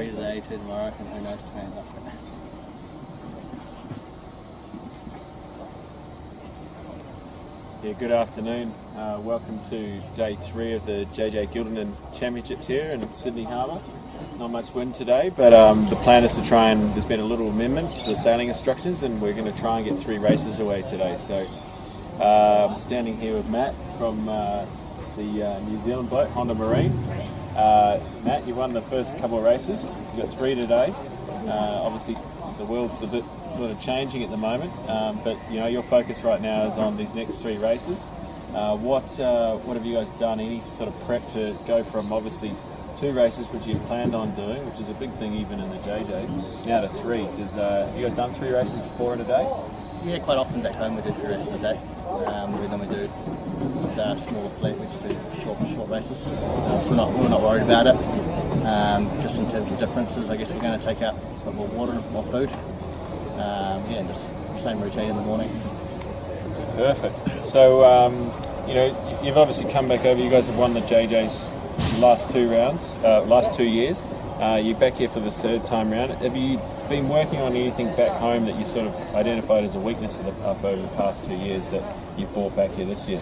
3 today, 2 tomorrow, and who knows what ends up. Yeah, good afternoon. Welcome to day 3 of the Giltinan Championships here in Sydney Harbour. Not much wind today, but the plan is to try and, there's been a little amendment to the sailing instructions, and we're going to try and get 3 races away today. So I'm standing here with Matt from the New Zealand boat, Honda Marine. Matt, you won the first couple of races. You've got 3 today. Obviously the world's a bit sort of changing at the moment, but you know your focus right now is on these next 3 races. What have you guys done? Any sort of prep to go from obviously 2 races which you planned on doing, which is a big thing even in the JJs, now to 3? Have you guys done 3 races before in a day? Yeah, quite often back home we do 3 races a day. Then we do the smaller fleet, we just do short races. So we're not worried about it. Just in terms of differences, I guess we're going to take out a bit more water, more food. And just the same routine in the morning. Perfect. So, you know, you've obviously come back over. You guys have won the JJ's last 2 rounds, last 2 years. You're back here for the 3rd time round. Have you been working on anything back home that you sort of identified as a weakness of the over the past 2 years that you've brought back here this year?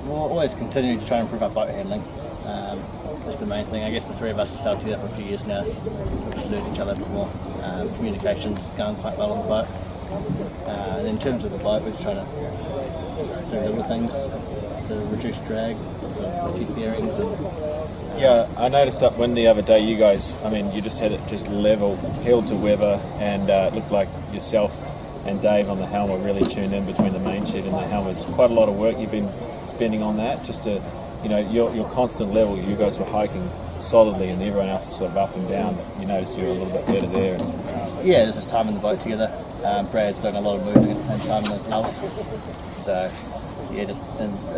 We'll always continue to try and improve our boat handling. That's the main thing. I guess the 3 of us have sailed together for a few years now, so we've just learned each other a bit more. Communication's going quite well on the boat. And in terms of the boat, we're trying to do little things to reduce drag, a few fairings. Yeah, I noticed upwind the other day, you guys, I mean, you just had it just level, heel to weather, and it looked like yourself and Dave on the helm were really tuned in between the main sheet and the helm. It's quite a lot of work you've been spending on that, just to, you know, your constant level. You guys were hiking solidly and everyone else is sort of up and down. You notice you're a little bit better there. Yeah, there's just time in the boat together. Brad's doing a lot of moving at the same time as us. So, yeah, just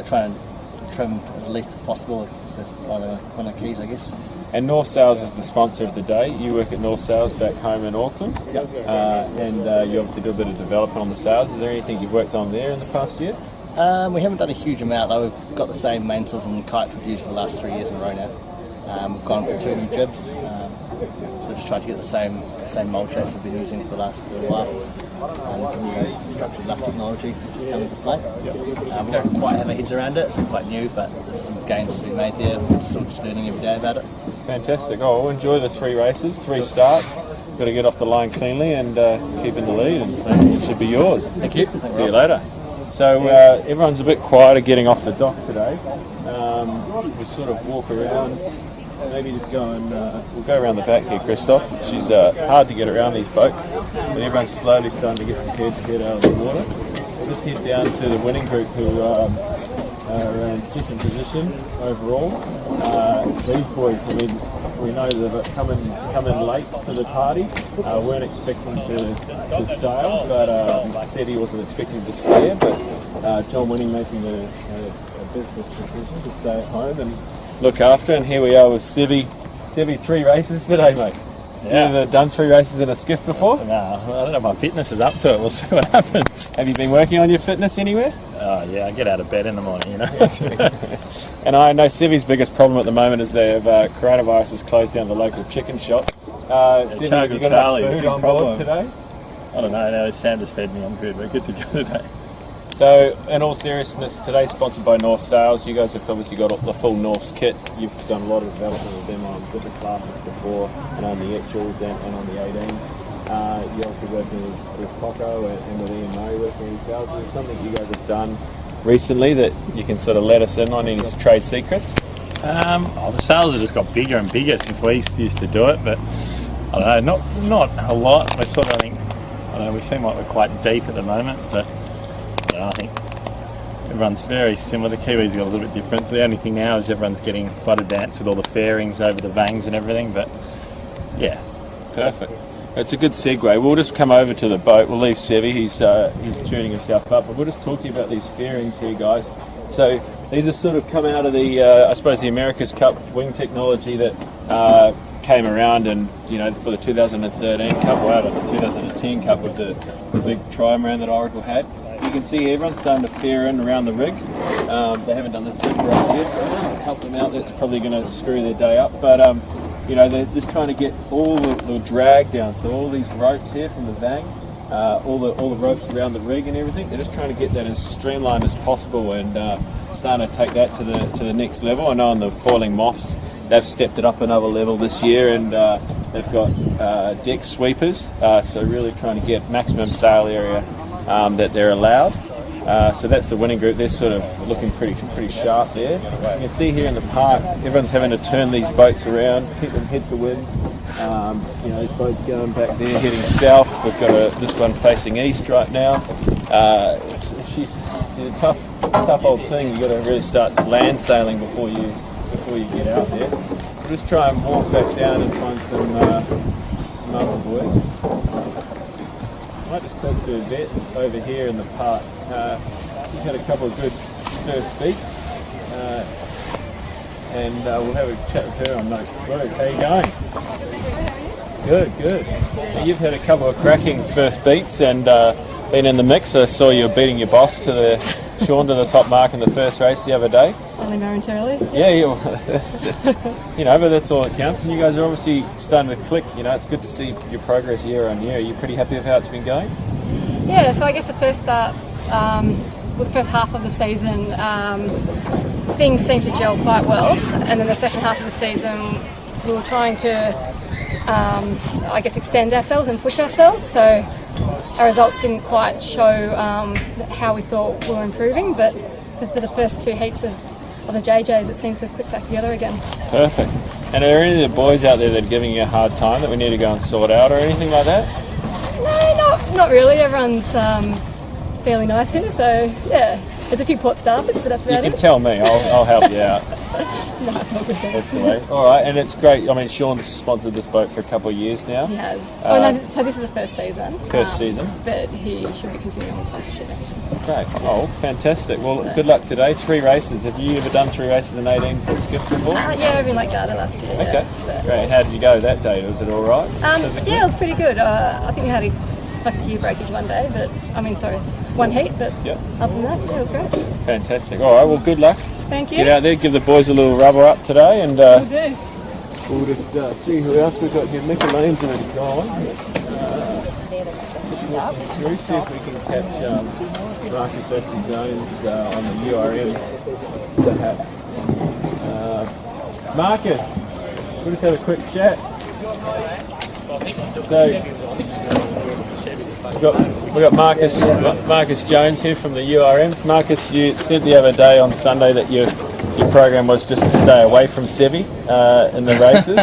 trying to trim as least as possible. One of the keys, I guess. And North Sails is the sponsor of the day. You work at North Sails back home in Auckland. Yep. And you obviously do a bit of development on the sails. Is there anything you've worked on there in the past year? We haven't done a huge amount, though. We've got the same mainsails and kites we've used for the last 3 years in a row now. We've gone for 2 new jibs. So we just tried to get the same mould shapes we've been using for the last little while. New structured luff technology which has come into play. Yep. We don't quite have our heads around it, it's quite new, but there's some gains to be made there. We're still just learning every day about it. Fantastic. Oh, well, enjoy the 3 races, 3 starts. Got to get off the line cleanly and keep in the lead, and it should be yours. Thank you. See you later. So everyone's a bit quieter getting off the dock today. We'll sort of walk around, maybe just go and we'll go around the back here, Christoph. She's hard to get around these boats, but everyone's slowly starting to get prepared to get out of the water. We'll just head down to the winning group who are in 2nd position overall. These boys, I mean, we know they've come in late to the party. Weren't expecting to sail, but said he wasn't expecting to steer. But John Winning making a business decision to stay at home and look after. And here we are with Sevy. Sevy, 3 races today, mate. Yeah. You've ever done 3 races in a skiff before? No, I don't know if my fitness is up to it. We'll see what happens. Have you been working on your fitness anywhere? Oh yeah, I get out of bed in the morning, you know. And I know Sevy's biggest problem at the moment is they have coronavirus has closed down the local chicken shop. Sevy, have you got enough food on board today? I don't know, no, Sam just fed me, I'm good, we're good to go today. So, in all seriousness, today's sponsored by North Sails. You guys have obviously got the full North's kit. You've done a lot of development with them on different classes before, and on the actuals and on the 18s. You're also working with Coco and with Ian Murray working in sails. Is there something you guys have done recently that you can sort of let us in on, any trade secrets? The sails have just got bigger and bigger since we used to do it, but I don't know, not a lot. We're sort of, I don't know, we seem like we're quite deep at the moment, but I think everyone's very similar. The Kiwis got a little bit different. So the only thing now is everyone's getting quite advanced with all the fairings over the vangs and everything. But yeah, perfect. It's a good segue. We'll just come over to the boat. We'll leave Sevy. He's tuning himself up. But we'll just talk to you about these fairings here, guys. So these have sort of come out of the, I suppose, the America's Cup wing technology that came around, and you know, for the 2013 Cup, well, the 2010 Cup with the big trimaran that Oracle had. You can see everyone's starting to fair in around the rig. They haven't done this separate yet, so help them out. That's probably going to screw their day up. But you know, they're just trying to get all the drag down. So all these ropes here from the vang, all the ropes around the rig and everything, they're just trying to get that as streamlined as possible and starting to take that to the next level. I know on the foiling moths, they've stepped it up another level this year, and they've got deck sweepers, so really trying to get maximum sail area that they're allowed. So that's the winning group. They're sort of looking pretty sharp there. You can see here in the park, everyone's having to turn these boats around, keep them head to wind. You know, this boat's going back there, heading south. We've got this one facing east right now. It's a tough old thing. You've got to really start land sailing before you get out there. We'll just try and walk back down and find some other boys. I might just talk to a vet over here in the park. He's had a couple of good first beats, and we'll have a chat with her on those boats. How you going? Good. Now, you've had a couple of cracking first beats and been in the mix. I saw you were beating your boss Sean to the top mark in the first race the other day. Only momentarily. Yeah. You know, but that's all that counts. And you guys are obviously starting to click. You know, it's good to see your progress year on year. Are you pretty happy with how it's been going? Yeah, so I guess the first half of the season, things seemed to gel quite well. And then the second half of the season, we were trying to, I guess, extend ourselves and push ourselves. So our results didn't quite show how we thought we were improving, but for the first two heats of the JJs, it seems to have clicked back together again. Perfect. And are there any of the boys out there that are giving you a hard time that we need to go and sort out or anything like that? No, not really. Everyone's fairly nice here, so yeah. There's a few port staffers, but that's about it. You can tell me. I'll help you out. No, it's all good. That's the way. All right, and it's great. I mean, Sean's sponsored this boat for a couple of years now. He has. So this is his first season. But he should be continuing on sponsorship next year. Great. Oh, fantastic. Well, good luck today. 3 races. Have you ever done 3 races in 18-foot skiff before? Yeah, over in Regatta last year. Okay. Yeah, so. Great. How did you go that day? Was it all right? Yeah, it was pretty good. I think we had a gear breakage one day, one heat, but other than that, yeah, it was great. Fantastic. All right, well, good luck. Thank you. Get out there, give the boys a little rubber up today, and Will do. we'll just see who else we've got here. Mick Elaine's already gone. Through, see if we can catch Marcus Esty Jones on the URM. Marcus, we'll just have a quick chat. So, we got Marcus Jones here from the URM. Marcus, you said the other day on Sunday that your program was just to stay away from Sevi in the races.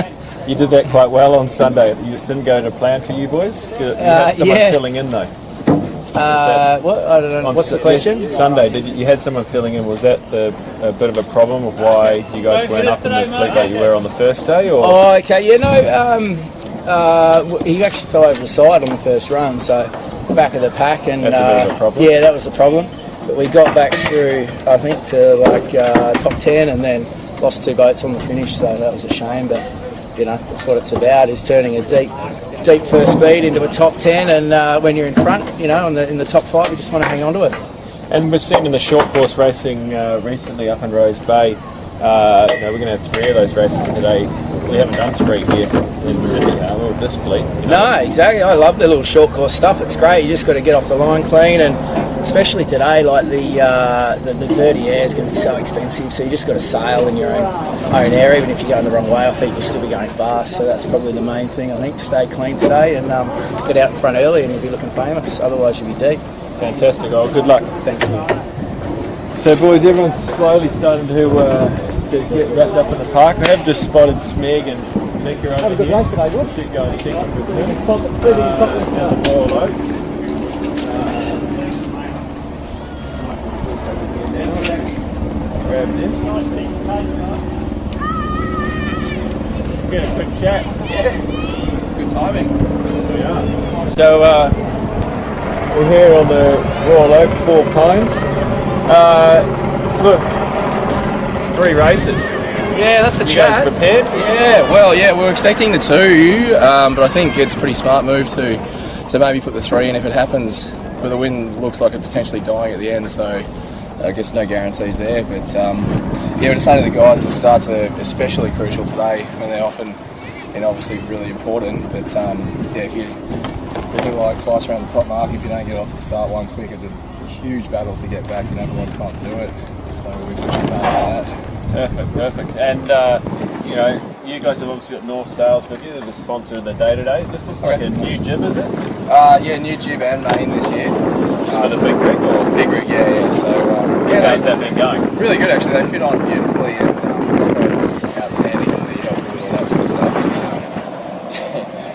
You did that quite well on Sunday. It didn't go to plan for you boys. You had someone filling in though. What? I don't know. What's the question? Sunday, you had someone filling in? Was that a bit of a problem of why you guys weren't up in the fleet like you were on the first day? Or? Oh, okay. Yeah, no. He actually fell over the side on the first run, so back of the pack, and that's a bit of a problem. Yeah, that was a problem. But we got back through, I think, to top 10, and then lost 2 boats on the finish, so that was a shame. But you know, that's what it's about: is turning a deep first speed into a top 10, and when you're in front, you know, in the top 5, you just want to hang on to it. And we've seen in the short course racing recently up in Rose Bay, we're going to have 3 of those races today. We haven't done 3 here in Sydney, with this fleet. You know? No, exactly. I love the little short course stuff. It's great. You just got to get off the line clean, and especially today, like the dirty air is going to be so expensive. So you just got to sail in your own area. Even if you're going the wrong way, I think you'll still be going fast. So that's probably the main thing. I think to stay clean today and get out in front early, and you'll be looking famous. Otherwise, you'll be deep. Fantastic. Oh, good luck. Thank you. So, boys, everyone's slowly starting to get wrapped up in the park. We have just spotted Smeg and Mika over here. Have a good race today, keep going. Keep going with them. Royal Oak. Grab them. Get a quick chat. Yeah. Good timing. We are. So, we're here on the Royal Oak 4 Pines. Look, 3 races. Yeah, that's the chat. You guys prepared? Yeah, well, yeah, we're expecting the 2, but I think it's a pretty smart move to maybe put the 3 in if it happens. But the wind looks like it potentially dying at the end, so I guess no guarantees there. But yeah, we're just saying to the guys that starts are especially crucial today when they're often obviously really important. But yeah, if you're like twice around the top mark, if you don't get off the start one quick, it's a huge battle to get back. You don't have a lot of time to do it. So we're pushing hard on that. Perfect. And you know, you guys have obviously got North Sales with you. They're the sponsor of the day-to-day. This is like a new jib, is it? Yeah, new jib and main this year. Just for the big rig, or? Big rig, yeah. So how's that been going? Really good, actually. They fit on beautifully, and Rocco's outstanding in the help with all that sort of stuff.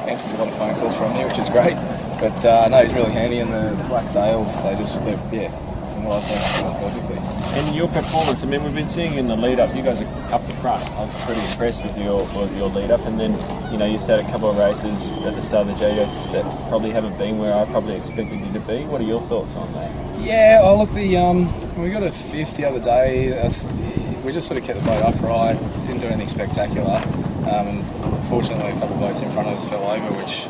Answers a lot of phone calls from you, which is great. But no, he's really handy, and the black sails, from what I've seen, perfectly. And your performance, I mean, we've been seeing in the lead-up, you guys are up the front. I was pretty impressed with your lead-up, and then, you know, you had a couple of races at the start of the JS that probably haven't been where I probably expected you to be. What are your thoughts on that? Yeah, look, we got a 5th the other day. We just sort of kept the boat upright, didn't do anything spectacular, and fortunately a couple of boats in front of us fell over, which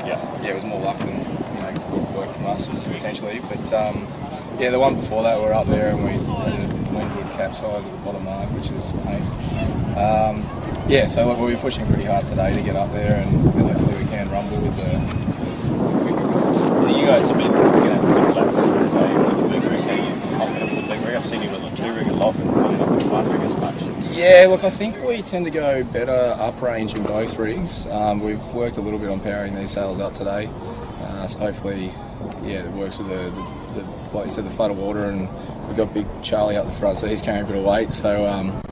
it was more luck than good work from us potentially. But yeah, the one before that we were up there and we had a windward capsize at the bottom mark, which is yeah. So look, we'll be pushing pretty hard today to get up there, and hopefully we can rumble with the quicker boats. You guys have been pretty flat with the big rig. How are you confident with the big rig? I've seen you with a 2-rig a lot, but not with 1 rig as much. Yeah, look, I think we tend to go better uprange in both rigs. We've worked a little bit on powering these sails up today, so hopefully, yeah, it works with the like you said, the flood of water, and we've got big Charlie up the front, so he's carrying a bit of weight. So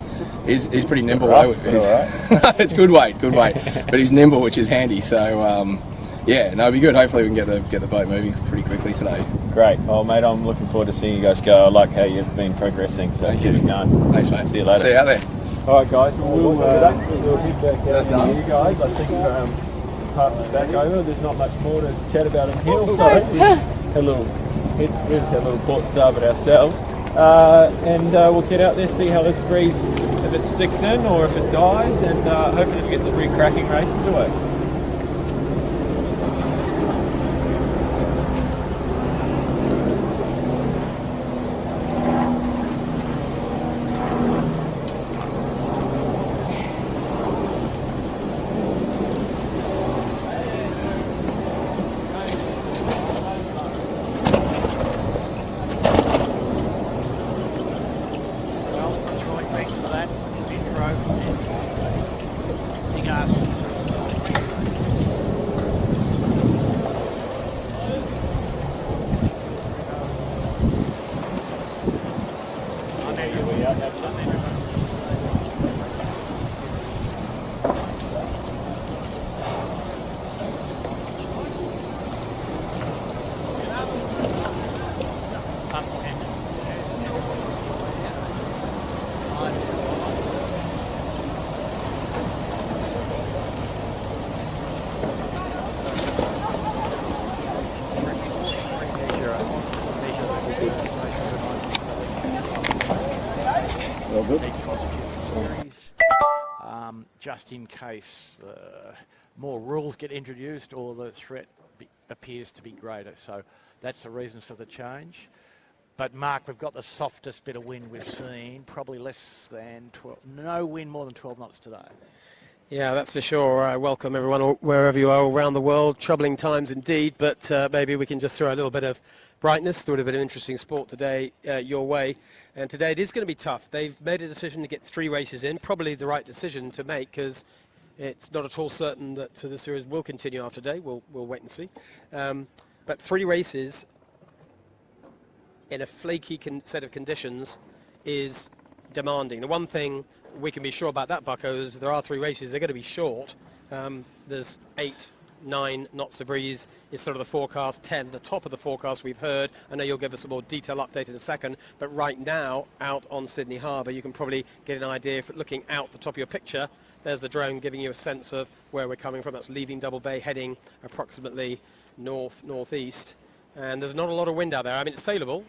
he's pretty nimble. It's good weight, but he's nimble, which is handy. So yeah, no, it'll be good. Hopefully, we can get the boat moving pretty quickly today. Great. Well, mate, I'm looking forward to seeing you guys go. I like how you've been progressing. So keep it going. Thanks, mate. See you later. See you out there. All right, guys. We'll head back out to you guys. I think pass it back over. There's not much more to chat about in here. So we've had a little port starboard ourselves, and we'll get out there, see how this breeze, if it sticks in or if it dies, and hopefully we get 3 cracking races away. Just in case more rules get introduced or the threat appears to be greater. So that's the reason for the change. But Mark, we've got the softest bit of wind we've seen, probably less than 12, no wind more than 12 knots today. Yeah, that's for sure. Welcome everyone, wherever you are around the world. Troubling times indeed, but maybe we can just throw a little bit of brightness, throw a bit of interesting sport today your way. And today it is going to be tough. They've made a decision to get 3 races in, probably the right decision to make, because it's not at all certain that the series will continue after today. We'll wait and see. But 3 races in a flaky set of conditions is demanding. The one thing we can be sure about that, Bucko, is if there are 3 races, they're going to be short. There's 8, 9 knots of breeze is sort of the forecast, 10, the top of the forecast we've heard. I know you'll give us a more detailed update in a second, but right now, out on Sydney Harbour, you can probably get an idea, if looking out the top of your picture, there's the drone giving you a sense of where we're coming from. That's leaving Double Bay, heading approximately north-northeast. And there's not a lot of wind out there. I mean, it's saleable,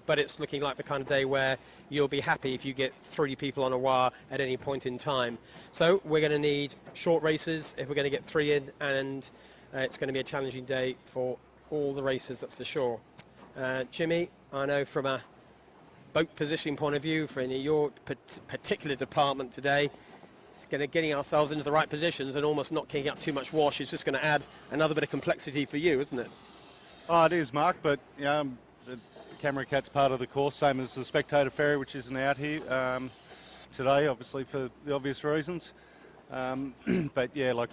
but it's looking like the kind of day where you'll be happy if you get 3 people on a wire at any point in time. So we're going to need short races if we're going to get 3 in, and it's going to be a challenging day for all the races, that's for sure. Jimmy, I know from a boat positioning point of view, for your particular department today, getting ourselves into the right positions and almost not kicking up too much wash is just going to add another bit of complexity for you, isn't it? Oh, it is, Mark, but the camera cat's part of the course, same as the spectator ferry, which isn't out here today, obviously for the obvious reasons. But yeah,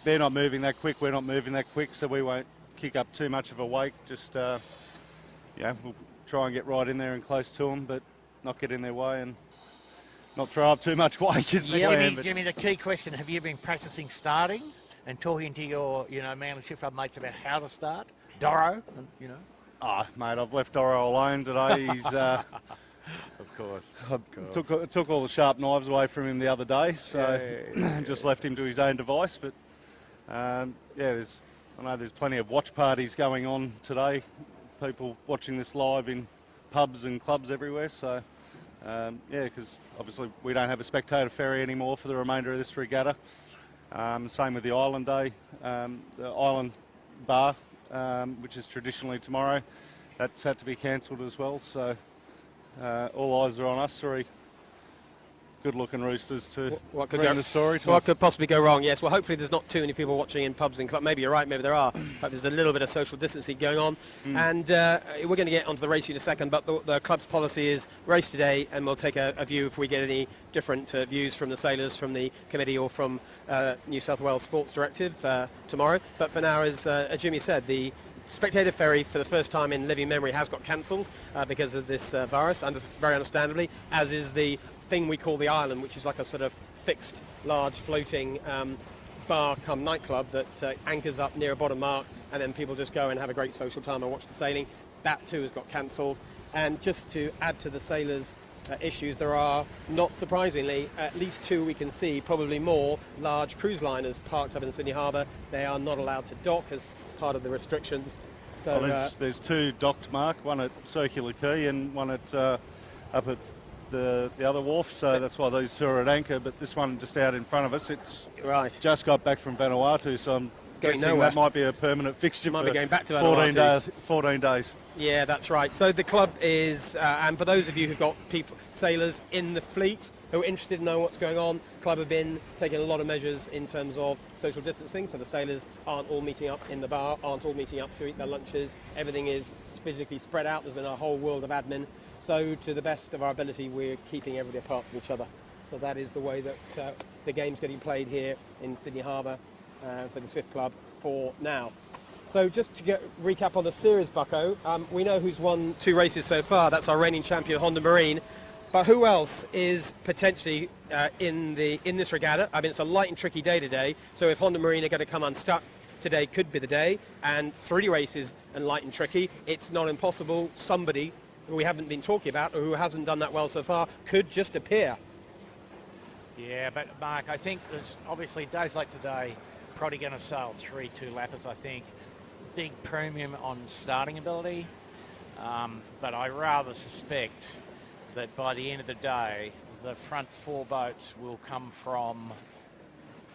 they're not moving that quick, we're not moving that quick, so we won't kick up too much of a wake. Just we'll try and get right in there and close to them, but not get in their way and not throw up too much wake is the plan. Jimmy, the key question, have you been practicing starting and talking to your, Manly Shift Club mates about how to start? Doro, Oh, mate, I've left Doro alone today. He's Of course. took all the sharp knives away from him the other day, so just left him to his own device. But I know there's plenty of watch parties going on today. People watching this live in pubs and clubs everywhere. So because obviously we don't have a spectator ferry anymore for the remainder of this regatta. Same with the Island Day, the Island Bar, which is traditionally tomorrow. That's had to be cancelled as well. So all eyes are on us, three good-looking roosters to bring the story to. What could possibly go wrong? Yes, well, hopefully there's not too many people watching in pubs and clubs. Maybe you're right, maybe there are. But there's a little bit of social distancing going on. And we're going to get onto the race in a second, but the club's policy is race today, and we'll take a view if we get any different views from the sailors, from the committee, or from New South Wales Sports Directive tomorrow. But for now, as Jimmy said, the spectator ferry for the first time in living memory has got cancelled because of this virus, very understandably, as is the thing we call the Island, which is like a sort of fixed, large, floating bar come nightclub that anchors up near a bottom mark, and then people just go and have a great social time and watch the sailing. That too has got cancelled. And just to add to the sailors' issues, there are, not surprisingly, at least two we can see, probably more, large cruise liners parked up in Sydney Harbour. They are not allowed to dock as part of the restrictions. So there's two docked, Mark, one at Circular Quay and one at up at the other wharf, so that's why these two are at anchor, but this one just out in front of us, it's just got back from Vanuatu, so I'm guessing that might be a permanent fixture for going back to 14 days. Yeah, that's right. So the club is, and for those of you who've got sailors in the fleet who are interested in knowing what's going on, the club have been taking a lot of measures in terms of social distancing, so the sailors aren't all meeting up in the bar, aren't all meeting up to eat their lunches, everything is physically spread out. There's been a whole world of admin. So to the best of our ability, we're keeping everybody apart from each other. So that is the way that the game's getting played here in Sydney Harbour for the Swift Club for now. So just to recap on the series, Bucko, we know who's won 2 races so far. That's our reigning champion, Honda Marine. But who else is potentially in this regatta? I mean, it's a light and tricky day today. So if Honda Marine are going to come unstuck, today could be the day. And 3 races and light and tricky, it's not impossible. Somebody who we haven't been talking about, or who hasn't done that well so far, could just appear. Yeah, but Mark, I think there's obviously days like today probably going to sail 3 two-lappers, I think. Big premium on starting ability, but I rather suspect that by the end of the day, the front 4 boats will come from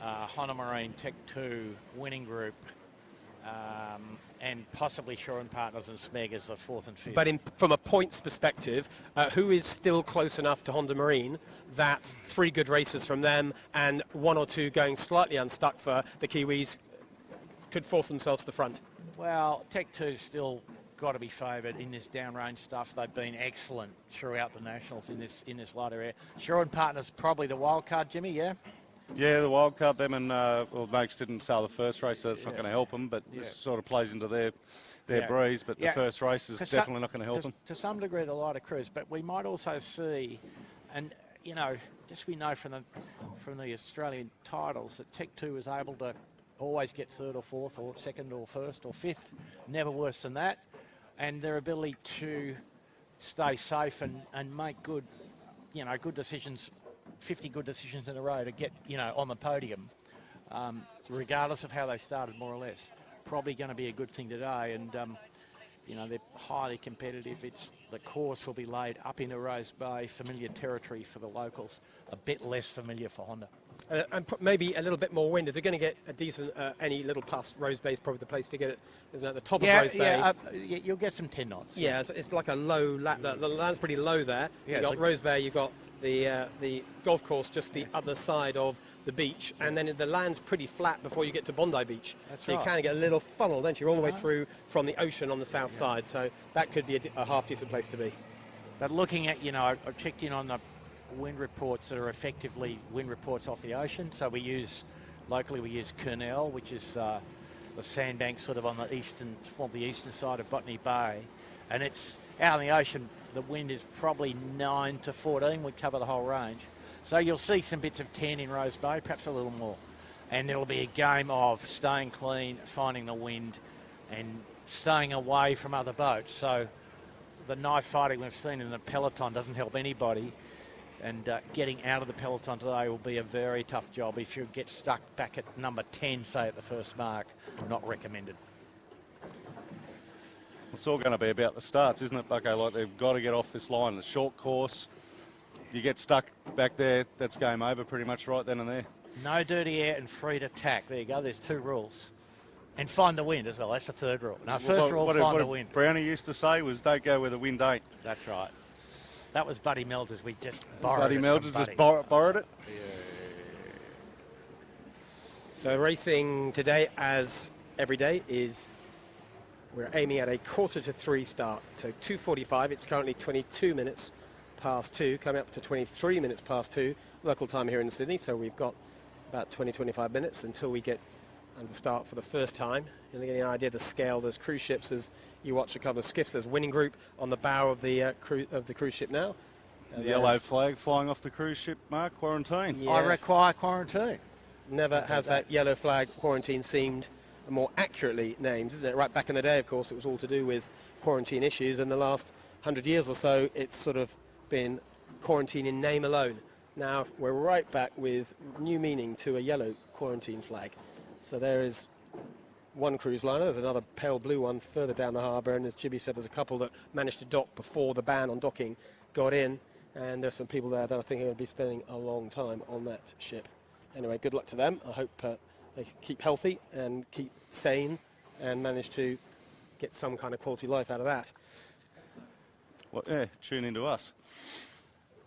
Honda Marine Tech 2 winning group, and possibly Shaw and Partners and Smeg as the 4th and 5th. But from a points perspective, who is still close enough to Honda Marine that 3 good races from them and 1 or 2 going slightly unstuck for the Kiwis could force themselves to the front? Well, Tech 2's still got to be favoured in this downrange stuff. They've been excellent throughout the Nationals in this lighter air. Shaw and Partners probably the wild card, Jimmy, yeah? Yeah, the wild card, them and Noakes didn't sail the first race, so that's not going to help them, but this sort of plays into their breeze, but the first race is definitely not going to help them. To some degree, the lighter cruise, but we might also see, and, just we know from the Australian titles that Tech 2 is able to always get 3rd or 4th or 2nd or 1st or 5th, never worse than that, and their ability to stay safe and make good decisions, 50 good decisions in a row to get, on the podium, regardless of how they started, more or less. Probably going to be a good thing today, and they're highly competitive. The course will be laid up into Rose Bay, familiar territory for the locals, a bit less familiar for Honda. And maybe a little bit more wind. If they're going to get a decent, any little puffs, Rose Bay is probably the place to get it, isn't it? At the top of Rose Bay. Yeah, you'll get some 10 knots. Yeah, it's like a low, the land's pretty low there. You've got Rose Bay, you've got the golf course just the other side of the beach, and then the land's pretty flat before you get to Bondi Beach. So you kind of get a little funnel, don't you, all the way through from the ocean on the south side. So that could be a half decent place to be. But looking at, I've checked in on the wind reports that are effectively wind reports off the ocean. So locally we use Kurnell, which is the sandbank sort of on the eastern side of Botany Bay. And it's out in the ocean, the wind is probably 9 to 14, would cover the whole range. So you'll see some bits of 10 in Rose Bay, perhaps a little more. And it'll be a game of staying clean, finding the wind, and staying away from other boats. So the knife fighting we've seen in the peloton doesn't help anybody. And getting out of the peloton today will be a very tough job. If you get stuck back at number 10, say, at the first mark, not recommended. It's all going to be about the starts, isn't it, Bucko? Like, they've got to get off this line. The short course, you get stuck back there, that's game over pretty much right then and there. No dirty air and free to tack. There you go. There's 2 rules. And find the wind as well. That's the 3rd rule. Now, first rule, find the wind. Brownie used to say was don't go where the wind ain't. That's right. That was Buddy Melders. We just borrowed Buddy it. Melders just borrowed it? Yeah. So racing today, as every day, we're aiming at a 2:45 start. So 2:45, it's currently 22 minutes past 2, coming up to 23 minutes past 2, local time here in Sydney. So we've got about 25 minutes until we get under the start for the first time. You're getting an idea of the scale. There's cruise ships as you watch a couple of skiffs. There's Winning Group on the bow of the cruise ship now. The yellow flag flying off the cruise ship, Mark, quarantine. Yes. I require quarantine. Never has that yellow flag quarantine seemed more accurately named, isn't it? Right back in the day, of course, it was all to do with quarantine issues. In the last 100 years or so, it's sort of been quarantine in name alone. Now we're right back with new meaning to a yellow quarantine flag. So there is one cruise liner. There's another pale blue one further down the harbour. And as Jibby said, there's a couple that managed to dock before the ban on docking got in. And there's some people there that I think are going to be spending a long time on that ship. Anyway, good luck to them. I hope they keep healthy and keep sane and manage to get some kind of quality life out of that. Well, yeah, tune into us.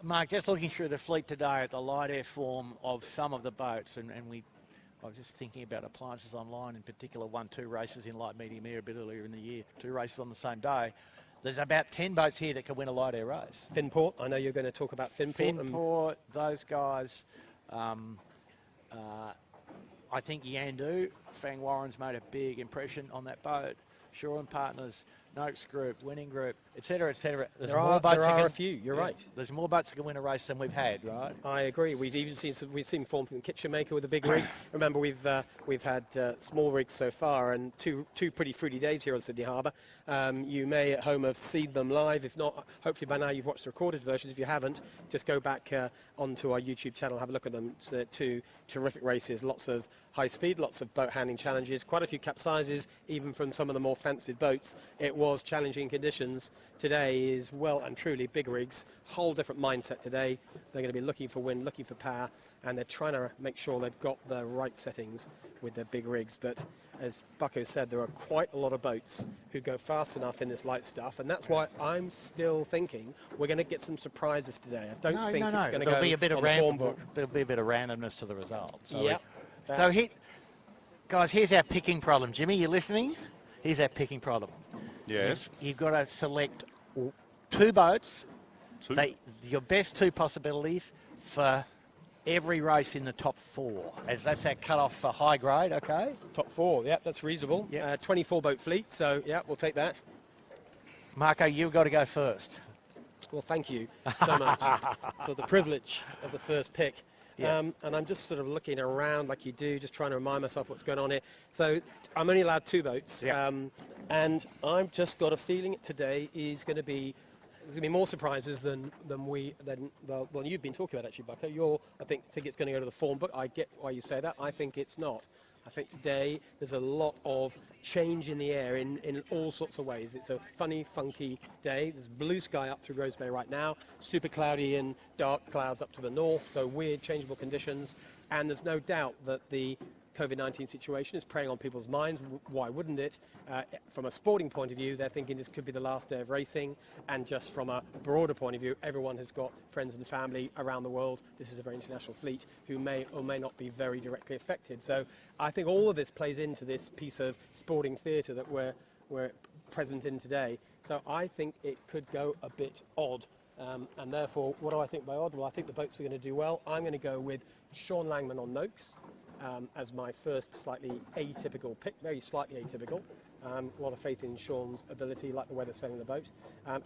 Mark, just looking through the fleet today at the light air form of some of the boats, and I was just thinking about appliances online, in particular, 1-2 races in light medium air a bit earlier in the year, 2 races on the same day. There's about 10 boats here that can win a light air race. Finport, I know you're going to talk about Finport. Finport, those guys. I think Yandu, Fang Warren's made a big impression on that boat. Shaw and Partners, Noakes Group, Winning Group, etc., etc. There are a few. You're right. There's more boats that can win a race than we've had, right? I agree. We've even seen form from Kitchen Maker with a big rig. Remember, we've had small rigs so far, and two pretty fruity days here on Sydney Harbour. You may at home have seen them live. If not, hopefully by now you've watched the recorded versions. If you haven't, just go back onto our YouTube channel, have a look at them. It's 2 terrific races. Lots of high speed, lots of boat handling challenges, quite a few capsizes, even from some of the more fancied boats. It was challenging conditions. Today is well and truly big rigs, whole different mindset today. They're going to be looking for wind, looking for power, and they're trying to make sure they've got the right settings with their big rigs. But as Bucko said, there are quite a lot of boats who go fast enough in this light stuff, and that's why I'm still thinking we're going to get some surprises today. I don't think it's going to go be a bit of form book. There'll be a bit of randomness to the result. So yeah. Guys, here's our picking problem. Jimmy, you listening? Here's our picking problem. Yes. You've got to select 2 boats, your best 2 possibilities for every race in the top 4, as that's our cut-off for high grade, okay? Top 4, yeah, that's reasonable. Yep. 24 boat fleet, so yeah, we'll take that. Marco, you've got to go first. Well, thank you so much for the privilege of the first pick. Yeah. And I'm just sort of looking around like you do, just trying to remind myself what's going on here. So I'm only allowed 2 boats, and I've just got a feeling today is going to be there's going to be more surprises than you've been talking about actually, Bucko. I think it's going to go to the form book. I get why you say that. I think it's not. I think today there's a lot of change in the air in all sorts of ways. It's a funny, funky day. There's blue sky up through Rose Bay right now, super cloudy and dark clouds up to the north, so weird, changeable conditions. And there's no doubt that the COVID-19 situation is preying on people's minds. Why wouldn't it? From a sporting point of view, they're thinking this could be the last day of racing, and just from a broader point of view, everyone has got friends and family around the world. This is a very international fleet who may or may not be very directly affected. So I think all of this plays into this piece of sporting theatre that we're present in today. So I think it could go a bit odd. And therefore, what do I think by odd? Well, I think the boats are going to do well. I'm going to go with Sean Langman on Noakes as my first slightly atypical pick, very slightly atypical. A lot of faith in Sean's ability, like the way they're sailing the boat.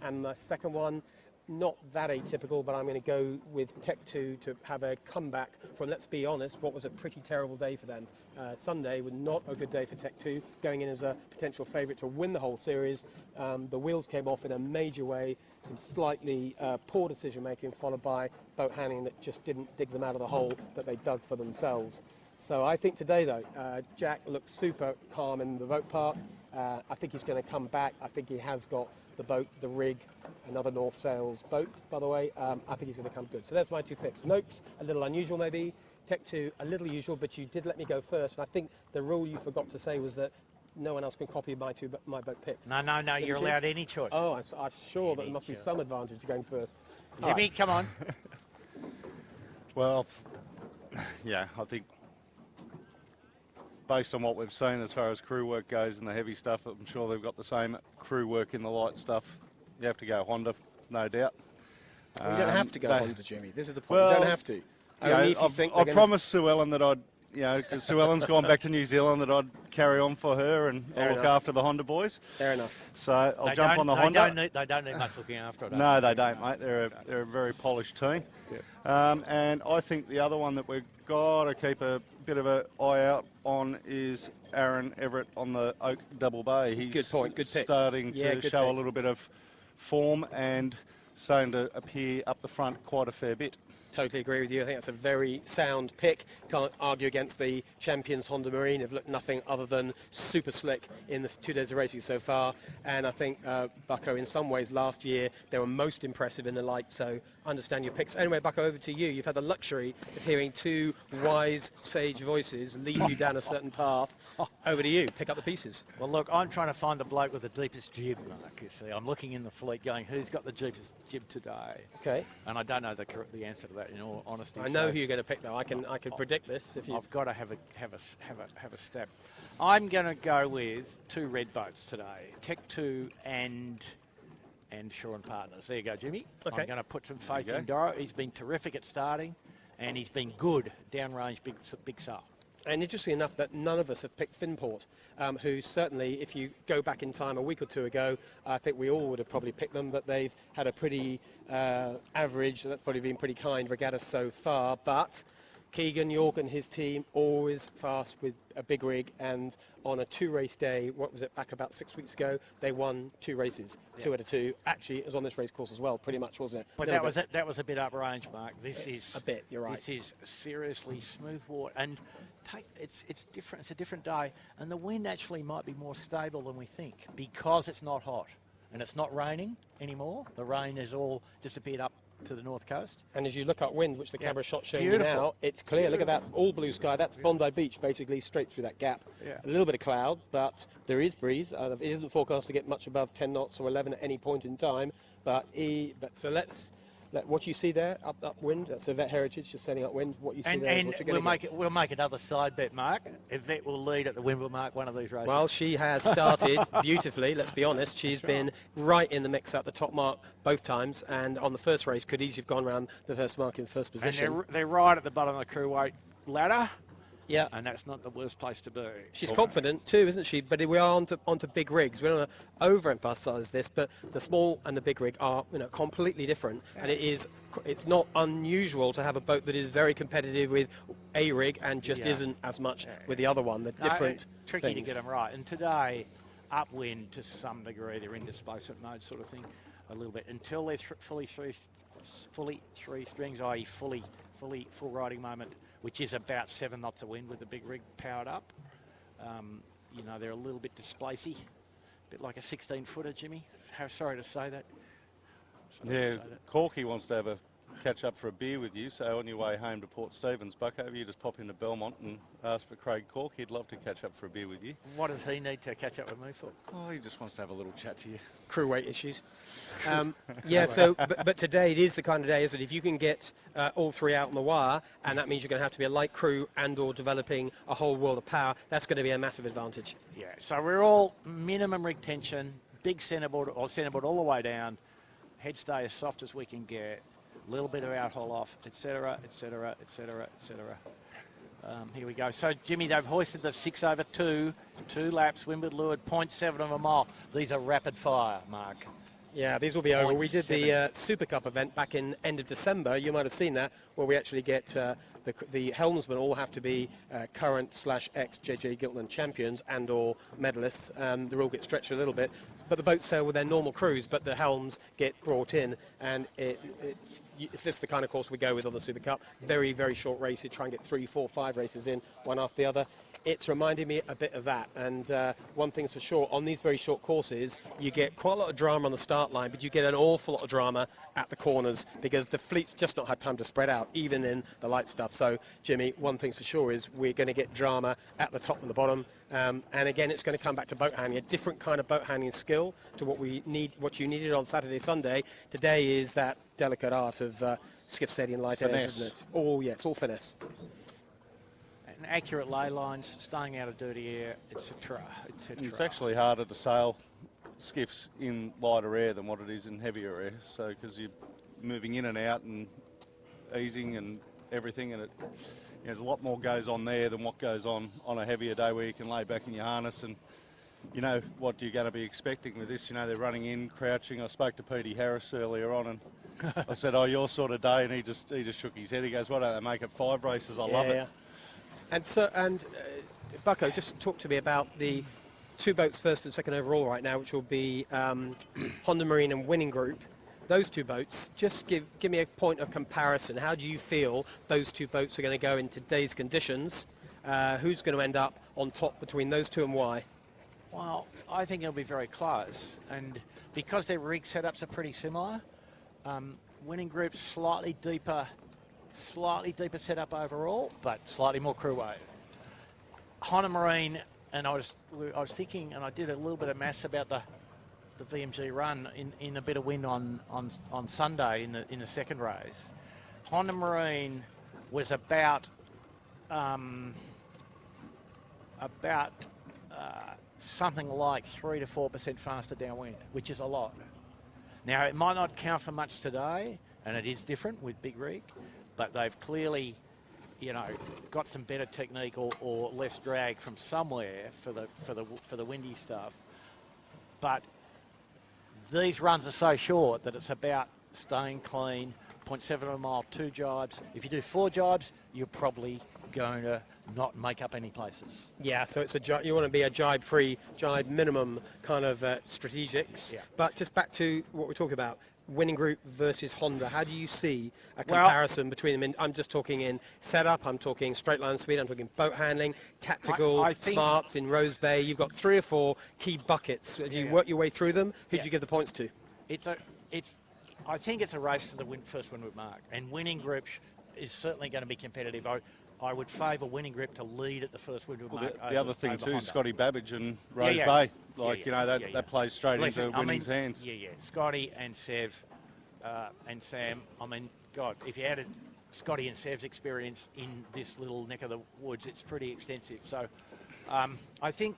And the second one, not that atypical, but I'm going to go with Tech 2 to have a comeback from, let's be honest, what was a pretty terrible day for them. Sunday was not a good day for Tech 2, going in as a potential favourite to win the whole series. The wheels came off in a major way, some slightly poor decision making, followed by boat handling that just didn't dig them out of the hole that they dug for themselves. So I think today, though, Jack looked super calm in the boat park. I think he's going to come back. I think he has got the boat, the rig, another North Sails boat, by the way. I think he's going to come good. So there's my two picks. Noakes, a little unusual maybe. Tech 2, a little usual, but you did let me go first. And I think the rule you forgot to say was that no one else can copy my boat picks. No, you're allowed any choice. Oh, I'm sure that there must be some advantage to going first. Jimmy, come on. Well, yeah, I think based on what we've seen as far as crew work goes and the heavy stuff, I'm sure they've got the same crew work in the light stuff. You have to go Honda, no doubt. You don't have to go Honda, Jimmy. This is the point. Well, you don't have to. I promised Sue Ellen that I'd, because Sue Ellen's gone back to New Zealand, that I'd carry on for her and look after the Honda boys. Fair enough. So I'll jump on the Honda. They don't need much looking after. No, they don't, mate. They're a very polished team. Yep. And I think the other one that we've got to keep a bit of an eye out on is Aaron Everett on the Oak Double Bay. He's good point. Good pick. Starting to show a little bit of form and starting to appear up the front quite a fair bit. Totally agree with you. I think that's a very sound pick. Can't argue against the champions Honda Marine. Have looked nothing other than super slick in the 2 days of racing so far. And I think Bucko, in some ways, last year they were most impressive in the light. So understand your picks. Anyway, Bucko, over to you. You've had the luxury of hearing two wise, sage voices lead you down a certain path. Over to you. Pick up the pieces. Well, look, I'm trying to find the bloke with the deepest jib, Mark. You see, I'm looking in the fleet, going, who's got the deepest jib today? Okay. And I don't know the answer to that, in all honesty. I know who you're going to pick, though. I can predict this. If you... I've got to have a step. I'm going to go with two red boats today, Tech 2 and Shaw and Partners. There you go, Jimmy. Okay. I'm going to put some faith in Doro. He's been terrific at starting, and he's been good downrange big sail. And interesting enough that none of us have picked Finport, who certainly, if you go back in time a week or two ago, I think we all would have probably picked them, but they've had a pretty average, that's probably been pretty kind, regatta so far. But Keegan York and his team always fast with a big rig, and on a two-race day, what was it, back about 6 weeks ago, they won two races, 2 out of 2. Actually, it was on this race course as well, pretty much, wasn't it? But that was a bit uprange, Mark. This is a bit. You're right. This is seriously smooth water, and it's different. It's a different day, and the wind actually might be more stable than we think because it's not hot and it's not raining anymore. The rain has all disappeared up to the north coast. And as you look upwind, which the camera shot showing you Beautiful. now, it's clear. Look at that, all blue sky. That's Bondi Beach, basically straight through that gap. Yeah. A little bit of cloud, but there is breeze. It isn't forecast to get much above 10 knots or 11 at any point in time. So let's what you see there upwind. That's Yvette Heritage just sailing upwind. What you see there is what you're going to get. We'll make another side bet, Mark. Yvette will lead at the Wimble, Mark, one of these races. Well, she has started beautifully, let's be honest. She's been right in the mix at the top mark both times, and on the first race could easily have gone around the first mark in first position. And they're right at the bottom of the crew weight ladder. Yeah, and that's not the worst place to be. She's confident too, isn't she? But we are onto big rigs. We don't want to overemphasise this, but the small and the big rig are completely different, and it's not unusual to have a boat that is very competitive with a rig and just isn't as much with the other one. They're different. Tricky things. to get them right. And today, upwind to some degree, they're in displacement mode sort of thing, a little bit until they're fully three strings, i.e. full riding moment, which is about 7 knots of wind with the big rig powered up. They're a little bit displacey, a bit like a 16-footer, Jimmy. How sorry to say that. Corky wants to have a catch up for a beer with you. So on your way home to Port Stephens, Bucko, you just pop into Belmont and ask for Craig Cork. He'd love to catch up for a beer with you. What does he need to catch up with me for? Oh, he just wants to have a little chat to you. Crew weight issues. But today it is the kind of day, isn't it? If you can get all three out on the wire, and that means you're going to have to be a light crew and or developing a whole world of power, that's going to be a massive advantage. Yeah, so we're all minimum rig tension, big centreboard all the way down, head stay as soft as we can get, a little bit of out-haul off, etc., etc., etc., etc. Here we go. So, Jimmy, they've hoisted the 6/2, 2 laps, windward leeward, 0.7 of a mile. These are rapid fire, Mark. Yeah, these will be over. We did the Super Cup event back in end of December. You might have seen that, where we actually get the helmsmen all have to be current/ex JJ Giltinan champions and or medalists. The rule gets stretched a little bit, but the boats sail with their normal crews, but the helms get brought in, and it's this the kind of course we go with on the Super Cup. Very, very short races. Try and get 3, 4, 5 races in, one after the other. It's reminding me a bit of that, and one thing's for sure, on these very short courses, you get quite a lot of drama on the start line, but you get an awful lot of drama at the corners because the fleet's just not had time to spread out, even in the light stuff. So, Jimmy, one thing's for sure is we're going to get drama at the top and the bottom, and again, it's going to come back to boat handling, a different kind of boat handling skill to what you needed on Saturday, Sunday. Today is that delicate art of skiff steady and light airs, isn't it? Oh, yeah, it's all finesse. Accurate lay lines, staying out of dirty air, etc. It's actually harder to sail skiffs in lighter air than what it is in heavier air. So because you're moving in and out and easing and everything, and there's a lot more goes on there than what goes on a heavier day where you can lay back in your harness and you know what you're going to be expecting with this. You know, they're running in, crouching. I spoke to Petey Harris earlier on and I said, "Oh, your sort of day," and he just shook his head. He goes, "Why don't they make it 5 races? I love it." And Bucko, just talk to me about the 2 boats first and second overall right now, which will be Honda Marine and Winning Group. Those 2 boats, just give me a point of comparison. How do you feel those 2 boats are going to go in today's conditions? Who's going to end up on top between those 2 and why? Well, I think it'll be very close, and because their rig setups are pretty similar, Winning Group's slightly deeper setup overall, but slightly more crew weight. Honda Marine, and I was thinking, and I did a little bit of maths about the VMG run in a bit of wind on Sunday in the second race. Honda Marine was about something like 3 to 4% faster downwind, which is a lot. Now it might not count for much today, and it is different with big rig, but they've clearly, got some better technique or less drag from somewhere for the windy stuff. But these runs are so short that it's about staying clean, 0.7 of a mile, 2 jibes. If you do 4 jibes, you're probably going to not make up any places. Yeah, so it's you want to be a jibe-free, jibe minimum kind of strategics. Yeah. But just back to what we're talking about. Winning Group versus Honda, how do you see a comparison between them? I'm just talking in setup, I'm talking straight line speed, I'm talking boat handling, tactical, I smarts in Rose Bay. You've got 3 or 4 key buckets. As you work your way through them, who do you give the points to? I think it's a race to the first windward mark, and Winning Group is certainly going to be competitive. I would favour Winning Grip to lead at the first windward mark. The other thing too, Scotty Babbage and Rose Bay. That plays straight into Winning's hands. Yeah. Scotty and Sev and Sam. I mean, God, if you added Scotty and Sev's experience in this little neck of the woods, it's pretty extensive. So I think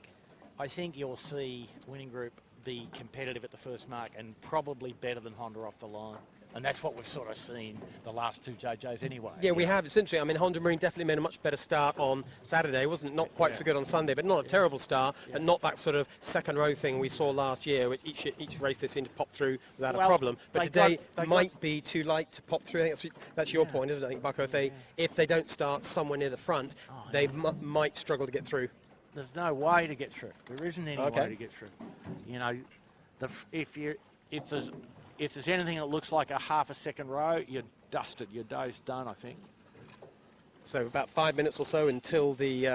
you'll see Winning Group be competitive at the first mark and probably better than Honda off the line. And that's what we've sort of seen the last 2 JJs anyway. Yeah, we have. Essentially, I mean, Honda Marine definitely made a much better start on Saturday. Wasn't not quite so good on Sunday, but not a terrible start, and not that sort of second row thing we saw last year, which each race they seemed to pop through without a problem. But today might be too light to pop through. I think that's your point, isn't it? I think, Bucko, if they don't start somewhere near the front, they might struggle to get through. There's no way to get through. There isn't any way to get through. You know, if there's anything that looks like a half a second row, you're dusted. Your day's done, I think. So about 5 minutes or so until we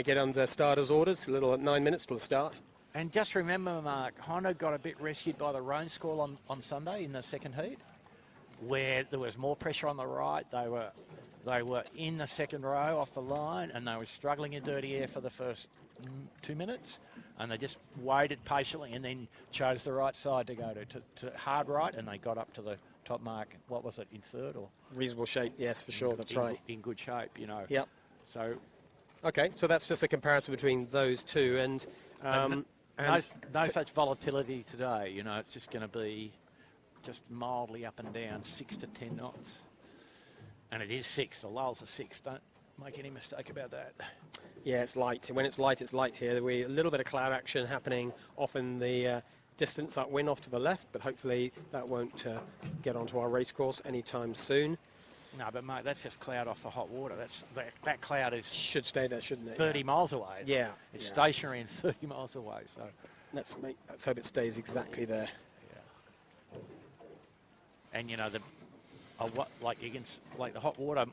get under starters' orders. A little at 9 minutes till the start. And just remember, Mark, Honda got a bit rescued by the rain squall on Sunday in the second heat. where there was more pressure on the right. They were in the second row off the line, and they were struggling in dirty air for the first 2 minutes, and they just waited patiently and then chose the right side to go to hard right, and they got up to the top mark. What was it, in third or? Reasonable shape, yes, for sure, that's right. In good shape, you know. Yep. So. Okay, so that's just a comparison between those two, and no such volatility today. You know, it's just going to be just mildly up and down, 6 to 10 knots. And it is 6. The lulls are 6. Don't make any mistake about that. Yeah, it's light. When it's light here. We a little bit of cloud action happening off in the distance upwind off to the left, but hopefully that won't get onto our race course anytime soon. No, but mate, that's just cloud off the hot water. That cloud should stay there, shouldn't it? 30 miles away. It's yeah. stationary and 30 miles away. So let's hope it stays exactly there. Yeah. And you know like the hot water,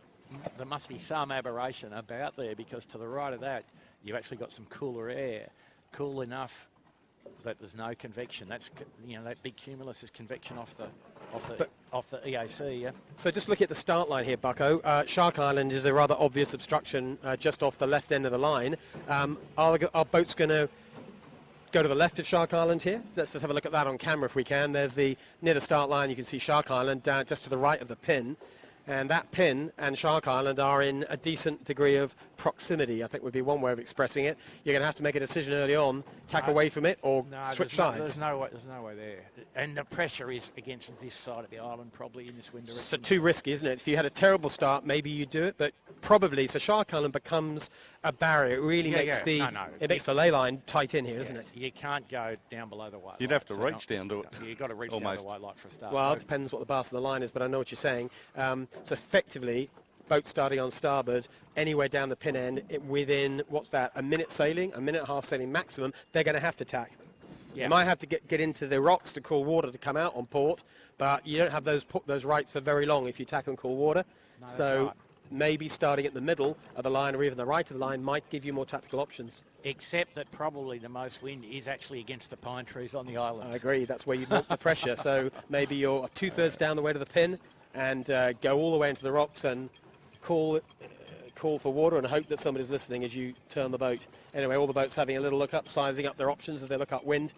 there must be some aberration about there, because to the right of that you've actually got some cooler air, cool enough that there's no convection. That's, you know, that big cumulus is convection off the EAC. Yeah. So just look at the start line here, Bucko. Shark Island is a rather obvious obstruction just off the left end of the line. Are boats going to go to the left of Shark Island here? Let's just have a look at that on camera if we can. There's near the start line, you can see Shark Island down just to the right of the pin. And that pin and Shark Island are in a decent degree of proximity, I think would be one way of expressing it. You're going to have to make a decision early on, tack away from it, or switch sides. There's no way there. And the pressure is against this side of the island, probably in this wind direction. So too risky, isn't it? If you had a terrible start, maybe you do it, but probably. So Shark Island becomes a barrier. It really makes the ley line tight in here, doesn't it? You can't go down below the white. You'd have to reach down to it. You've got to reach down the white light for a start. Well, it depends what the path of the line is, but I know what you're saying. So effectively, boat starting on starboard, anywhere down the pin end, within, what's that, a minute sailing, a minute and a half sailing maximum, they're going to have to tack. Yeah. You might have to get into the rocks to cool water to come out on port, but you don't have those rights for very long if you tack on cool water. No, so maybe starting at the middle of the line or even the right of the line might give you more tactical options. Except that probably the most wind is actually against the pine trees on the island. I agree, that's where you want the pressure. So maybe you're 2/3 down the way to the pin and go all the way into the rocks and call for water and hope that somebody's listening as you turn the boat. Anyway, all the boats having a little look up, sizing up their options as they look upwind.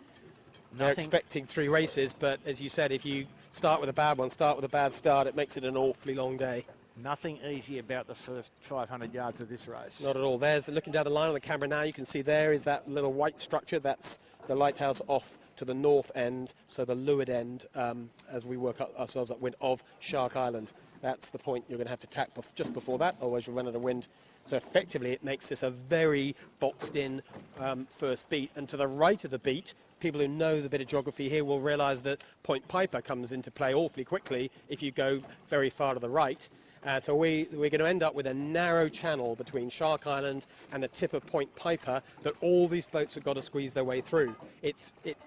They're expecting 3 races, but as you said, if you start with a bad one, start with a bad start, it makes it an awfully long day. Nothing easy about the first 500 yards of this race. Not at all. There's, looking down the line on the camera now, you can see there is that little white structure. That's the lighthouse off to the north end, so the leeward end, as we work ourselves upwind of Shark Island. That's the point you're going to have to tack just before that, otherwise you'll run out of wind. So effectively it makes this a very boxed-in first beat. And to the right of the beat, people who know the bit of geography here will realise that Point Piper comes into play awfully quickly if you go very far to the right. So we're going to end up with a narrow channel between Shark Island and the tip of Point Piper that all these boats have got to squeeze their way through.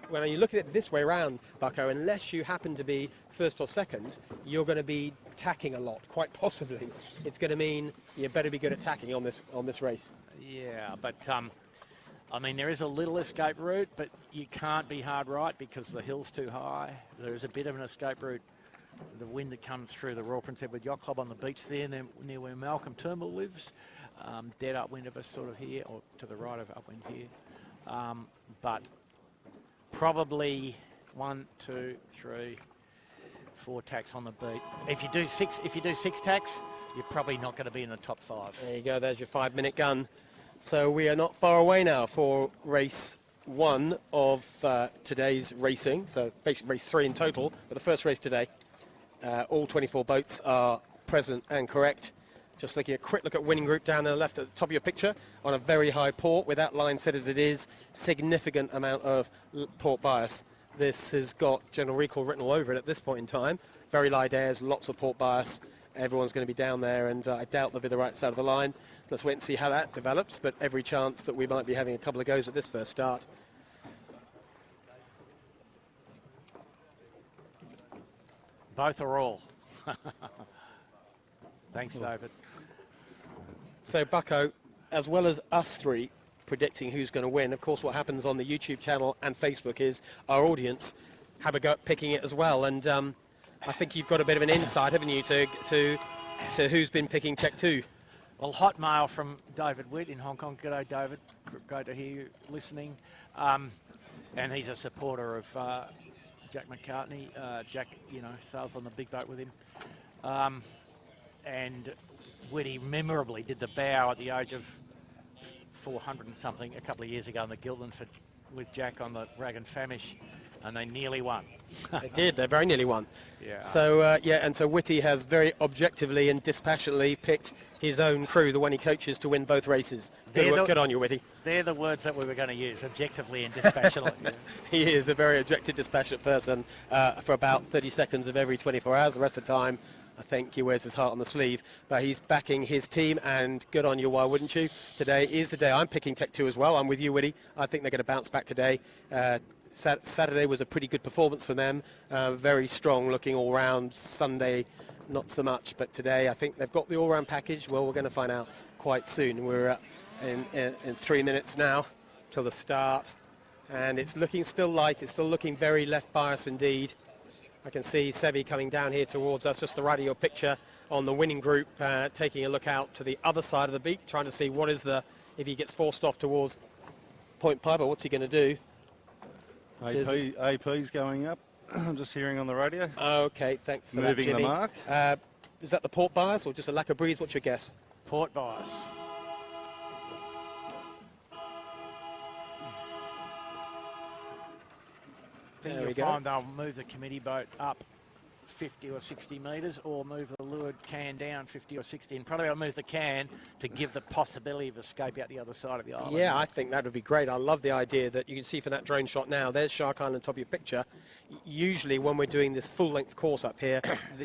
When you look at it this way around, Bucko, unless you happen to be first or second, you're going to be tacking a lot, quite possibly. It's going to mean you better be good at tacking on this race. Yeah, but I mean, there is a little escape route, but you can't be hard right because the hill's too high. There is a bit of an escape route. The wind that comes through the Royal Prince Edward Yacht Club on the beach there near where Malcolm Turnbull lives, dead upwind of us sort of here, or to the right of upwind here. But probably 1, 2, 3, 4 tacks on the beat. If you do 6 tacks, you're probably not going to be in the top 5. There you go, there's your 5-minute gun. So we are not far away now for race 1 of today's racing. So basically race 3 in total, but the first race today. All 24 boats are present and correct. Just looking at a quick look at winning group down to the left at the top of your picture on a very high port with that line set as it is, significant amount of port bias. This has got general recall written all over it at this point in time. Very light airs, lots of port bias. Everyone's going to be down there, and I doubt they'll be the right side of the line. Let's wait and see how that develops, but every chance that we might be having a couple of goes at this first start. Both are all. Thanks, David. So, Bucko, as well as us three predicting who's going to win, of course what happens on the YouTube channel and Facebook is our audience have a go at picking it as well. And I think you've got a bit of an insight, haven't you, to who's been picking Tech 2? Well, hot mail from David Witt in Hong Kong. G'day, David. Great to hear you listening. And he's a supporter of Jack McCartney. Jack, sails on the big boat with him. And Witty memorably did the bow at the age of 400 and something a couple of years ago in the Giltinan with Jack on the Rag and Famish, and they nearly won. They did. They very nearly won. Yeah. So, and so Witty has very objectively and dispassionately picked his own crew, the one he coaches, to win both races. Good on you, Witty. They're the words that we were going to use, objectively and dispassionately. Yeah. He is a very objective, dispassionate person for about 30 seconds of every 24 hours. The rest of the time, I think he wears his heart on the sleeve. But he's backing his team, and good on you, why wouldn't you? Today is the day. I'm picking Tech 2 as well. I'm with you, Witty. I think they're going to bounce back today. Saturday was a pretty good performance for them. Very strong looking all round. Sunday, not so much. But today, I think they've got the all-round package. Well, we're going to find out quite soon. We're in 3 minutes now till the start. And it's looking still light. It's still looking very left bias indeed. I can see Sevi coming down here towards us, just the right of your picture on the winning group, taking a look out to the other side of the beak, trying to see what is if he gets forced off towards Point Piper, what's he going to do? AP's going up. I'm just hearing on the radio. Okay, thanks for that, Jimmy. Moving the mark. Is that the port bias or just a lack of breeze? What's your guess? Port bias. I think you'll find they'll move the committee boat up 50 or 60 metres, or move the lured can down 50 or 60, and probably I'll move the can to give the possibility of escape out the other side of the island. Yeah, I think that would be great. I love the idea that you can see from that drone shot now, there's Shark Island on top of your picture. Usually when we're doing this full-length course up here,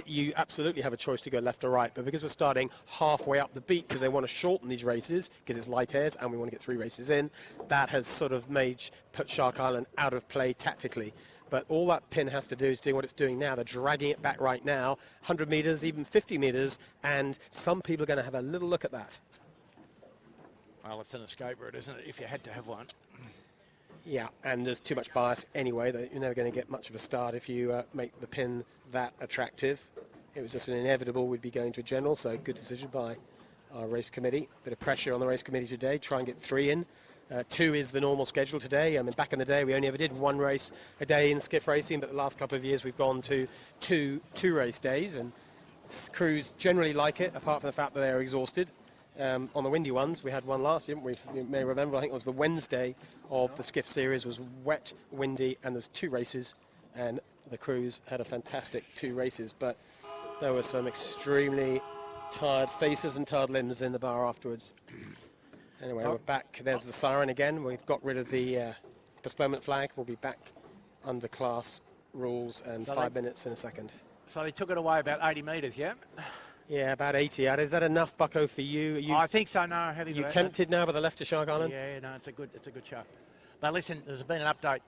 you absolutely have a choice to go left or right, but because we're starting halfway up the beat, because they want to shorten these races, because it's light airs, and we want to get 3 races in, that has sort of put Shark Island out of play tactically. But all that pin has to do is doing what it's doing now. They're dragging it back right now, 100 metres, even 50 metres, and some people are going to have a little look at that. Well, it's an escape route, isn't it, if you had to have one? Yeah, and there's too much bias anyway. That you're never going to get much of a start if you make the pin that attractive. It was just an inevitable we'd be going to a general, so good decision by our race committee. Bit of pressure on the race committee today, try and get 3 in. 2 is the normal schedule today. I mean, back in the day, we only ever did 1 race a day in skiff racing, but the last couple of years we've gone to two race days, and crews generally like it, apart from the fact that they're exhausted. On the windy ones, we had one last, didn't we? You may remember, I think it was the Wednesday of the skiff series, was wet, windy, and there's 2 races, and the crews had a fantastic 2 races, but there were some extremely tired faces and tired limbs in the bar afterwards. Anyway, we're back. There's the siren again. We've got rid of the postponement flag. We'll be back under class rules and 5 minutes in a second. So they took it away about 80 metres, yeah? Yeah, about 80. Is that enough, Bucko, for you? I think so. No, happy with you that. tempted now by the left of Shark Island? Yeah, no, it's a good shot. But listen, there's been an update.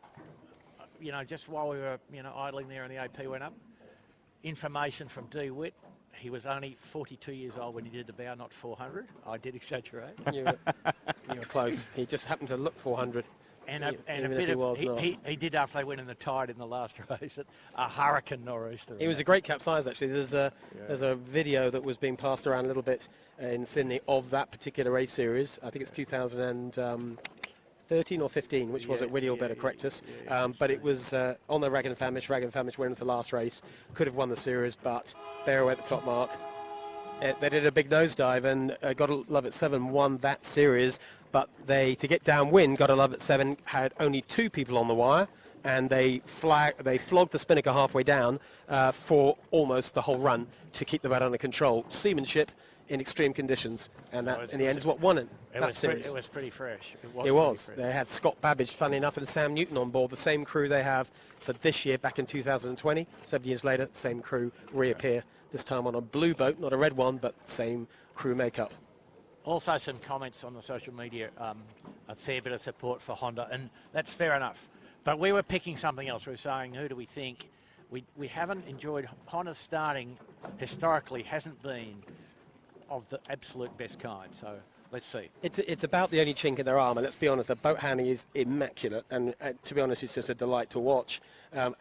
Just while we were idling there and the AP went up, information from D. Witt. He was only 42 years old when he did the bow, not 400. I did exaggerate. You were close. He just happened to look 400. And a bit of he did after they went in the tide in the last race. A hurricane nor'easter. It was a great capsize actually. There's a video that was being passed around a little bit in Sydney of that particular race series. I think it's 2013 or 15, which was it? Willie will better correct us. But it was on the Rag and Famish. Rag and Famish went into the last race. Could have won the series, but Barrow at the top mark. They did a big nosedive and Got to Love It 7 won that series, but to get downwind, Got to Love It 7 had only 2 people on the wire, and they flogged the spinnaker halfway down for almost the whole run to keep the boat under control. Seamanship in extreme conditions, and that in the end is what won it. It was pretty fresh. It was. They had Scott Babbage, funnily enough, and Sam Newton on board, the same crew they have for this year back in 2020. 7 years later, the same crew reappear, this time on a blue boat, not a red one, but same crew makeup. Also some comments on the social media, a fair bit of support for Honda, and that's fair enough. But we were picking something else. We were saying, who do we think? We haven't enjoyed, Honda's starting historically hasn't been of the absolute best kind. So let's see. It's about the only chink in their armour. Let's be honest, the boat handling is immaculate, and to be honest, it's just a delight to watch.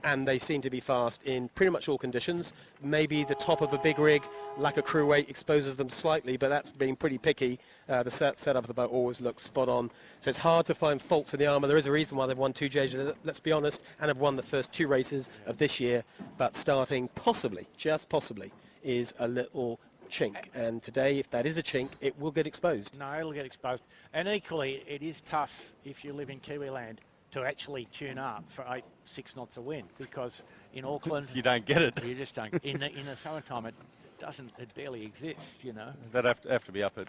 And they seem to be fast in pretty much all conditions. Maybe the top of the big rig, lack of crew weight, exposes them slightly, but that's being pretty picky. The setup of the boat always looks spot on. So it's hard to find faults in the armour. There is a reason why they've won 2 J's, let's be honest, and have won the first 2 races of this year. But starting possibly, just possibly, is a little chink. And today, if that is a chink, it will get exposed. No, it'll get exposed. And equally, it is tough if you live in Kiwiland to actually tune up for 6 knots of wind, because in Auckland You don't get it. you just don't. In the summertime, it barely exists, you know. They'd have to be up at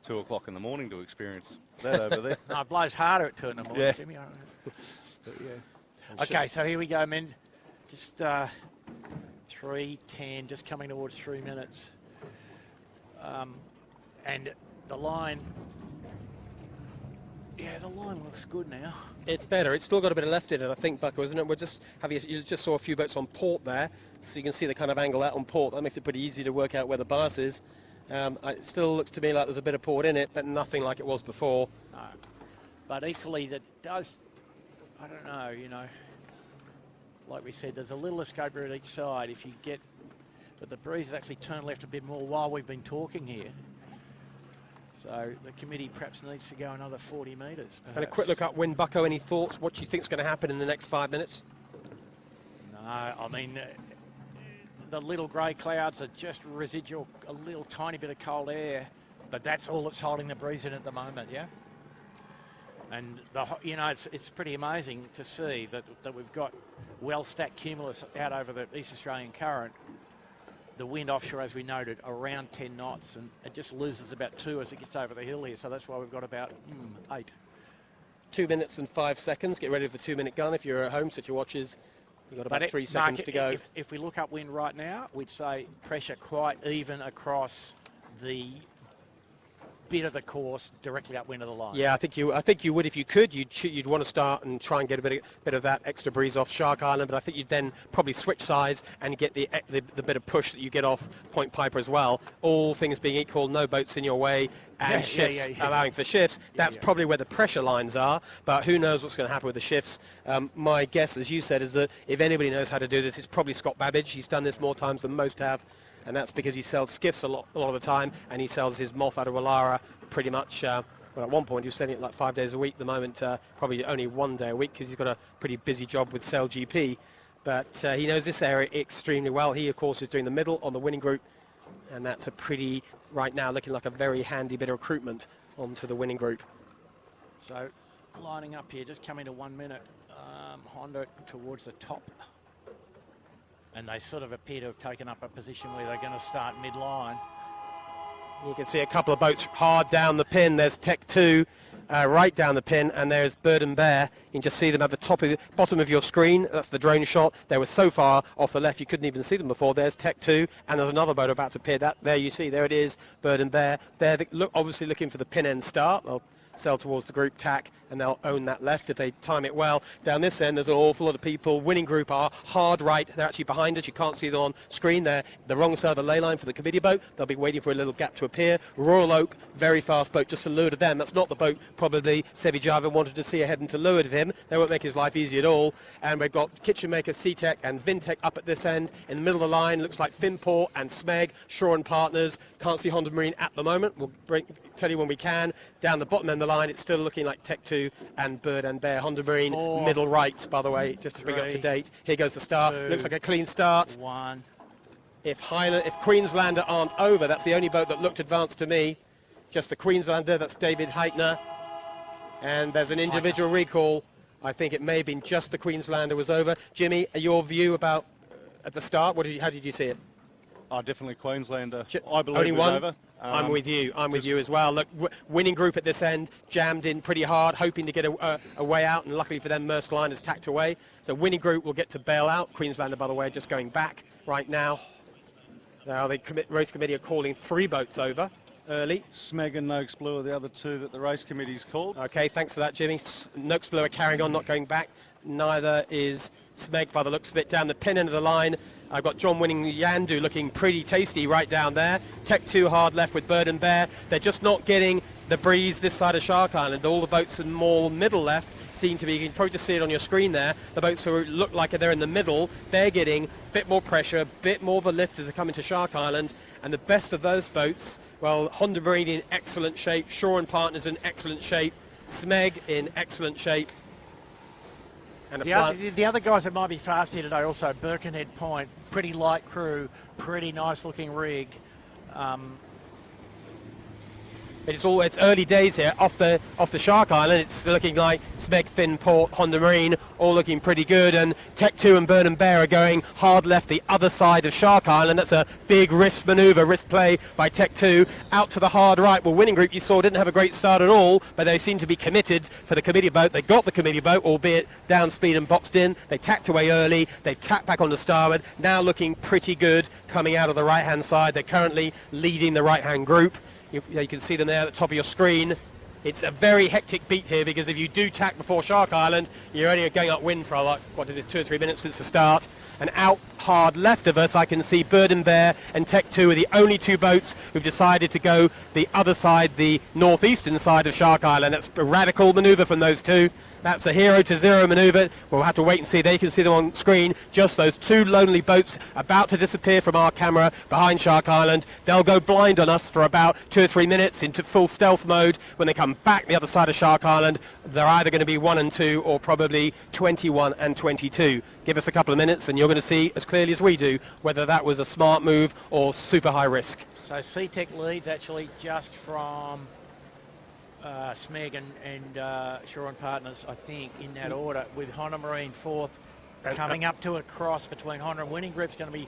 2 o'clock in the morning to experience that over there. No, it blows harder at 2 in the morning, Yeah. Jimmy. But yeah. Okay, so here we go, men. Just 3:10, just coming towards 3 minutes. And the line, the line looks good now. It's better. It's still got a bit of left in it, I think, Bucko, isn't it? You just saw a few boats on port there, so you can see the kind of angle out on port. That makes it pretty easy to work out where the bias is. It still looks to me like there's a bit of port in it, but nothing like it was before. No. But equally, that does, I don't know, you know, like we said, there's a little escape route each side. If you get, but the breeze has actually turned left a bit more while we've been talking here. So the committee perhaps needs to go another 40 metres. And a quick look upwind, Bucko. Any thoughts? What do you think is going to happen in the next 5 minutes? No, I mean, the little grey clouds are just residual, a little tiny bit of cold air, but that's all that's holding the breeze in at the moment, yeah? And, it's pretty amazing to see that we've got well-stacked cumulus out over the East Australian current. The wind offshore, as we noted, around 10 knots, and it just loses about 2 as it gets over the hill here. So that's why we've got about 8. 2 minutes and 5 seconds. Get ready for the 2-minute gun. If you're at home, set your watches. You've got about 3 seconds Mark, to go. If we look upwind right now, we'd say pressure quite even across the bit of the course directly upwind of the line. Yeah, I think you would if you could. You'd want to start and try and get a bit of that extra breeze off Shark Island, but I think you'd then probably switch sides and get the bit of push that you get off Point Piper as well. All things being equal, no boats in your way and shifts, allowing for shifts. That's probably where the pressure lines are, but who knows what's going to happen with the shifts. My guess, as you said, is that if anybody knows how to do this, it's probably Scott Babbage. He's done this more times than most have. And that's because he sells skiffs a lot of the time, and he sells his moth out of Wallara pretty much. Well, at one point he was selling it like 5 days a week. At the moment, probably only 1 day a week because he's got a pretty busy job with Sail GP. But he knows this area extremely well. He, of course, is doing the middle on the winning group, and that's a pretty, right now, looking like a very handy bit of recruitment onto the winning group. So lining up here, just coming to 1 minute, Honda towards the top. And they sort of appear to have taken up a position where they're going to start mid-line. You can see a couple of boats hard down the pin. There's Tech 2 right down the pin, and there's Bird and Bear. You can just see them at the bottom of your screen. That's the drone shot. They were so far off the left you couldn't even see them before. There's Tech 2, and there's another boat about to appear. There you see, there it is, Bird and Bear. They're obviously looking for the pin end start. They'll sail towards the group tack, and they'll own that left if they time it well. Down this end, there's an awful lot of people. Winning group are hard right. They're actually behind us. You can't see them on screen. They're the wrong side of the ley line for the committee boat. They'll be waiting for a little gap to appear. Royal Oak, very fast boat, just to lure to them. That's not the boat probably Sebi Java wanted to see ahead and to lure to him. They won't make his life easy at all. And we've got Kitchen Maker, Seatech and Vintech up at this end. In the middle of the line, looks like Finport and Smeg, Shaw and Partners. Can't see Honda Marine at the moment. We'll tell you when we can. Down the bottom end of the line, it's still looking like Tech 2 and Bird and Bear. Honda Marine, 4, middle right, by the way, just to bring up to date. Here goes the start. 2, Looks like a clean start. 1. If Queenslander aren't over, that's the only boat that looked advanced to me. Just the Queenslander, that's David Heitner. And there's an individual recall. I think it may have been just the Queenslander was over. Jimmy, your view about at the start, how did you see it? Oh, definitely Queenslander. I believe only it was one? over. I'm with you. I'm with you as well. Look, winning group at this end, jammed in pretty hard, hoping to get a way out, and luckily for them, Maersk Line has tacked away. So winning group will get to bail out. Queenslander, by the way, just going back right now. Now the race committee are calling 3 boats over early. Smeg and Noakes Blue are the other 2 that the race committee's called. Okay, thanks for that, Jimmy. Noakes Blue are carrying on, not going back. Neither is Smeg by the looks of it. Down the pin end of the line, I've got John Winning Yandu looking pretty tasty right down there. Tech 2 hard left with Bird and Bear. They're just not getting the breeze this side of Shark Island. All the boats in more middle left seem to be, you can probably just see it on your screen there, the boats who look like they're in the middle, they're getting a bit more pressure, a bit more of a lift as they come into Shark Island, and the best of those boats, well, Honda Marine in excellent shape, Shaw and Partners in excellent shape, Smeg in excellent shape. And the other guys that might be fast here today also, Birkenhead Point, pretty light crew, pretty nice looking rig. It's early days here off the Shark Island. It's looking like Smeg, Finn, Port, Honda Marine all looking pretty good, and Tech 2 and Bird and Bear are going hard left the other side of Shark Island. That's a big risk manoeuvre, risk play by Tech 2 out to the hard right. Well, Winning Group, you saw, didn't have a great start at all, but they seem to be committed for the committee boat. They got the committee boat, albeit down speed and boxed in. They tacked away early. They've tacked back onto starboard. Now looking pretty good coming out of the right-hand side. They're currently leading the right-hand group. You can see them there at the top of your screen. It's a very hectic beat here because if you do tack before Shark Island, you're only going upwind for like, 2 or 3 minutes since the start. And out hard left of us, I can see Bird and Bear and Tech 2 are the only two boats who've decided to go the other side, the northeastern side of Shark Island. That's a radical manoeuvre from those two. That's a 0 to 0 manoeuvre. We'll have to wait and see. There you can see them on screen. Just those two lonely boats about to disappear from our camera behind Shark Island. They'll go blind on us for about 2 or 3 minutes into full stealth mode. When they come back the other side of Shark Island, they're either going to be 1 and 2 or probably 21 and 22. Give us a couple of minutes and you're going to see as clearly as we do whether that was a smart move or super high risk. So CTEC leads actually just from Smeg and Shaw and Partners, I think, in that order, with Honda Marine fourth, coming up to a cross between Honda and Winning Group's going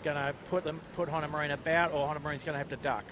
to put Honda Marine about, or Honda Marine's going to have to duck.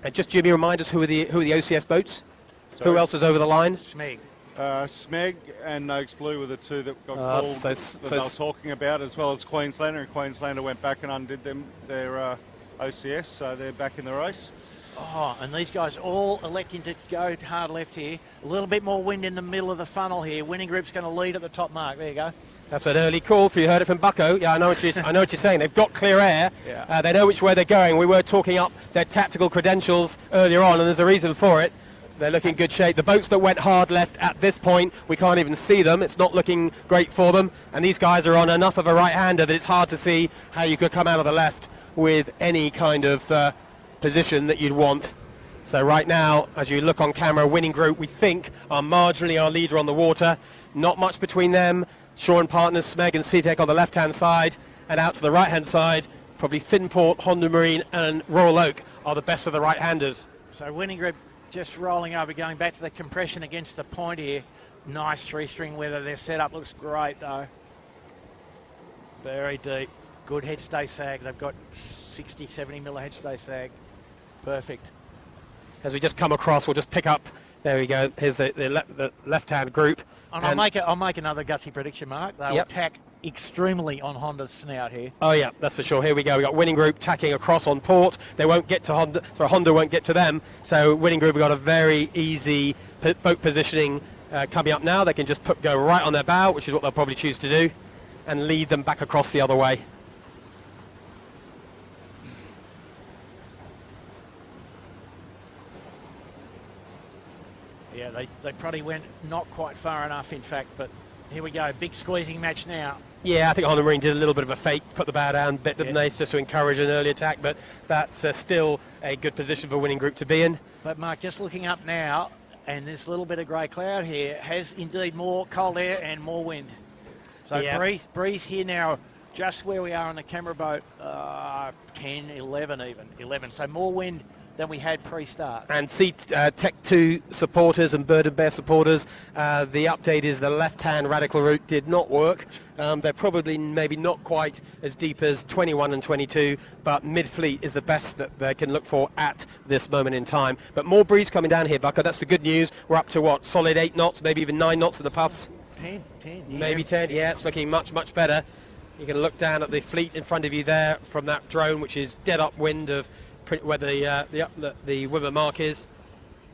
And just Jimmy, remind us who are the OCS boats? Sorry. Who else is over the line? Smeg. Smeg and Noakes Blue were the two that got called that they were talking about, as well as Queenslander, and Queenslander went back and undid their OCS, so they're back in the race. Oh, and these guys all electing to go hard left here. A little bit more wind in the middle of the funnel here. Winning Group's going to lead at the top mark. There you go. That's an early call for you. Heard it from Bucko. Yeah, I know what you're saying. They've got clear air. Yeah. They know which way they're going. We were talking up their tactical credentials earlier on, and there's a reason for it. They're looking in good shape. The boats that went hard left at this point, we can't even see them. It's not looking great for them. And these guys are on enough of a right-hander that it's hard to see how you could come out of the left with any kind of position that you'd want. So right now, as you look on camera, Winning Group, we think, are marginally our leader on the water. Not much between them. Shaw and Partners, Smeg and CTEC on the left-hand side. And out to the right-hand side, probably Finport, Honda Marine and Royal Oak are the best of the right-handers. So Winning Group just rolling over, going back to the compression against the point here. Nice three-string weather. Their setup looks great, though. Very deep. Good headstay sag. They've got 60, 70 mil headstay sag. Perfect. As we just come across, we'll just pick up. There we go. Here's the left-hand group. And I'll make another gutsy prediction, Mark. They'll attack extremely on Honda's snout here. Oh yeah, that's for sure. Here we go. We got Winning Group tacking across on port. They won't get to Honda, so Honda won't get to them. So Winning Group have got a very easy boat positioning coming up now. They can just go right on their bow, which is what they'll probably choose to do, and lead them back across the other way. Yeah, they probably went not quite far enough, in fact, but here we go. Big squeezing match now. Yeah, I think Honda Marine did a little bit of a fake, put the bow down, didn't they, just to encourage an early attack, but that's still a good position for Winning Group to be in. But, Mark, just looking up now, and this little bit of grey cloud here has indeed more cold air and more wind. So breeze here now, just where we are on the camera boat, 10, 11 even, 11. So more wind than we had pre-start. And Tech 2 supporters and Bird and Bear supporters, the update is the left-hand radical route did not work. They're probably maybe not quite as deep as 21 and 22, but mid-fleet is the best that they can look for at this moment in time. But more breeze coming down here, Bucko. That's the good news. We're up to what, solid 8 knots, maybe even 9 knots in the puffs? 10. Maybe 10, yeah, it's looking much, much better. You can look down at the fleet in front of you there from that drone, which is dead upwind of where the Wimmer mark is,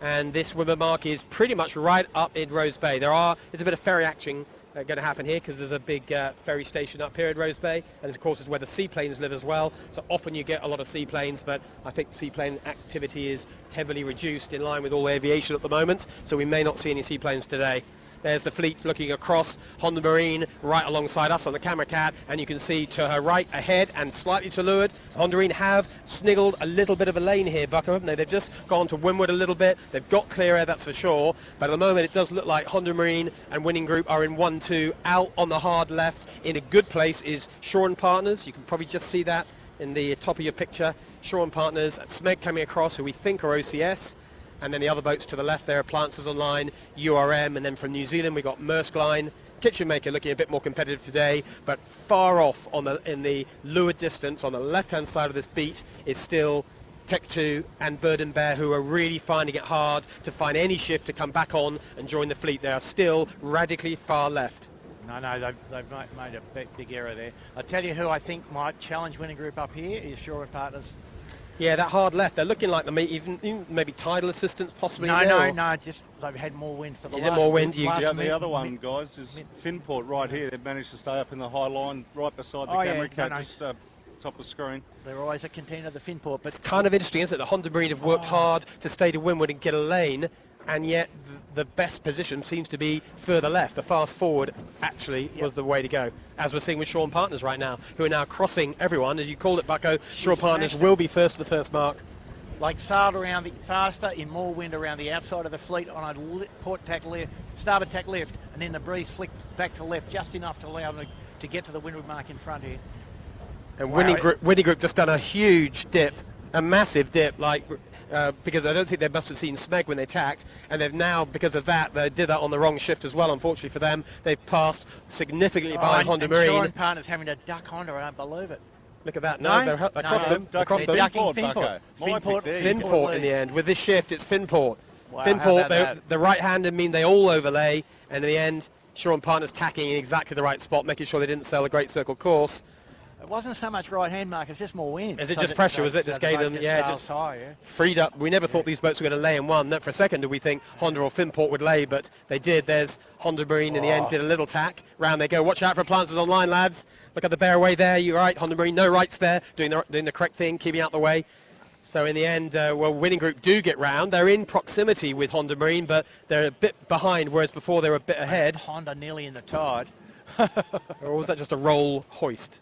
and this Wimmer mark is pretty much right up in Rose Bay. There's a bit of ferry action going to happen here, because there's a big ferry station up here at Rose Bay, and of course is where the seaplanes live as well. So often you get a lot of seaplanes, but I think seaplane activity is heavily reduced in line with all aviation at the moment, so we may not see any seaplanes today. There's the fleet looking across, Honda Marine right alongside us on the camera cat, and you can see to her right, ahead and slightly to leeward, Honda Marine have sniggled a little bit of a lane here, Bucko, haven't they? They've just gone to windward a little bit. They've got clear air, that's for sure, but at the moment it does look like Honda Marine and Winning Group are in 1-2. Out on the hard left in a good place is Shaw and Partners. You can probably just see that in the top of your picture. Shaw and Partners, Smeg coming across, who we think are OCS. And then the other boats to the left there are Planters Online, URM, and then from New Zealand we got Maersk Line. Kitchen Maker looking a bit more competitive today, but far off in the leeward distance on the left-hand side of this beat is still Tech 2 and Bird and Bear, who are really finding it hard to find any shift to come back on and join the fleet. They are still radically far left. No, they've made a big error there. I'll tell you who I think might challenge Winning Group up here is Shaw and Partners. Yeah, that hard left. They're looking like even maybe tidal assistance possibly. No. Just they've had more wind for the last. Is it more wind? The other one, guys, is Finport right here. They've managed to stay up in the high line right beside the camera cat, just top of the screen. They're always a contender, the Finport. But it's kind of interesting, isn't it? The Honda Marine have worked hard to stay to windward and get a lane, and yet the best position seems to be further left. The fast forward actually was the way to go, as we're seeing with Shaw and Partners right now, who are now crossing everyone. As you called it, Bucko, Shaw and Partners will be first to the first mark. Like sailed around faster in more wind around the outside of the fleet on a port tack lift, starboard tack lift, and then the breeze flicked back to the left just enough to allow them to get to the windward mark in front here. And Winning Group just done a huge dip, a massive dip, because I don't think they must have seen Smeg when they tacked, and they've now, because of that, they did that on the wrong shift as well, unfortunately for them. They've passed significantly behind Honda Marine. Shaw and Partners having to duck Honda, I don't believe it. Look at that. No, they're across them. Across them. Finport In the end. With this shift, it's Finport. Wow, Finport, the right-handed mean they all overlay, and in the end, Shaw and Partners tacking in exactly the right spot, making sure they didn't sail a great circle course. It wasn't so much right-hand mark, it's just more wind. Is it just pressure, was it? Just gave them, just freed up. We never thought these boats were going to lay in one. For a second did we think Honda or Finport would lay, but they did. There's Honda Marine in the end, did a little tack. Round they go. Watch out for Planters Online, lads. Look at the bear away there. You're right, Honda Marine, no rights there, doing the correct thing, keeping out the way. So in the end, Winning Group do get round. They're in proximity with Honda Marine, but they're a bit behind, whereas before they were a bit ahead. Honda nearly in the tide. Or was that just a roll hoist?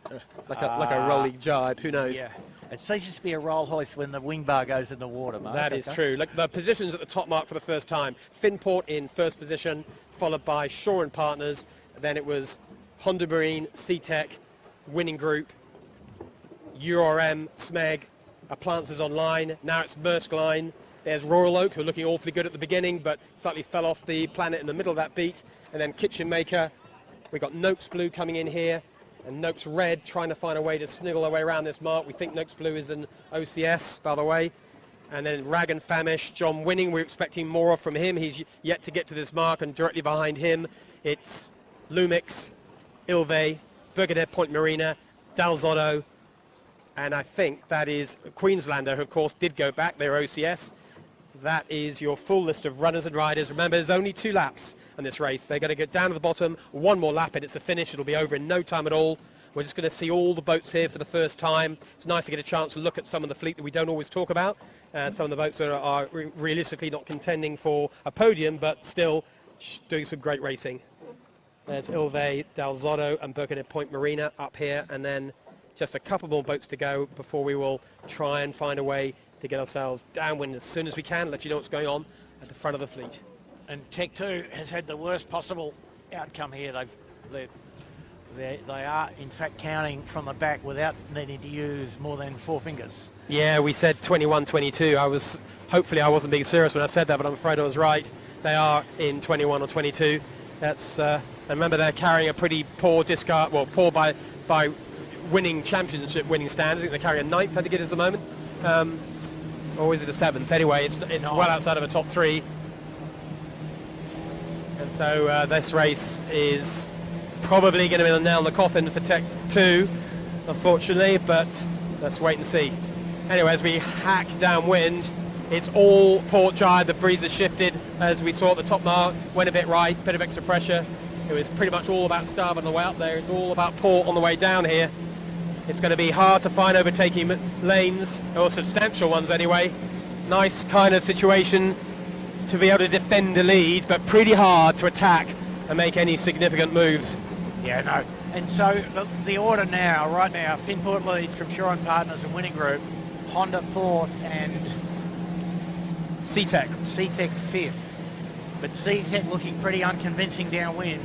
Like a rolling jibe, who knows? Yeah. It ceases to be a roll hoist when the wing bar goes in the water, Mark. That is true. Look, the positions at the top mark for the first time. Finport in first position, followed by Shaw and Partners. Then it was Honda Marine, Sea-Tech, Winning Group, URM, Smeg, Planters Online. Now it's Maersk Line. There's Royal Oak, who are looking awfully good at the beginning, but slightly fell off the planet in the middle of that beat. And then Kitchen Maker. We've got Noakes Blue coming in here, and Noakes Red trying to find a way to sniggle their way around this mark. We think Noakes Blue is an OCS, by the way. And then Rag and Famish, John Winning, we're expecting more from him. He's yet to get to this mark, and directly behind him, it's Lumix, Ilve, Birkenhead Point Marina, Dalzotto, and I think that is Queenslander, who of course did go back, they're OCS. That is your full list of runners and riders. Remember, there's only 2 laps in this race. They're going to get down to the bottom, 1 more lap, and it's a finish. It'll be over in no time at all. We're just going to see all the boats here for the first time. It's nice to get a chance to look at some of the fleet that we don't always talk about. Some of the boats that are realistically not contending for a podium, but still doing some great racing. There's Ilve, Dalzotto, and Birkenhead Point Marina up here, and then just a couple more boats to go before we will try and find a way to get ourselves downwind as soon as we can, let you know what's going on at the front of the fleet. And Tech 2 has had the worst possible outcome here. They are, in fact, counting from the back without needing to use more than 4 fingers. Yeah, we said 21-22. Hopefully I wasn't being serious when I said that, but I'm afraid I was right. They are in 21 or 22. That's remember they're carrying a pretty poor discard, well, poor by winning championship winning stand. I think they're carrying a 9th, I think it is at the moment. Or is it a 7th? Anyway, it's well outside of a top 3. And so this race is probably going to be the nail in the coffin for Tech 2, unfortunately, but let's wait and see. Anyway, as we hack downwind, it's all port jibe. The breeze has shifted, as we saw at the top mark, went a bit right, bit of extra pressure. It was pretty much all about starboard on the way up there. It's all about port on the way down here. It's going to be hard to find overtaking lanes, or substantial ones anyway. Nice kind of situation to be able to defend the lead, but pretty hard to attack and make any significant moves. Yeah, no. And so the order now, right now, Finport leads from Shaw and Partners and Winning Group, Honda fourth and C-Tech 5th. But C-Tech looking pretty unconvincing downwind.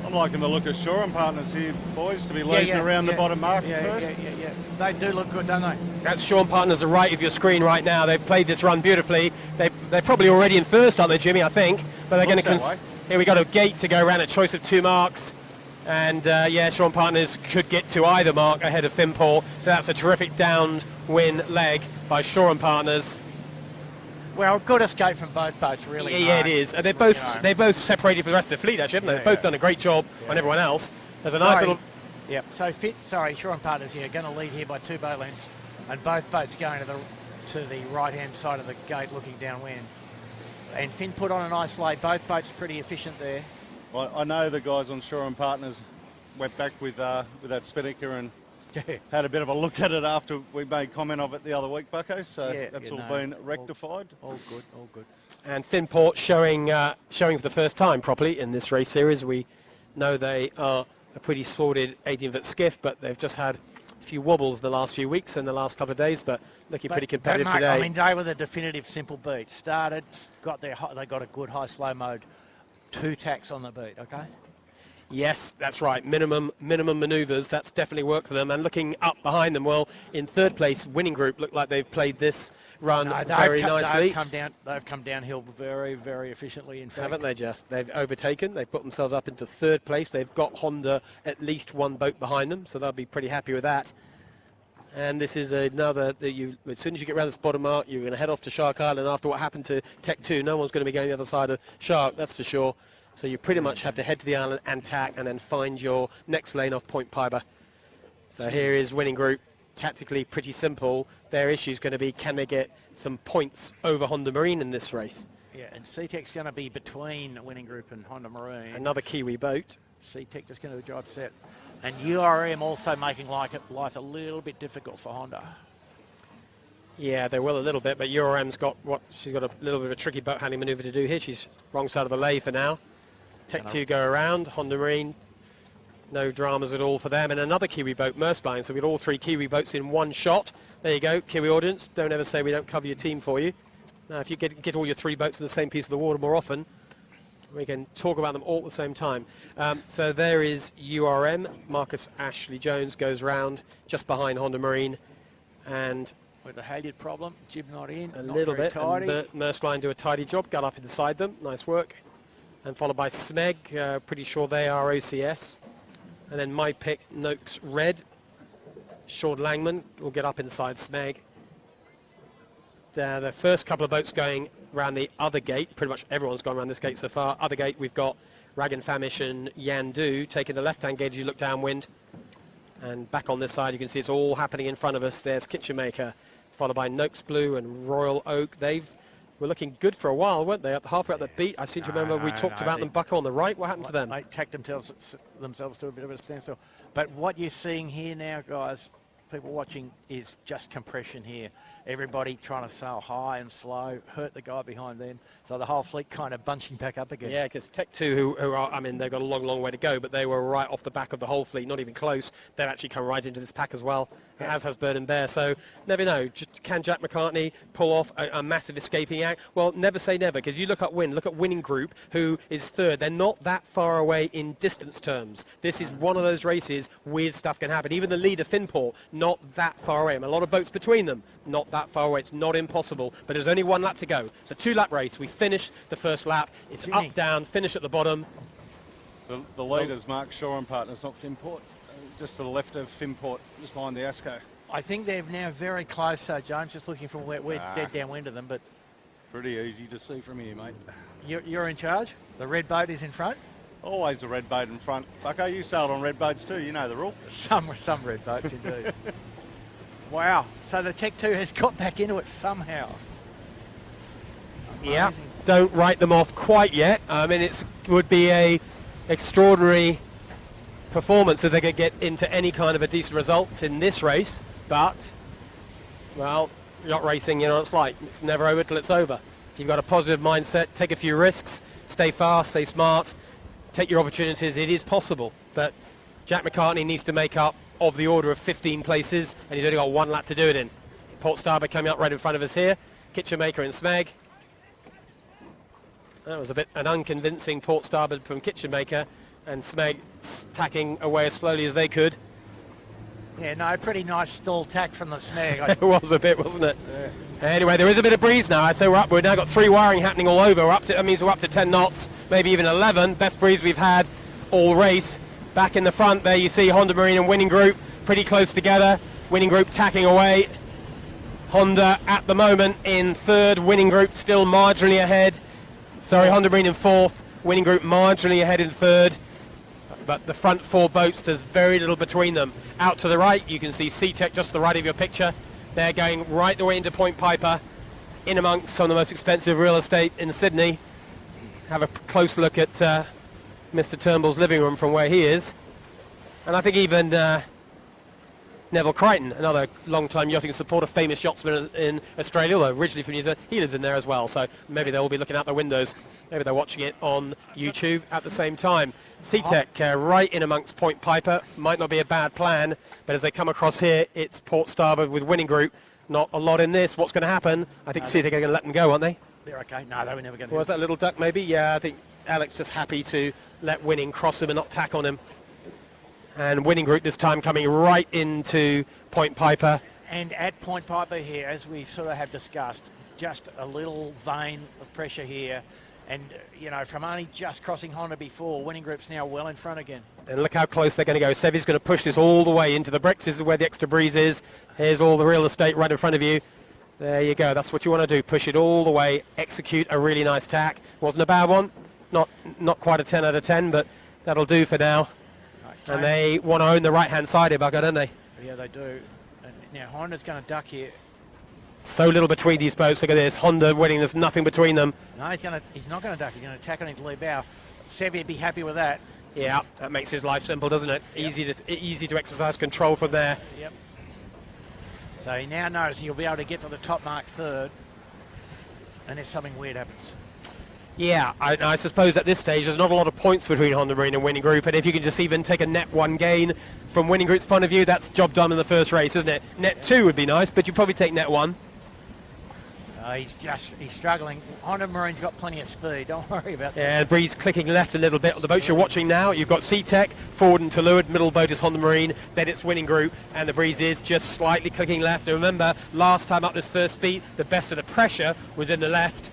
I'm liking the look of Shaw and Partners here, boys, to be leading around the bottom market first. Yeah. They do look good, don't they? That's Shaw and Partners, the right of your screen right now. They've played this run beautifully. They're probably already in first, aren't they, Jimmy, I think? But they're going to... Here we got a gate to go around, a choice of 2 marks. And, Shaw and Partners could get to either mark ahead of Finport. So that's a terrific downwind leg by Shaw and Partners. Well, good escape from both boats, really. Yeah, it is. And they're both separated from the rest of the fleet, actually, haven't they? They've both done a great job on everyone else. There's a nice little... Yep. So Shaw and Partners here going to lead here by 2 boat lengths, and both boats going to the right-hand side of the gate, looking downwind. And Finn put on a nice lay. Both boats pretty efficient there. Well, I know the guys on Shaw and Partners went back with that Spinnaker and had a bit of a look at it after we made comment of it the other week, Bucko. So that's all been rectified. All good. And Finport showing for the first time properly in this race series. We know they are a pretty sordid 18-foot skiff, but they've just had a few wobbles the last few weeks and the last couple of days, but looking pretty competitive today. I mean, they were the definitive simple beat. Started, they got a good high slow mode, 2 tacks on the beat. Okay. Yes, that's right. Minimum manoeuvres. That's definitely worked for them. And looking up behind them, well, in third place, Winning Group look like they've played this run very nicely. They've come downhill very, very efficiently. In fact, haven't they? Just they've overtaken. They've put themselves up into third place. They've got Honda at least 1 boat behind them, so they'll be pretty happy with that. And this is another that as soon as you get around this bottom mark, you're going to head off to Shark Island. After what happened to Tech 2, no one's going to be going the other side of Shark. That's for sure. So you pretty much have to head to the island and tack and then find your next lane off Point Piper. So here is Winning Group. Tactically pretty simple. Their issue is going to be, can they get some points over Honda Marine in this race? Yeah, and C-Tech's going to be between Winning Group and Honda Marine. Another Kiwi boat. C-Tech just going to drive set. And URM also making life a little bit difficult for Honda. Yeah, they will a little bit, but URM's got she's got a little bit of a tricky boat handling manoeuvre to do here. She's wrong side of the lay for now. Tech 2 go around, Honda Marine, no dramas at all for them. And another Kiwi boat, Merseline. So we've got all 3 Kiwi boats in 1 shot. There you go, Kiwi audience. Don't ever say we don't cover your team for you. Now, if you get all your 3 boats in the same piece of the water more often, we can talk about them all at the same time. So there is URM. Marcus Ashley Jones goes round just behind Honda Marine. And with a halyard problem, jib not in, a not little very bit. tidy. And Merseline do a tidy job, got up inside them. Nice work. And followed by Smeg, pretty sure they are OCS. And then my pick, Noakes Red. Short Langman will get up inside Smeg. The first couple of boats going around the other gate. Pretty much everyone's gone around this gate so far. Other gate, we've got Rag and Famish and Yandu taking the left-hand gate as you look downwind. And back on this side, you can see it's all happening in front of us. There's Kitchenmaker, followed by Noakes Blue and Royal Oak. Were looking good for a while, weren't they? Halfway up the beat. I seem to remember we talked about them. Bucko on the right. What happened to them? They tacked themselves to a bit of a standstill. But what you're seeing here now, guys, people watching, is just compression here. Everybody trying to sail high and slow, hurt the guy behind them. So the whole fleet kind of bunching back up again. Yeah, because Tech 2, who are, I mean, they've got a long, long way to go, but they were right off the back of the whole fleet, not even close. They've actually come right into this pack as well, as has Bird and Bear. So never know. Can Jack McCartney pull off a massive escaping act? Well, never say never, because you look at Winning Group, who is third. They're not that far away in distance terms. This is one of those races, weird stuff can happen. Even the leader, Finport, not that far away. I mean, a lot of boats between them, not that far away. It's not impossible, but there's only 1 lap to go. It's a 2-lap race. We finished the first lap. It's up, down, finish at the bottom. The leader's Mark Shaw and Partners, not Finport. Just to the left of Finport, just behind the ASCO. I think they're now very close, James, just looking from where we're dead downwind of them. But pretty easy to see from here, mate. You're in charge? The red boat is in front? Always a red boat in front. Bucko, you sailed on red boats too, you know the rule. Some red boats, indeed. Wow, so the Tech 2 has got back into it somehow. Yeah, don't write them off quite yet. I mean, it would be a extraordinary performance if they could get into any kind of a decent result in this race. But, well, yacht racing, you know what it's like. It's never over till it's over. If you've got a positive mindset, take a few risks, stay fast, stay smart, take your opportunities. It is possible. But Jack McCartney needs to make up of the order of 15 places, and he's only got one lap to do it in. Port Starboard coming up right in front of us here. Kitchen Maker and Smeg. That was a bit an unconvincing Port Starboard from Kitchen Maker, and Smeg tacking away as slowly as they could. Yeah, no, pretty nice stall tack from the Smeg. It was a bit, wasn't it? Yeah. Anyway, there is a bit of breeze now. I'd say we've now got 3 wiring happening all over. That means we're up to 10 knots, maybe even 11. Best breeze we've had all race. Back in the front there you see Honda Marine and Winning Group pretty close together. Winning Group tacking away. Honda at the moment in third, Winning Group still marginally ahead. Sorry, Honda Marine in fourth, Winning Group marginally ahead in third. But the front 4 boats, there's very little between them. Out to the right, you can see SeaTech just to the right of your picture. They're going right the way into Point Piper, in amongst some of the most expensive real estate in Sydney. Have a close look at Mr. Turnbull's living room from where he is. And I think even Neville Crichton, another long-time yachting supporter, famous yachtsman in Australia, although originally from New Zealand, he lives in there as well. So maybe they'll all be looking out their windows. Maybe they're watching it on YouTube at the same time. SeaTech right in amongst Point Piper. Might not be a bad plan, but as they come across here, it's Port Starboard with Winning Group. Not a lot in this. What's going to happen? I think SeaTech are going to let them go, aren't they? They're okay. No, they were never going to. Was that little duck maybe? Yeah, I think Alex just happy to let Winning cross him and not tack on him. And Winning Group this time coming right into Point Piper. And at Point Piper here, as we sort of have discussed, just a little vein of pressure here. And, you know, from only just crossing Honda before, Winning Group's now well in front again. And look how close they're going to go. Sevi's going to push this all the way into the bricks. This is where the extra breeze is. Here's all the real estate right in front of you. There you go. That's what you want to do. Push it all the way. Execute a really nice tack. Wasn't a bad one. Not quite a 10 out of 10, but that'll do for now. Okay. And they want to own the right-hand side here, Bugger, don't they? Yeah, they do. And now Honda's going to duck here. So little between these boats. Look at this. Honda winning. There's nothing between them. No, he's not going to duck. He's going to tack on his lee bow. Sevi would be happy with that. Yeah, that makes his life simple, doesn't it? Yep. Easy to exercise control from there. Yep. So he now knows he'll be able to get to the top mark third, unless something weird happens. Yeah, I suppose at this stage there's not a lot of points between Honda Marine and Winning Group, and if you can just even take a net 1 gain from Winning Group's point of view, that's job done in the first race, isn't it? Net 2 would be nice, but you'd probably take net 1. He's struggling. Honda Marine's got plenty of speed. Don't worry about that. Yeah, the breeze clicking left a little bit on the boats you're watching now. You've got SeaTech, forward and to leeward. Middle boat is Honda Marine. Then it's Winning Group, and the breeze is just slightly clicking left. And remember, last time up this first beat, the best of the pressure was in the left,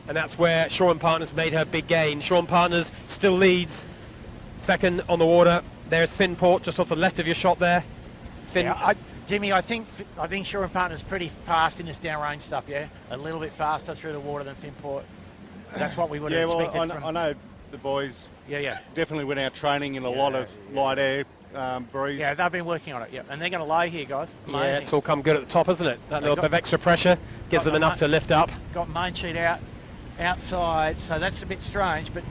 and that's where Shaw and Partners made her big gain. Shaw and Partners still leads. Second on the water. There's Finport just off the left of your shot there. Jimmy, I think Shaw and Partners pretty fast in this downrange stuff, yeah? A little bit faster through the water than Finport. That's what we would have expected from... I know the boys yeah. definitely went out training in a lot of light air breeze. Yeah, they've been working on it, yeah. And they're going to lay here, guys. Amazing. Yeah, it's all come good at the top, isn't it? That little bit of extra pressure gives them enough to lift up. Got main sheet outside, so that's a bit strange, but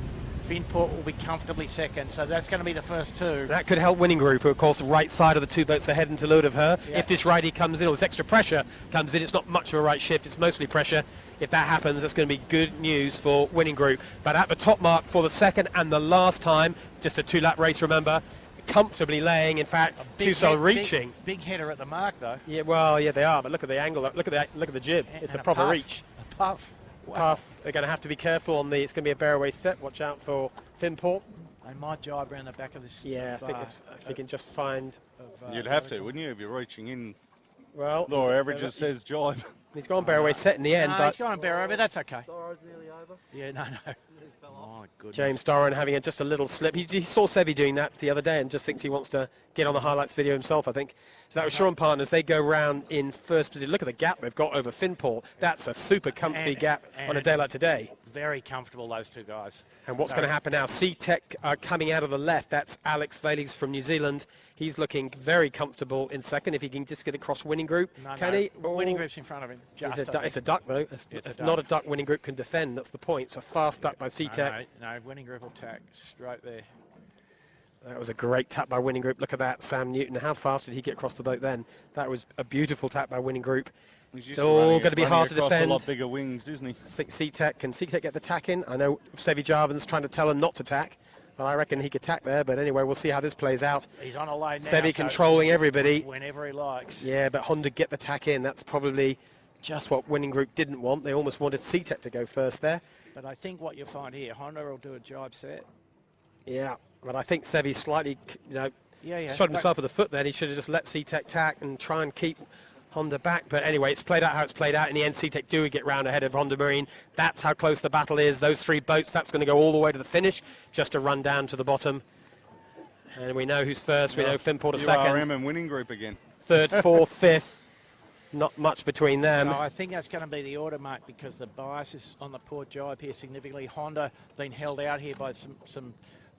Finport will be comfortably second, so that's going to be the first 2. That could help Winning Group, who of course right side of the 2 boats ahead and to leeward of her. Yeah. If this righty comes in, or this extra pressure comes in, it's not much of a right shift, it's mostly pressure. If that happens, that's going to be good news for Winning Group. But at the top mark for the second and the last time, just a 2-lap race, remember, comfortably laying, in fact, two-star reaching. Big header at the mark, though. Yeah, well, yeah, they are, but look at the angle, look at the jib. It's a proper puff. reach. A puff. Wow. Puff. They're going to have to be careful on it's going to be a barroway set. Watch out for Finport. They might jibe around the back of this. Yeah, I think if you can just find... You'd have to, wouldn't you, if you're reaching in? Well, Law averages says jibe. He's gone barroway set in the end. No, he's gone barroway, but that's okay. Doro's nearly over. Yeah, no. Oh, goodness. James Doran having just a little slip. He saw Sevi doing that the other day and just thinks he wants to get on the highlights video himself, I think. So that was Shaw and Partners. They go round in first position. Look at the gap they've got over Finport. That's a super comfy gap on a day like today. very comfortable, those two guys. And what's going to happen now? C-Tech are coming out of the left. That's Alex Valix from New Zealand. He's looking very comfortable in second. If he can just get across Winning Group, can he? Winning Group's in front of him. It's a duck, though. It's not a duck Winning Group can defend. That's the point. It's a fast duck by C-Tech. No, Winning Group will tack straight there. That was a great tap by Winning Group. Look at that, Sam Newton. How fast did he get across the boat then? That was a beautiful tap by Winning Group. Still going to be hard to defend. A lot bigger wings, isn't he? C-Tech. Can C-Tech get the tack in? I know Sevi Jarvan's trying to tell him not to tack, but I reckon he could tack there. But anyway, we'll see how this plays out. He's on a lane now. Sevi controlling everybody. Whenever he likes. Yeah, but Honda get the tack in. That's probably just what Winning Group didn't want. They almost wanted C-Tech to go first there. But I think what you'll find here, Honda will do a jibe set. Yeah, but I think Sevi slightly, shot himself with the foot there. He should have just let C-Tech tack and try and keep Honda back. But anyway, it's played out how it's played out. In the end, C-Tech do get round ahead of Honda Marine. That's how close the battle is. Those three boats, that's going to go all the way to the finish, just to run down to the bottom. And we know who's first. We know Finport second. URM and Winning Group again. Third, fourth, fifth. Not much between them. So I think that's going to be the order, Mark, because the bias is on the port jibe here significantly. Honda been held out here by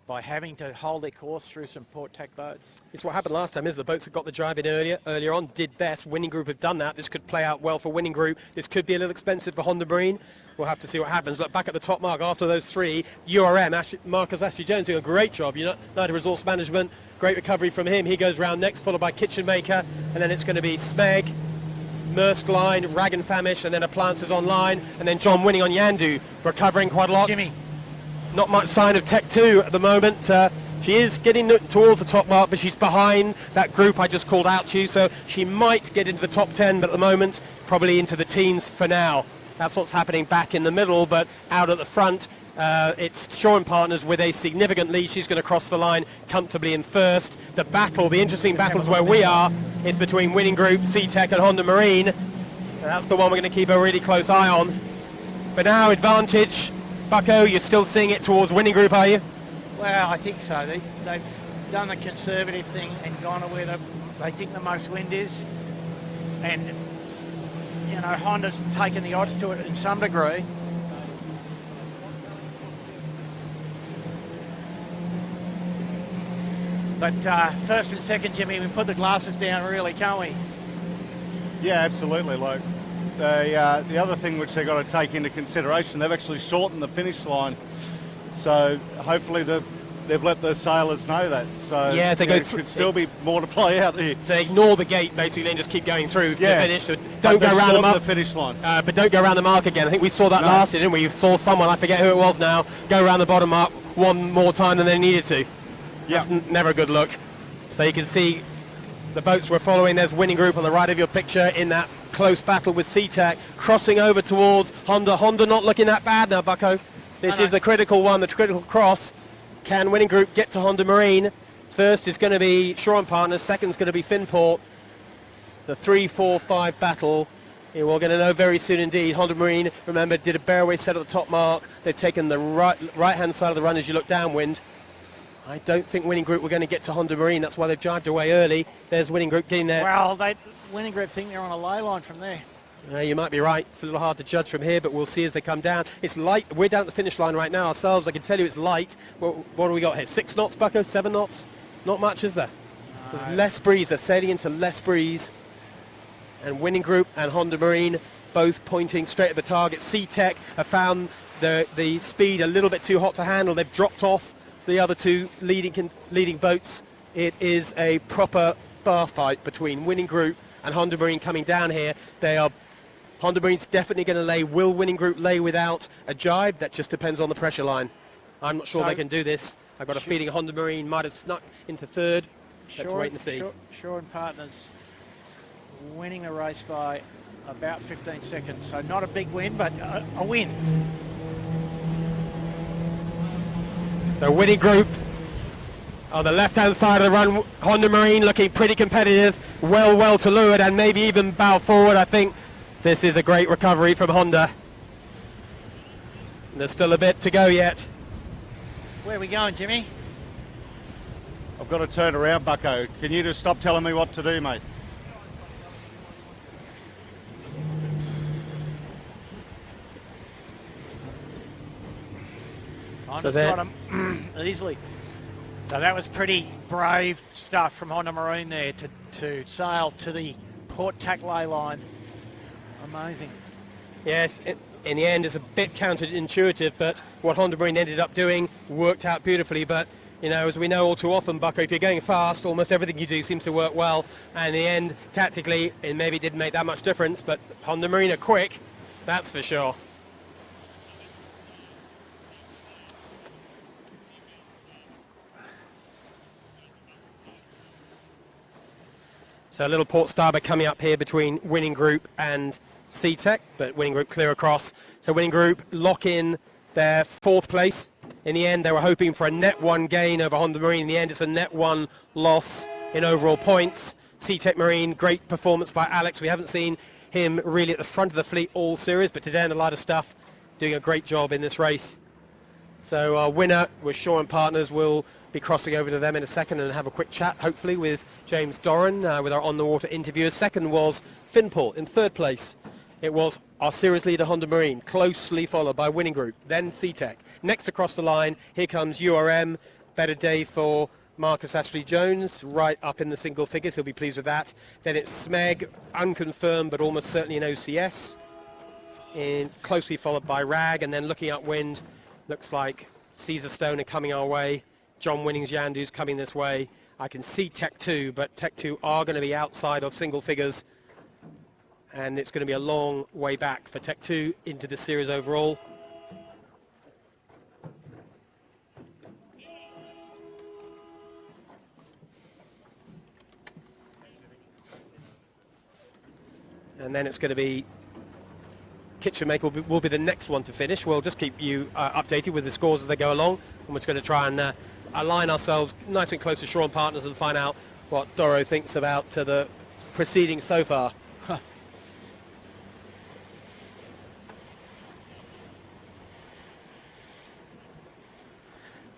by having to hold their course through some port tack boats. It's what happened last time, is the boats that got the jibe in earlier on did best. Winning Group have done that. This could play out well for Winning Group. This could be a little expensive for Honda Marine. We'll have to see what happens. Look, back at the top mark after those three, URM, Marcus Ashley Jones doing a great job. United Resource Management, great recovery from him. He goes round next, followed by Kitchen Maker, and then it's going to be Smeg, Maersk Line, Rag and Famish, and then Appliances Online, and then John Winning on Yandu, recovering quite a lot. Jimmy. Not much sign of Tech 2 at the moment. She is getting towards the top mark, but she's behind that group I just called out to you, so she might get into the top 10, but at the moment, probably into the teens for now. That's what's happening back in the middle, but out at the front, it's Shaw and Partners with a significant lead. She's going to cross the line comfortably in first. The interesting battle is where we are. It's between Winning Group, C-Tech and Honda Marine. And that's the one we're going to keep a really close eye on. For now, advantage. Bucko, you're still seeing it towards Winning Group, are you? Well, I think so. They've done the conservative thing and gone to where they think the most wind is. And, Honda's taken the odds to it in some degree. But first and second, Jimmy, we put the glasses down really, can't we? Yeah, absolutely. Like the other thing which they've got to take into consideration, they've actually shortened the finish line. So hopefully they've let the sailors know that. So yeah, they go there could still be more to play out there. They ignore the gate basically and just keep going through to finish. So don't go around the finish line. But don't go around the mark again. I think we saw that last year, didn't we? We saw someone, I forget who it was now, go around the bottom mark one more time than they needed to. That's never a good look. So you can see the boats we're following. There's Winning Group on the right of your picture in that close battle with C-Tech, crossing over towards Honda. Honda not looking that bad now, Bucko. This is the critical one, the critical cross. Can Winning Group get to Honda Marine? First is going to be Shaw and Partners, second is going to be Finport. The 3-4-5 battle. Yeah, we're going to know very soon indeed. Honda Marine, remember, did a bearway set at the top mark. They've taken the right-hand side of the run as you look downwind. I don't think Winning Group were going to get to Honda Marine. That's why they've jibed away early. There's Winning Group getting there. Well, Winning Group think they're on a ley line from there. You might be right. It's a little hard to judge from here, but we'll see as they come down. It's light. We're down at the finish line right now ourselves. I can tell you it's light. What do we got here? 6 knots, Bucko? 7 knots? Not much, is there? There's less breeze. They're sailing into less breeze. And Winning Group and Honda Marine both pointing straight at the target. C-Tech have found the speed a little bit too hot to handle. They've dropped off the other two leading boats. It is a proper bar fight between Winning Group and Honda Marine coming down here. Honda Marine's definitely going to lay. Will Winning Group lay without a jibe? That just depends on the pressure line. I'm not sure they can do this. I've got a feeling Honda Marine might have snuck into third. Let's wait and see. Shaw and Partners winning the race by about 15 seconds. So not a big win, but a win. So Winning Group on the left-hand side of the run. Honda Marine looking pretty competitive, well to leeward, and maybe even bow forward. I think this is a great recovery from Honda. There's still a bit to go yet. Where are we going, Jimmy? I've got to turn around, Bucko. Can you just stop telling me what to do, mate? Honda's got them easily. So that was pretty brave stuff from Honda Marine there to sail to the port tack lay line. Amazing. Yes, in the end it's a bit counterintuitive, but what Honda Marine ended up doing worked out beautifully. But, you know, as we know all too often, Bucko, if you're going fast, almost everything you do seems to work well. And in the end, tactically, it maybe didn't make that much difference, but Honda Marine are quick, that's for sure. So a little port starboard coming up here between Winning Group and SeaTech, but Winning Group clear across. So Winning Group lock in their 4th place. In the end, they were hoping for a net 1 gain over Honda Marine. In the end, it's a net 1 loss in overall points. SeaTech Marine, great performance by Alex. We haven't seen him really at the front of the fleet all series, but today in the lighter stuff, doing a great job in this race. So our winner with Shaw and Partners will be crossing over to them in a second and have a quick chat, hopefully, with James Doran, with our on-the-water interviewer. Second was Finport in 3rd place. It was our series leader, Honda Marine, closely followed by Winning Group, then SeaTech. Next across the line, here comes URM. Better day for Marcus Ashley-Jones, right up in the single figures. He'll be pleased with that. Then it's Smeg, unconfirmed, but almost certainly an OCS. Closely followed by Rag, and then looking upwind, looks like Caesar Stone are coming our way. John Winnings Yandu's coming this way. I can see Tech 2, but Tech 2 are going to be outside of single figures. And it's going to be a long way back for Tech 2 into the series overall. And then it's going to be Kitchen Maker will be the next one to finish. We'll just keep you updated with the scores as they go along. And we're just going to try and align ourselves nice and close to Shaw and Partners and find out what Doro thinks about the proceedings so far.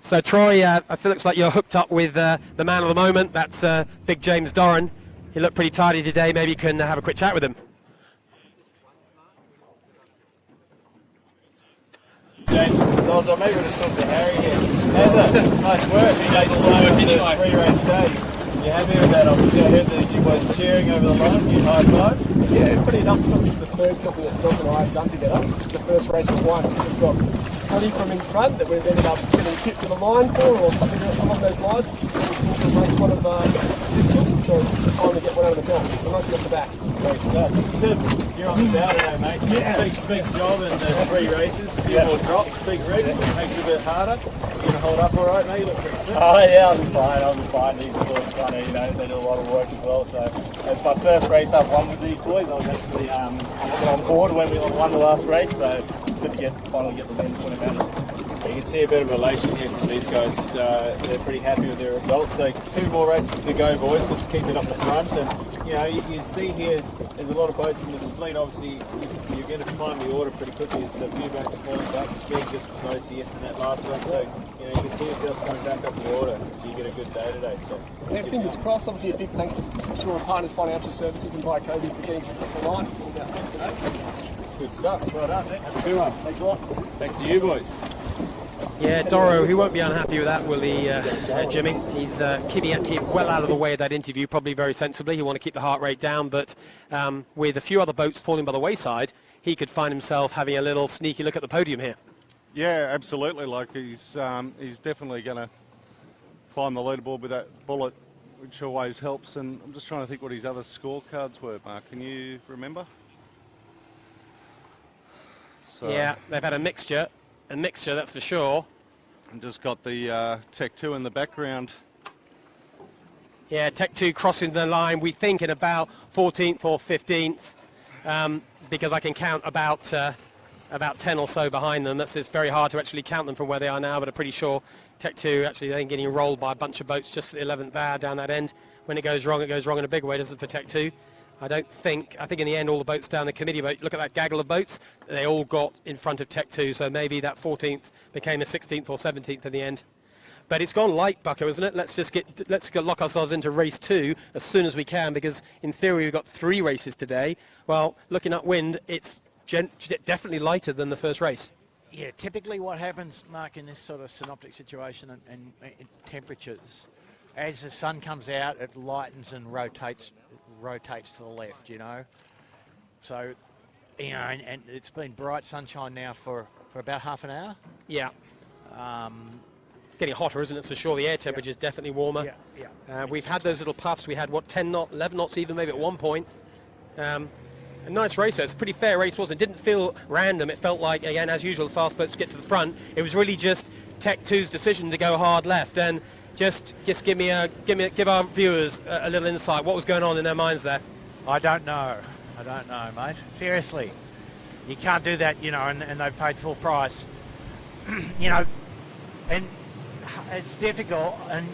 So Troy, I feel it looks like you're hooked up with the man of the moment. That's Big James Doran. He looked pretty tidy today. Maybe you can have a quick chat with him. James, maybe we'll just talk to Harry here. Nice work. Anyway. 3-race day. You happy with that? Obviously, I heard that you boys cheering over the line. You high fives? Yeah, pretty enough. This is the 3rd couple that Dos and I have done together. This is the first race we've won. We've got Honey from in front that we've ended up getting tipped to the line for, or something along those lines, which is really sort of race 1 of this kid. So it's time to get one out of the belt. I'm not off the back. Great stuff. Tim, you're on the bow today, mate. Yeah. Big job in the 3 races. A few more drops, big rig. Makes it a bit harder. You gonna hold up all right, mate? You look pretty fit. Oh yeah, I'll be fine. These boys kind of, they do a lot of work as well. So it's my first race I've won with these boys. I was actually on board when we won the last race, so good to finally get the win for the medals. You can see a bit of elation here from these guys. They're pretty happy with their results. So 2 more races to go, boys. Let's keep it up the front. And you see here, there's a lot of boats in this fleet. Obviously, you're going to find the order pretty quickly. There's a few boats falling back. Speed just close OCS in that last one. So you can see yourselves coming back up the order. So you get a good day today. So yeah, fingers crossed. Obviously, a big thanks to Shaw and Partners Financial Services and by Kobe for getting us across the line. It's all about that today. Good stuff. Well done. Have a good one. Thanks a lot. Back to you, boys. Yeah, Doro, he won't be unhappy with that, will he, Jimmy? He's keeping well out of the way of that interview, probably very sensibly. He want to keep the heart rate down, but with a few other boats falling by the wayside, he could find himself having a little sneaky look at the podium here. Yeah, absolutely. Like he's definitely going to climb the leaderboard with that bullet, which always helps. And I'm just trying to think what his other scorecards were, Mark. Can you remember? So, yeah, they've had a mixture, that's for sure. And just got the Tech 2 in the background. Yeah, Tech 2 crossing the line, we think, in about 14th or 15th, because I can count about 10 or so behind them. It's very hard to actually count them from where they are now, but I'm pretty sure Tech 2 actually then getting rolled by a bunch of boats just at the 11th hour down that end. When it goes wrong in a big way, doesn't it, for Tech 2? I think in the end all the boats down the committee boat, look at that gaggle of boats, they all got in front of Tech 2, so maybe that 14th became a 16th or 17th in the end. But it's gone light, Bucko, isn't it? Let's lock ourselves into race 2 as soon as we can, because in theory we've got 3 races today. Well, looking upwind, it's definitely lighter than the first race. Yeah, typically what happens, Mark, in this sort of synoptic situation and temperatures, as the sun comes out, it lightens and rotates to the left, you know. So, you know, and it's been bright sunshine now for about half an hour. Yeah. It's getting hotter, isn't it? So sure, the air temperature is definitely warmer. We've had those little puffs. We had, what, 10 knots, 11 knots even maybe at one point. A nice race. It's a pretty fair race, wasn't it? Didn't feel random. It felt like, again, as usual, the fast boats get to the front. It was really just Tech 2's decision to go hard left. And just give our viewers a little insight. What was going on in their minds there? I don't know, mate. Seriously. You can't do that, you know, and they've paid full price. You know, and it's difficult. And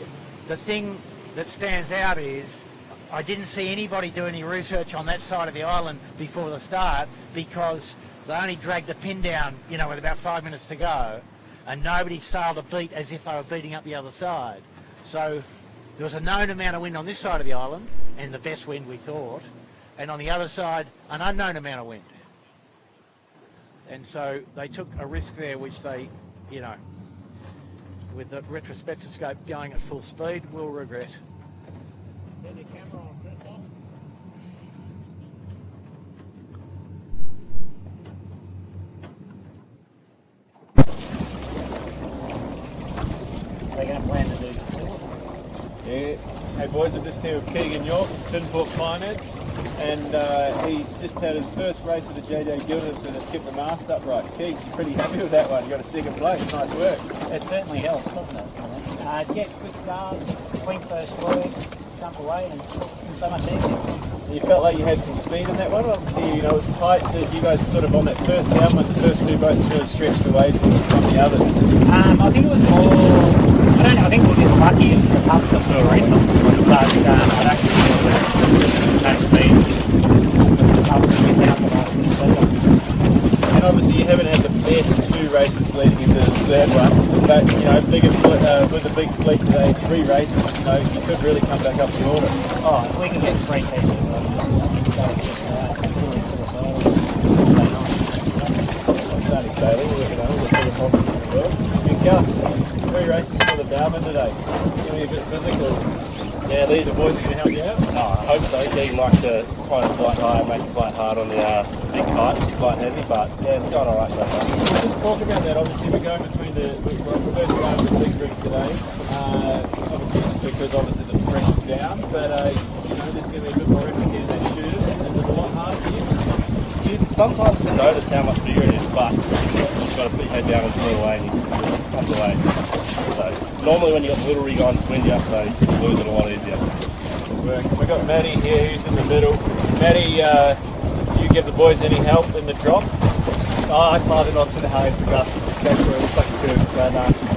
the thing that stands out is I didn't see anybody do any research on that side of the island before the start, because they only dragged the pin down, you know, with about 5 minutes to go, and nobody sailed a beat as if they were beating up the other side. So there was a known amount of wind on this side of the island, and the best wind we thought, and on the other side, an unknown amount of wind. And so they took a risk there, which they, you know, with the retrospectoscope going at full speed, will regret. Turn your camera on, Christoph. They're going to plan to do. Yeah. Hey boys, I'm just here with Keegan York, Finport Finance, and he's just had his first race with the JJ Giltinan, so they've kept the mast upright. Keegs, you're pretty happy with that one. You got a second place, nice work. It certainly helps, doesn't it? Get quick start, swing first forward, jump away, and it's so much easier. You felt like you had some speed in that one. Obviously, you know, it was tight. You guys sort of on that first downwind, the first two boats really stretched away from the others. I think it was more. I think we're just lucky if the pups are still around, but I don't think no speed. The pups get down the last. And obviously, you haven't had the best two races leading into the third one, but you know, with the big fleet today, 3 races, you know, you could really come back up the order. Oh, if we can get 3 pieces, Only sailing, you know, we're sort of problems in the world. And Gus, 3 races for the Bowman today. Going to be a bit physical. Yeah, these are boys going to help you out? Oh, I hope so. Keegan likes to try and fly high, make it fly hard on the big kite. It's quite heavy, but yeah, it's going alright so far. Just talk about that. Obviously, we're going between we're first going with the big rig today. Obviously the pressure's down, but you know, there's going to be a bit more effort here than shooters. Is it a lot harder for you? You sometimes can notice how much bigger it is, but you've just got to put your head down and swing away, and you come away. So normally when you've got the little rig on, it's windier, so you lose it a lot easier. We've got Matty here, who's in the middle. Matty, do you give the boys any help in the drop? I tied the knots in the hay for Gus. Go through it like a good. But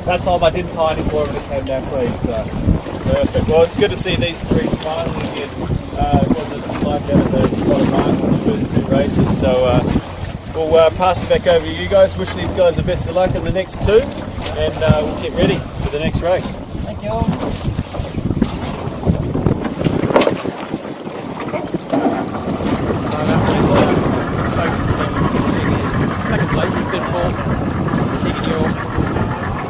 that time I didn't tie any more of it, it came down clean. So perfect. Well, it's good to see these 3 smiling again. Wasn't like that at the bottom mark on the first 2 races. So we'll pass it back over to you guys. Wish these guys the best of luck in the next 2, and we'll get ready for the next race. Thank you. Second place, Finport, Keegan York,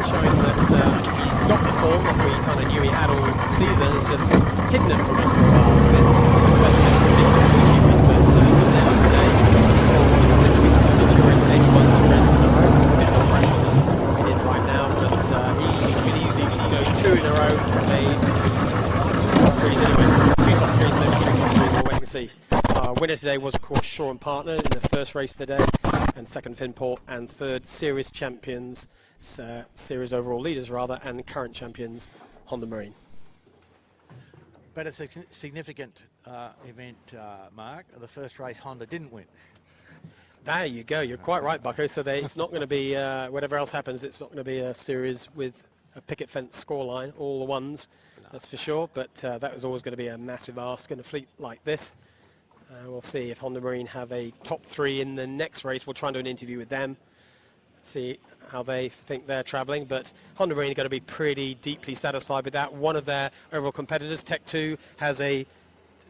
showing that he's got the form that we kind of knew he had all season. It's just hidden it from us for a while. It's been the best thing to see from the keepers, but now today he saw one of the 6 weeks only to race 81 to race in a row. A bit more pressure than it is right now, but he could easily go 2 in a row. They 2 top 3s anyway. 2 top 3s, maybe 3 top 3s. We'll wait and see. Winner today was, of course, Shaw and Partner in the first race of the day, and second Finport, and third series champions, series overall leaders rather, and current champions Honda Marine. But it's a significant event, Mark. The first race Honda didn't win. There you go. You're quite right, Bucko. So it's not going to be, whatever else happens, it's not going to be a series with a picket fence scoreline, all the ones, that's for sure. But that was always going to be a massive ask in a fleet like this. We'll see if Honda Marine have a top 3 in the next race. We'll try and do an interview with them, see how they think they're travelling. But Honda Marine are going to be pretty deeply satisfied with that. One of their overall competitors, Tech 2, has a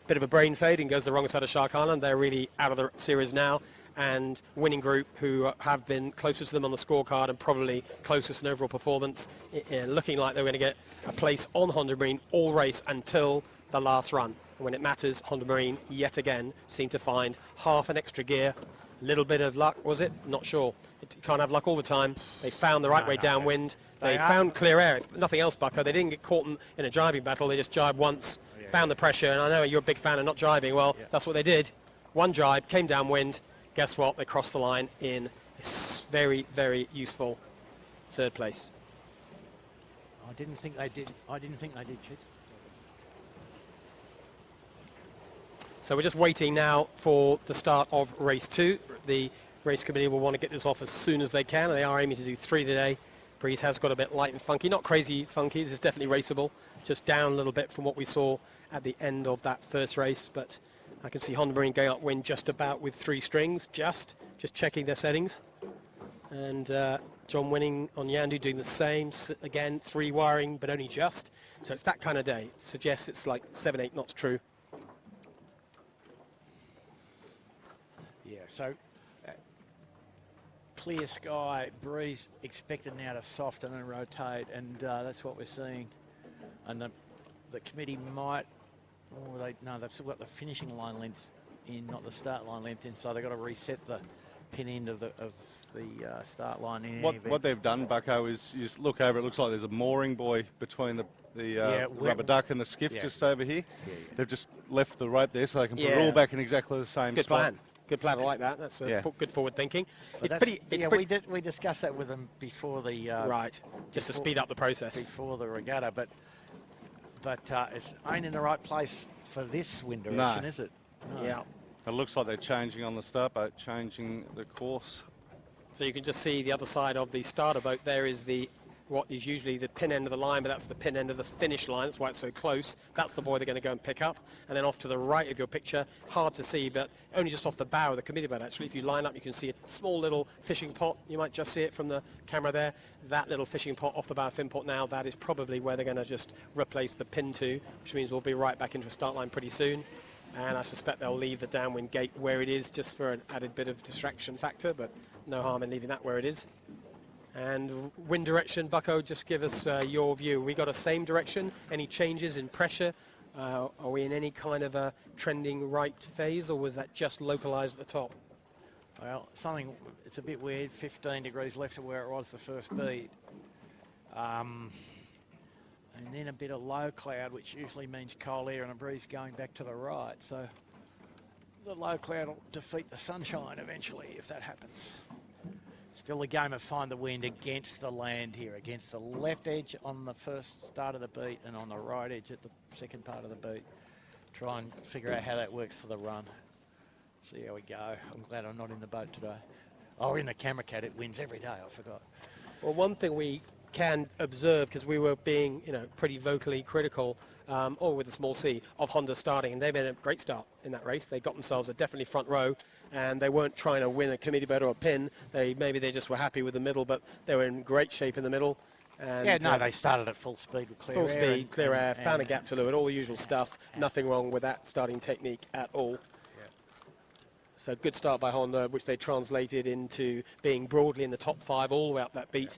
bit of a brain fade and goes the wrong side of Shark Island. They're really out of the series now. and Winning Group, who have been closest to them on the scorecard and probably closest in overall performance, looking like they're going to get a place on Honda Marine all race until the last run. When it matters, Honda Marine yet again seem to find half an extra gear. Little bit of luck, was it? Not sure. You can't have luck all the time. They found the right way downwind. They found clear air. If nothing else, Bucko, they didn't get caught in a driving battle. They just jibed once, found the pressure. And I know you're a big fan of not driving. Well, that's what they did. One jibe, came downwind. Guess what? They crossed the line in a very, very useful third place. I didn't think they did, Chits. So we're just waiting now for the start of race 2. The race committee will want to get this off as soon as they can, and they are aiming to do 3 today. Breeze has got a bit light and funky, not crazy funky, this is definitely raceable, just down a little bit from what we saw at the end of that first race, but I can see Honda Marine going upwind just about with 3 strings, just checking their settings. And John Winning on Yandu doing the same, again 3 wiring, but only just. So it's that kind of day. It suggests it's like 7-8 knots true. Yeah, so clear sky, breeze expected now to soften and rotate, and that's what we're seeing. And the committee might, they've still got the finishing line length in, not the start line length in, so they've got to reset the pin end of the start line in. What they've done, Bucko, is you just look over, it looks like there's a mooring buoy between the rubber duck and the skiff just over here. They've just left the rope there so they can put it all back in exactly the same Good spot. plan. Good plan, I like that. That's good forward thinking. We discussed that with them before the... right, just to speed up the process. Before the regatta, but it's ain't in the right place for this wind direction, is it? No. Yeah. It looks like they're changing on the start boat, changing the course. So you can just see the other side of the starter boat there is what is usually the pin end of the line, but that's the pin end of the finish line. That's why it's so close. That's the buoy they're going to go and pick up. And then off to the right of your picture, hard to see, but only just off the bow of the committee boat, actually. If you line up, you can see a small little fishing pot. You might just see it from the camera there. That little fishing pot off the bow of Finport now, that is probably where they're going to just replace the pin to, which means we'll be right back into a start line pretty soon. And I suspect they'll leave the downwind gate where it is just for an added bit of distraction factor, but no harm in leaving that where it is. And wind direction, Bucko, just give us your view. We got a same direction? Any changes in pressure? Are we in any kind of a trending right phase, or was that just localised at the top? Well, it's a bit weird, 15 degrees left of where it was the first beat. And then a bit of low cloud, which usually means cold air and a breeze going back to the right. So the low cloud will defeat the sunshine eventually if that happens. Still a game of find the wind against the land here, against the left edge on the first start of the beat and on the right edge at the second part of the beat. Try and figure out how that works for the run. See how we go. I'm glad I'm not in the boat today. Oh, in the camera cat, it wins every day, I forgot. Well, one thing we can observe, because we were being, pretty vocally critical, or with a small C, of Honda starting, and they made a great start in that race. They got themselves a definitely front row, and they weren't trying to win a committee boat or a pin. Maybe they just were happy with the middle, but they were in great shape in the middle. And, they started at full speed with clear air. Full speed, clear air, found a gap to leeward, all the usual stuff. Nothing wrong with that starting technique at all. So good start by Honda, which they translated into being broadly in the top 5 all the way up that beat.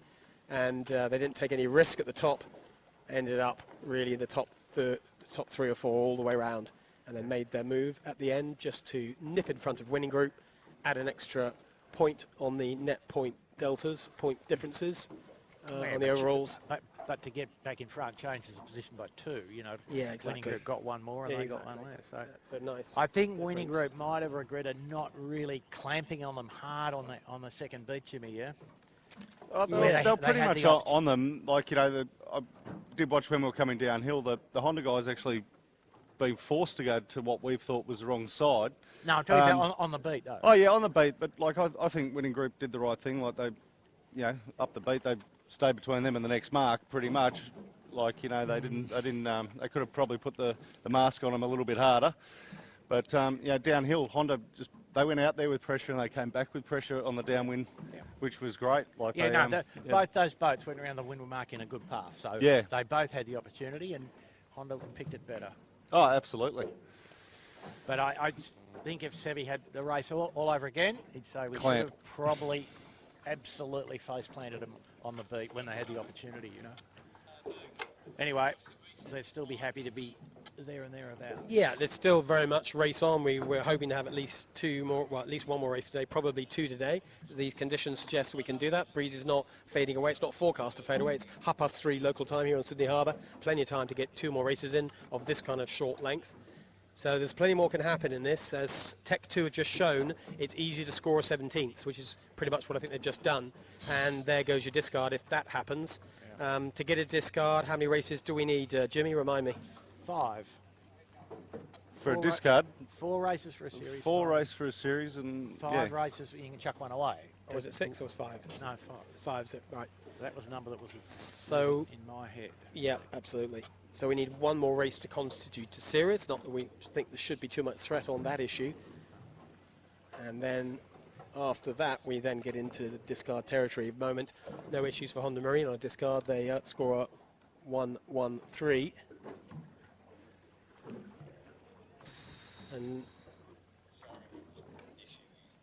And they didn't take any risk at the top. Ended up really in the top 3 or 4 all the way around. And then made their move at the end just to nip in front of Winning Group, add an extra point on the net point deltas, point differences on the overalls. But to get back in front changes the position by 2, Yeah, exactly. Winning Group got 1 more and they got 1 less. So nice. I think Winning Group might have regretted not really clamping on them hard on the second beat, Jimmy, yeah? They're pretty much on them. Like, I did watch when we were coming downhill, the Honda guys actually being forced to go to what we thought was the wrong side. No, I'm talking about on the beat, though. Oh, yeah, on the beat. But, I think Winning Group did the right thing. Like, they, up the beat, they stayed between them and the next mark, pretty much. Like, they they could have probably put the mask on them a little bit harder. But, downhill, Honda they went out there with pressure and they came back with pressure on the downwind, which was great. Both those boats went around the windward mark in a good path. So they both had the opportunity and Honda picked it better. Oh, absolutely. But I think if Sevi had the race all over again, he'd say we Clamp. should have probably absolutely face-planted him on the beat when they had the opportunity, you know. Anyway, they'd still be happy to be there and thereabouts. Yeah, there's still very much race on. We're hoping to have at least at least one more race today, probably 2 today. The conditions suggest we can do that. Breeze is not fading away. It's not forecast to fade away. It's 3:30 local time here on Sydney Harbour. Plenty of time to get 2 more races in of this kind of short length. So there's plenty more can happen in this. As Tech 2 have just shown, it's easy to score a 17th, which is pretty much what I think they've just done. And there goes your discard if that happens. To get a discard, how many races do we need? Jimmy, remind me. 5. For a discard? 4 races for a series. 4 races for a series and 5 races, you can chuck one away. Or was it 6 or was 5? No, 5. It's 5, so, right. That was a number that was in my head. Yeah, absolutely. So we need one more race to constitute a series. Not that we think there should be too much threat on that issue. And then after that, we then get into the discard territory. At the moment, no issues for Honda Marine on a discard. They score a 1-1-3.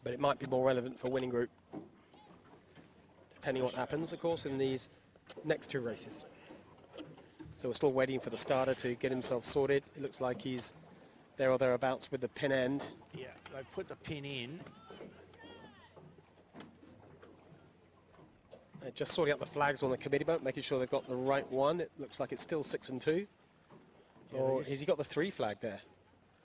But it might be more relevant for winning group, depending on what happens, of course, in these next 2 races. So we're still waiting for the starter to get himself sorted. It looks like he's there or thereabouts with the pin end. Yeah, they've put the pin in. Just sorting out the flags on the committee boat, making sure they've got the right one. It looks like it's still 6 and 2. Yeah, Or has he got the 3 flag there?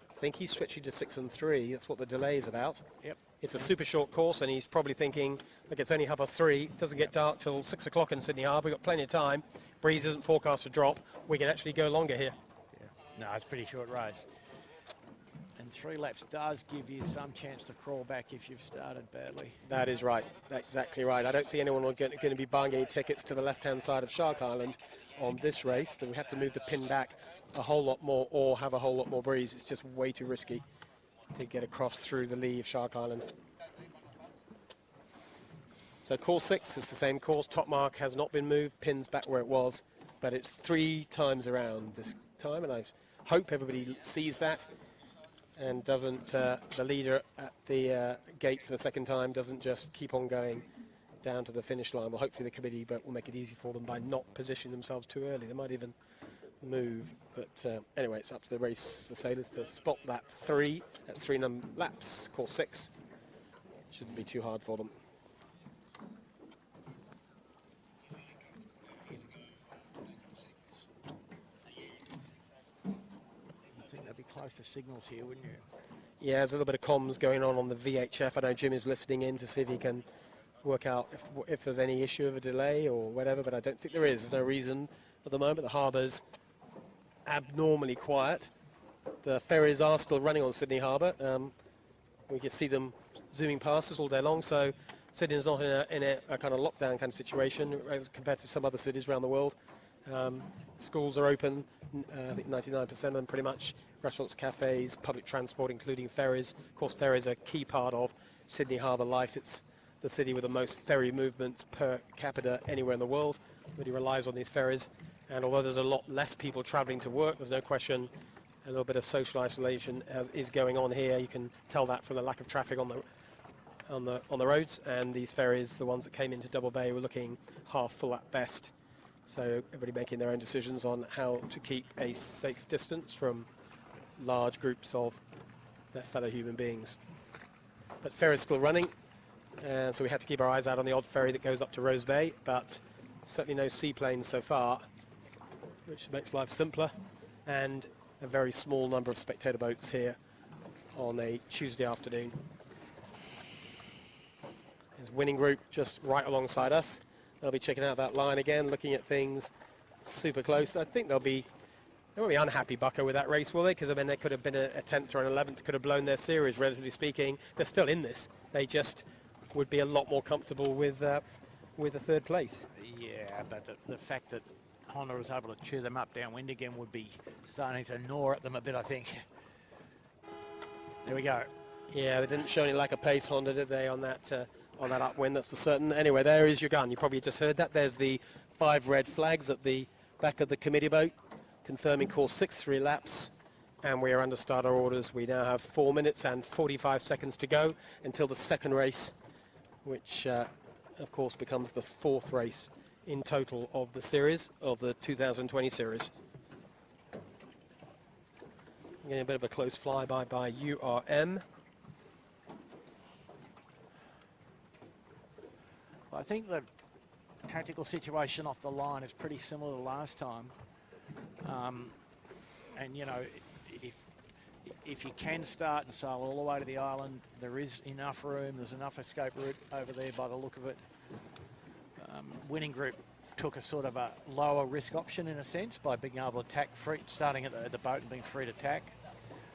I think he's switching to 6 and 3. That's what the delay is about. Yep. It's a super short course, and he's probably thinking, look, it's only 3:30. It doesn't get dark till 6 o'clock in Sydney Harbour. We've got plenty of time. Breeze isn't forecast to drop. We can actually go longer here. Yeah. No, it's a pretty short race. And 3 laps does give you some chance to crawl back if you've started badly. That is right. That's exactly right. I don't think anyone is going to be buying any tickets to the left-hand side of Shark Island on this race. Then we have to move the pin back a whole lot more or have a whole lot more breeze. It's just way too risky to get across through the lee of Shark Island. So course 6 is the same course. Top mark has not been moved. Pin's back where it was. But it's 3 times around this time. And I hope everybody sees that and doesn't, the leader at the gate for the second time doesn't just keep on going down to the finish line. Well, hopefully the committee will make it easy for them by not positioning themselves too early. They might even move. But anyway, it's up to the race, the sailors, to spot that 3. That's 3 laps, course 6. Shouldn't be too hard for them. I think they'd be close to signals here, wouldn't you? Yeah, there's a little bit of comms going on the VHF. I know Jim is listening in to see if he can work out if there's any issue of a delay or whatever, but I don't think there is. There's no reason at the moment. The harbour's abnormally quiet. The ferries are still running on Sydney Harbour. We can see them zooming past us all day long, so Sydney's not in a kind of lockdown kind of situation as compared to some other cities around the world. Schools are open, I think 99% of them pretty much. Restaurants, cafes, public transport, including ferries. Of course, ferries are a key part of Sydney Harbour life. It's the city with the most ferry movements per capita anywhere in the world. Really relies on these ferries. And although there's a lot less people travelling to work, there's no question a little bit of social isolation is going on here. You can tell that from the lack of traffic on the roads. And these ferries, the ones that came into Double Bay, were looking half full at best. So everybody making their own decisions on how to keep a safe distance from large groups of their fellow human beings. But ferries still running, so we have to keep our eyes out on the odd ferry that goes up to Rose Bay, but certainly no seaplanes so far, which makes life simpler, and a very small number of spectator boats here on a Tuesday afternoon. There's winning group just right alongside us. They'll be checking out that line again, looking at things super close. I think they won't be unhappy, Bucko, with that race, will they? Because I mean, they could have been a 10th or an 11th, could have blown their series, relatively speaking. They're still in this. They just would be a lot more comfortable with a 3rd place. Yeah, but the fact that Honda was able to chew them up downwind again would be starting to gnaw at them a bit, I think. There we go. Yeah, they didn't show any lack of pace, Honda, did they, on that upwind, that's for certain. Anyway, there is your gun. You probably just heard that. There's the 5 red flags at the back of the committee boat, confirming course 6, 3 laps. and we are under starter orders. We now have 4 minutes and 45 seconds to go until the second race, which of course becomes the 4th race in total of the series, of the 2020 series. Getting a bit of a close flyby by URM. Well, I think the tactical situation off the line is pretty similar to last time. And, you know, if you can start and sail all the way to the island, there is enough room, there's enough escape route over there by the look of it. Winning group took a sort of a lower risk option in a sense by being able to attack free, starting at the boat and being free to tack.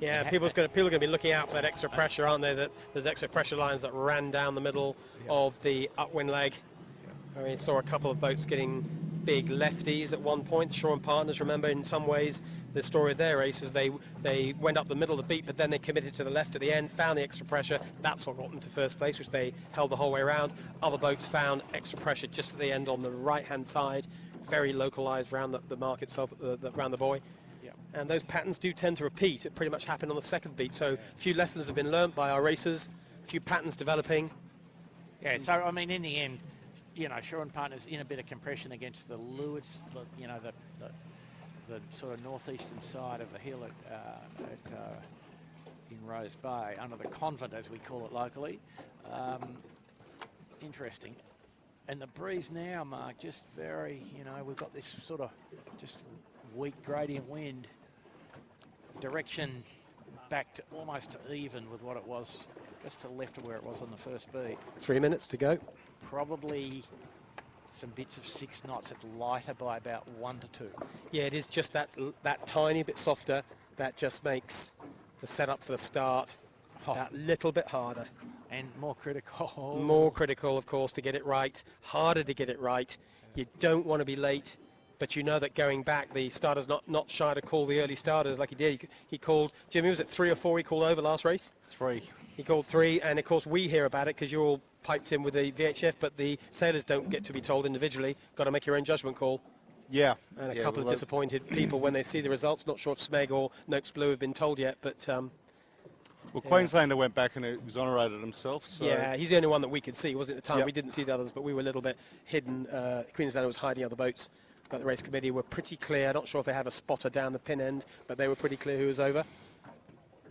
Yeah, people are going to be looking out for that extra pressure, aren't they? That there's extra pressure lines that ran down the middle of the upwind leg. I mean, saw a couple of boats getting big lefties at one point. Shaw and Partners, remember, in some ways, the story of their race is they went up the middle of the beat, but then they committed to the left at the end, found the extra pressure. That's what got them to first place, which they held the whole way around. Other boats found extra pressure just at the end on the right-hand side, very localised around the mark itself, around the buoy. And those patterns do tend to repeat. It pretty much happened on the second beat. So a few lessons have been learnt by our racers, a few patterns developing. Yeah, so, I mean, in the end, you know, Shaw and Partners in a bit of compression against the leeward, you know, the sort of northeastern side of the hill in Rose Bay, under the convent, as we call it locally. Interesting. And the breeze now, Mark, just very, you know, we've got this sort of just weak gradient wind. Direction back to almost even with what it was, just to the left of where it was on the first beat. 3 minutes to go. Probably some bits of 6 knots. It's lighter by about 1 to 2. Yeah, it is just that tiny bit softer. That just makes the setup for the start that little bit harder. And more critical. More critical, of course, to get it right. Harder to get it right. You don't want to be late. But you know that going back, the starter's not shy to call the early starters like he did. He called, Jimmy, was it 3 or 4 he called over last race? 3. He called 3, and of course we hear about it because you're all piped in with the VHF, but the sailors don't get to be told individually. Got to make your own judgment call. Yeah. And a couple of disappointed people when they see the results. Not sure if Smeg or Noakes Blue have been told yet, but... well, Queenslander went back and exonerated himself. So. Yeah, he's the only one that we could see, wasn't it, at the time? Yep. We didn't see the others, but we were a little bit hidden. Queenslander was hiding other boats. But the race committee were pretty clear. Not sure if they have a spotter down the pin end, but they were pretty clear who was over.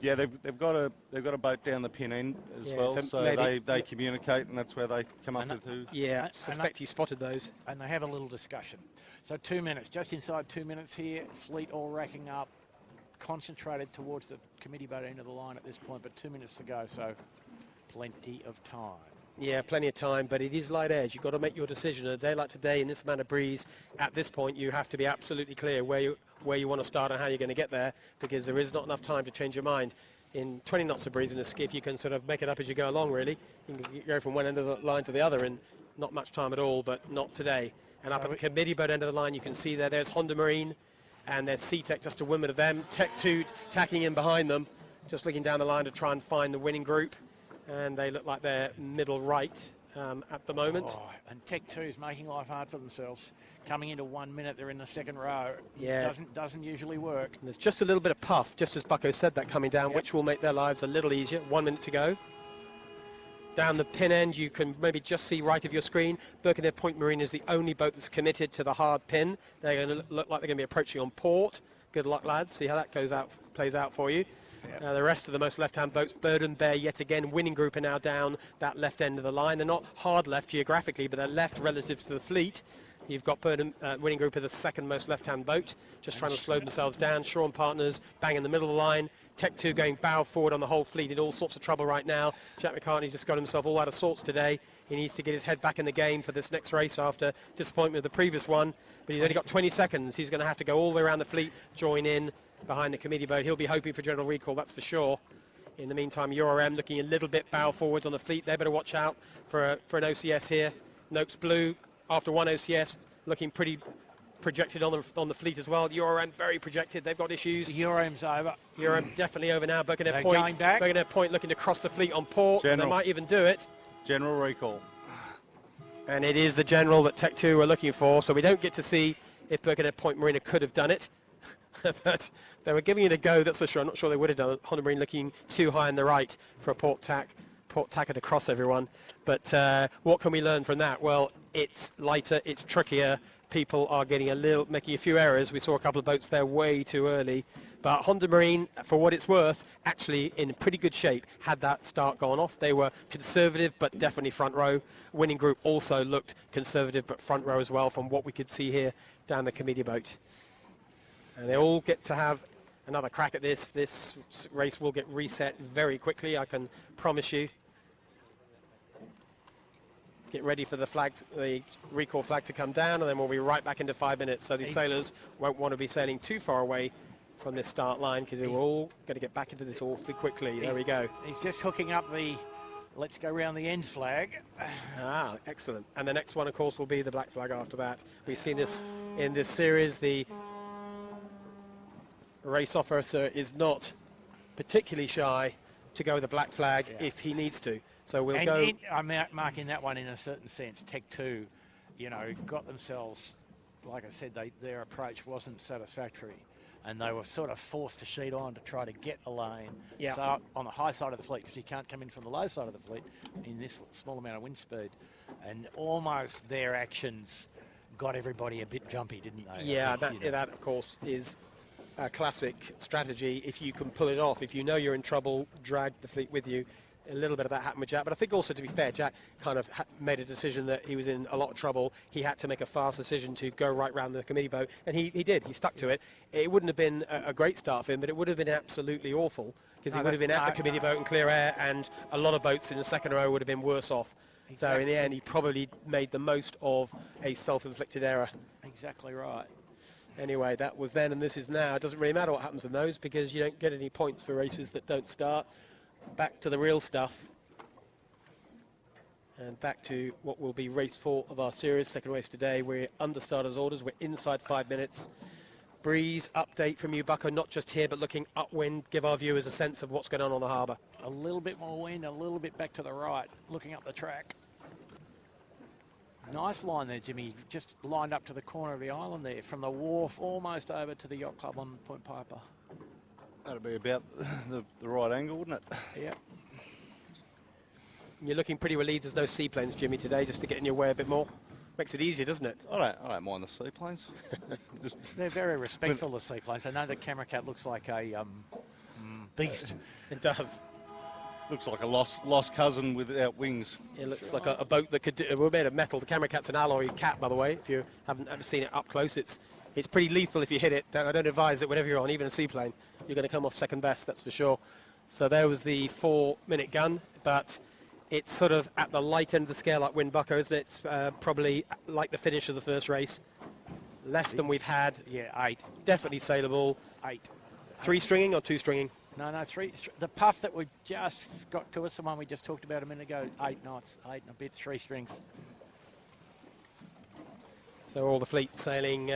Yeah, they've got a boat down the pin end as well, so they communicate, and that's where they come up with who. Yeah, suspect he spotted those. And they have a little discussion. So 2 minutes, just inside 2 minutes here. Fleet all racking up, concentrated towards the committee boat end of the line at this point, but 2 minutes to go, so plenty of time. Yeah, plenty of time, but it is light edge. You've got to make your decision. A day like today, in this amount of breeze, at this point, you have to be absolutely clear where you want to start and how you're going to get there, because there is not enough time to change your mind. In 20 knots of breeze in a skiff, you can sort of make it up as you go along, really. You can go from one end of the line to the other in not much time at all, but not today. And up at the committee boat end of the line, you can see there's Honda Marine, and there's Sea-Tech just to windward of them. Tech 2 tacking in behind them, just looking down the line to try and find the winning group. And they look like they're middle right at the moment. Oh, and Tech 2 is making life hard for themselves. Coming into 1 minute, they're in the second row. Yeah. Doesn't usually work. And there's just a little bit of puff, just as Bucko said that coming down, which will make their lives a little easier. 1 minute to go. Down the pin end, you can maybe just see right of your screen. Birkenhead Point Marine is the only boat that's committed to the hard pin. They're going to look like they're going to be approaching on port. Good luck, lads. See how that plays out for you. Yep. The rest of the most left-hand boats, Bird and Bear, yet again, winning group are now down that left end of the line. They're not hard left geographically, but they're left relative to the fleet. You've got Bird and winning group of the second most left-hand boat, just trying to slow themselves down. Shaw and Partners bang in the middle of the line. Tech 2 going bow forward on the whole fleet in all sorts of trouble right now. Jack McCartney's just got himself all out of sorts today. He needs to get his head back in the game for this next race after disappointment of the previous one. But he's only got 20 seconds. He's going to have to go all the way around the fleet, join in behind the committee boat. He'll be hoping for general recall, that's for sure. In the meantime, URM looking a little bit bow forwards on the fleet. They better watch out for an OCS here. Noakes Blue, after one OCS, looking pretty projected on the fleet as well. URM very projected. They've got issues. URM's over. URM definitely over now. Birkenhead Point looking to cross the fleet on port. General. They might even do it. General recall. And it is the general that Tech 2 are looking for, so we don't get to see if Birkenhead Point Marina could have done it. but they were giving it a go, that's for sure. I'm not sure they would have done it. Honda Marine looking too high on the right for a port tacker to cross everyone. But what can we learn from that? Well, it's lighter, it's trickier. People are making a few errors. We saw a couple of boats there way too early. But Honda Marine, for what it's worth, actually in pretty good shape. Had that start gone off, they were conservative, but definitely front row. Winning group also looked conservative, but front row as well, from what we could see here down the committee boat. And they all get to have another crack at this. This race will get reset very quickly, I can promise you. Get ready for the recall flag to come down, and then we'll be right back into 5 minutes. So the sailors won't want to be sailing too far away from this start line, because they were all going to get back into this awfully quickly. There we go. He's just hooking up the let's go round the ends flag. Ah, excellent. And the next one, of course, will be the black flag after that. We've seen this in this series. The race officer is not particularly shy to go with the black flag if he needs to. So we'll go. I'm marking that one in a certain sense. Tech 2, got themselves, like I said, their approach wasn't satisfactory, and they were sort of forced to sheet on to try to get a lane. Yeah. So on the high side of the fleet, because you can't come in from the low side of the fleet in this small amount of wind speed, and almost their actions got everybody a bit jumpy, didn't they? Yeah, that of course is a classic strategy. If you can pull it off, if you know you're in trouble, drag the fleet with you. A little bit of that happened with Jack, but I think also, to be fair, Jack kind of made a decision that he was in a lot of trouble. He had to make a fast decision to go right round the committee boat, and he did. He stuck to it. It wouldn't have been a great start for him, but it would have been absolutely awful, because he would have been at the committee boat in clear air, and a lot of boats in the second row would have been worse off. Exactly. So in the end, he probably made the most of a self-inflicted error. Exactly right. Anyway, that was then and this is now. It doesn't really matter what happens in those, because you don't get any points for races that don't start. Back to the real stuff, and back to what will be race 4 of our series, second race today. We're under starters orders, we're inside 5 minutes. Breeze update from you, Bucko, not just here but looking upwind, give our viewers a sense of what's going on the harbour. A little bit more wind, a little bit back to the right, looking up the track. Nice line there, Jimmy, just lined up to the corner of the island there, from the wharf almost over to the yacht club on Point Piper. That'd be about the right angle, wouldn't it? Yeah. You're looking pretty relieved there's no seaplanes, Jimmy, today, just to get in your way a bit more. Makes it easier, doesn't it? I don't mind the seaplanes. They're very respectful of seaplanes. I know the camera cat looks like a beast. It does. Looks like a lost cousin without wings. It looks like a boat that could do. We're made of metal. The camera cat's an alloy cat, by the way. If you haven't ever seen it up close, it's pretty lethal if you hit it. I don't advise it whenever you're on, even a seaplane. You're going to come off second best, that's for sure. So there was the 4-minute gun, but it's sort of at the light end of the scale like Wind Bucko, isn't it? It's probably like the finish of the first race. Less than we've had. Yeah, 8. Definitely sailable. 8. 3-stringing or 2-stringing? No, 3. The puff that we just got to us, the one we just talked about a minute ago, 8 knots, 8 and a bit, 3 strings. So all the fleet sailing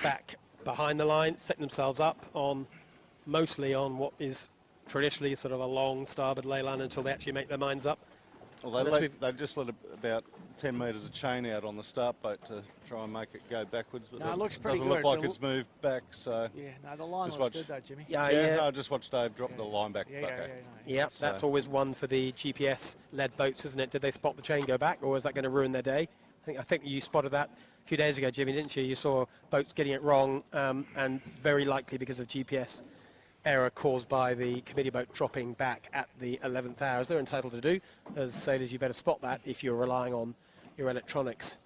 back behind the line, setting themselves up mostly on what is traditionally sort of a long starboard ley line until they actually make their minds up. Well, they've just let about 10 metres of chain out on the start boat to try and make it go backwards, but it looks pretty doesn't look like it's moved back. So yeah, no, the line looks good though, Jimmy. Yeah. No, I just watched Dave drop the line back. Yeah, that's always one for the GPS-led boats, isn't it? Did they spot the chain go back, or was that going to ruin their day? I think you spotted that a few days ago, Jimmy, didn't you? You saw boats getting it wrong, and very likely because of GPS error caused by the committee boat dropping back at the 11th hour, as they're entitled to do. As sailors, you better spot that if you're relying on your electronics.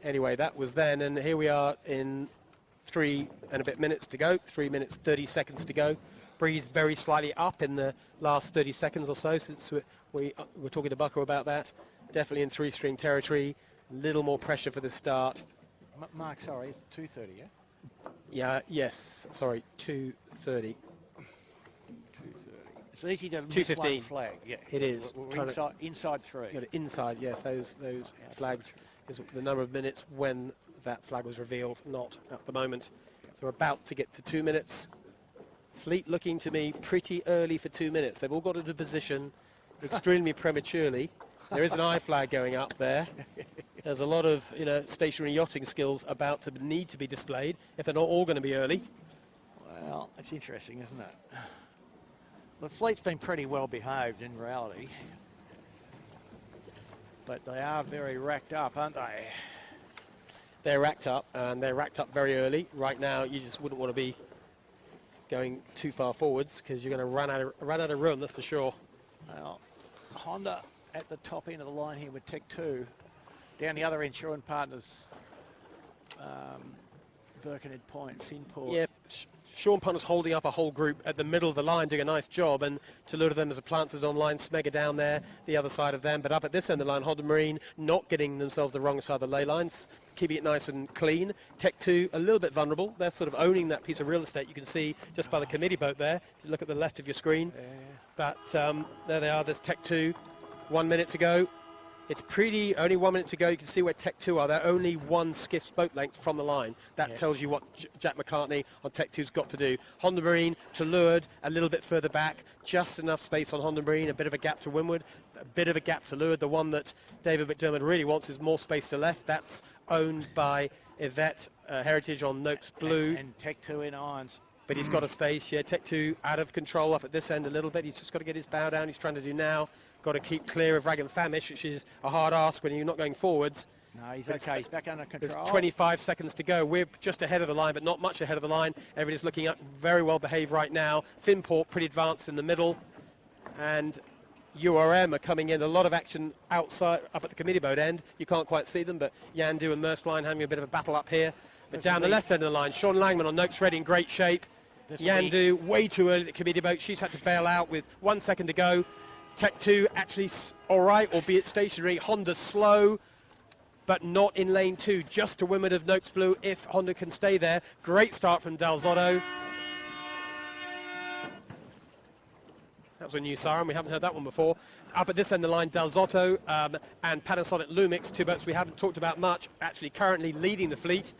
Anyway, that was then, and here we are in 3 and a bit minutes to go, 3 minutes 30 seconds to go. Breeze very slightly up in the last 30 seconds or so, since we were talking to Bucko about that. Definitely in 3-string territory, a little more pressure for the start. Mark, sorry, it's 2:30, yeah? Yeah, yes, sorry, 2:30. 2:30. It's easy to miss 2:15 one flag. Yeah, it is. We're inside 3. Inside, yes. Those flags is the number of minutes when that flag was revealed, not at the moment. So we're about to get to 2 minutes. Fleet looking to me pretty early for 2 minutes. They've all got into position extremely prematurely. There is an I flag going up there. There's a lot of stationary yachting skills about to need to be displayed if they're not all going to be early. Well, it's interesting, isn't it? The fleet's been pretty well behaved in reality, but they are very racked up, aren't they? They're racked up, and they're racked up very early. Right now, you just wouldn't want to be going too far forwards because you're going to run out of room, that's for sure. Well, Honda at the top end of the line here with Tech 2. Down the other end, Sean Partners, Birkenhead Point, Finport. Yeah, Sean Partners holding up a whole group at the middle of the line, doing a nice job, and to lure them as a Plants is online, Smegger down there, the other side of them, but up at this end of the line, Honda Marine not getting themselves the wrong side of the ley lines, keeping it nice and clean. Tech 2 a little bit vulnerable. They're sort of owning that piece of real estate you can see just by the committee boat there. If you look at the left of your screen. Yeah. But there they are, there's Tech 2, 1 minute to go. It's pretty, only 1 minute to go. You can see where Tech 2 are. They're only one skiff's boat length from the line. That tells you what Jack McCartney on Tech 2's got to do. Honda Marine to leeward, a little bit further back. Just enough space on Honda Marine, a bit of a gap to windward, a bit of a gap to leeward. The one that David McDermott really wants is more space to left. That's owned by Yvette Heritage on Noakes Blue. And Tech 2 in irons. But he's got a space, Tech 2 out of control up at this end a little bit. He's just got to get his bow down. He's trying to do now. Got to keep clear of Rag and Famish, which is a hard ask when you're not going forwards. No, he's okay. He's back under control. There's 25 seconds to go. We're just ahead of the line, but not much ahead of the line. Everybody's looking up, very well behaved right now. Finport pretty advanced in the middle. And URM are coming in. A lot of action outside, up at the committee boat end. You can't quite see them, but Yandu and Merskline having a bit of a battle up here. But down the left end of the line, Sean Langman on Noakes Ready in great shape. Yandu way too early at the committee boat. She's had to bail out with 1 second to go. Tech 2 actually all right, albeit stationary. Honda slow, but not in lane 2, just to windward of Noakes Blue if Honda can stay there. Great start from Dalzotto. That was a new siren, we haven't heard that one before. Up at this end of the line, Dalzotto and Panasonic Lumix, two boats we haven't talked about much, actually currently leading the fleet.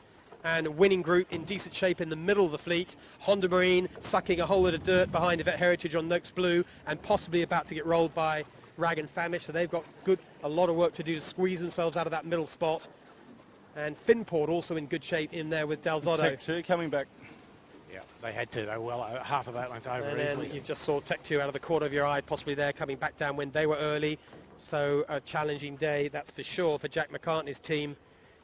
And a winning group in decent shape in the middle of the fleet. Honda Marine sucking a whole lot of dirt behind Yvette Heritage on Noakes Blue and possibly about to get rolled by Rag and Famish. So they've got a lot of work to do to squeeze themselves out of that middle spot. And Finport also in good shape in there with Dalzotto. Tech 2 coming back. Yeah, they had to. They were well half a boat length over and easily. You just saw Tech 2 out of the corner of your eye, possibly there coming back down when they were early. So a challenging day, that's for sure, for Jack McCartney's team.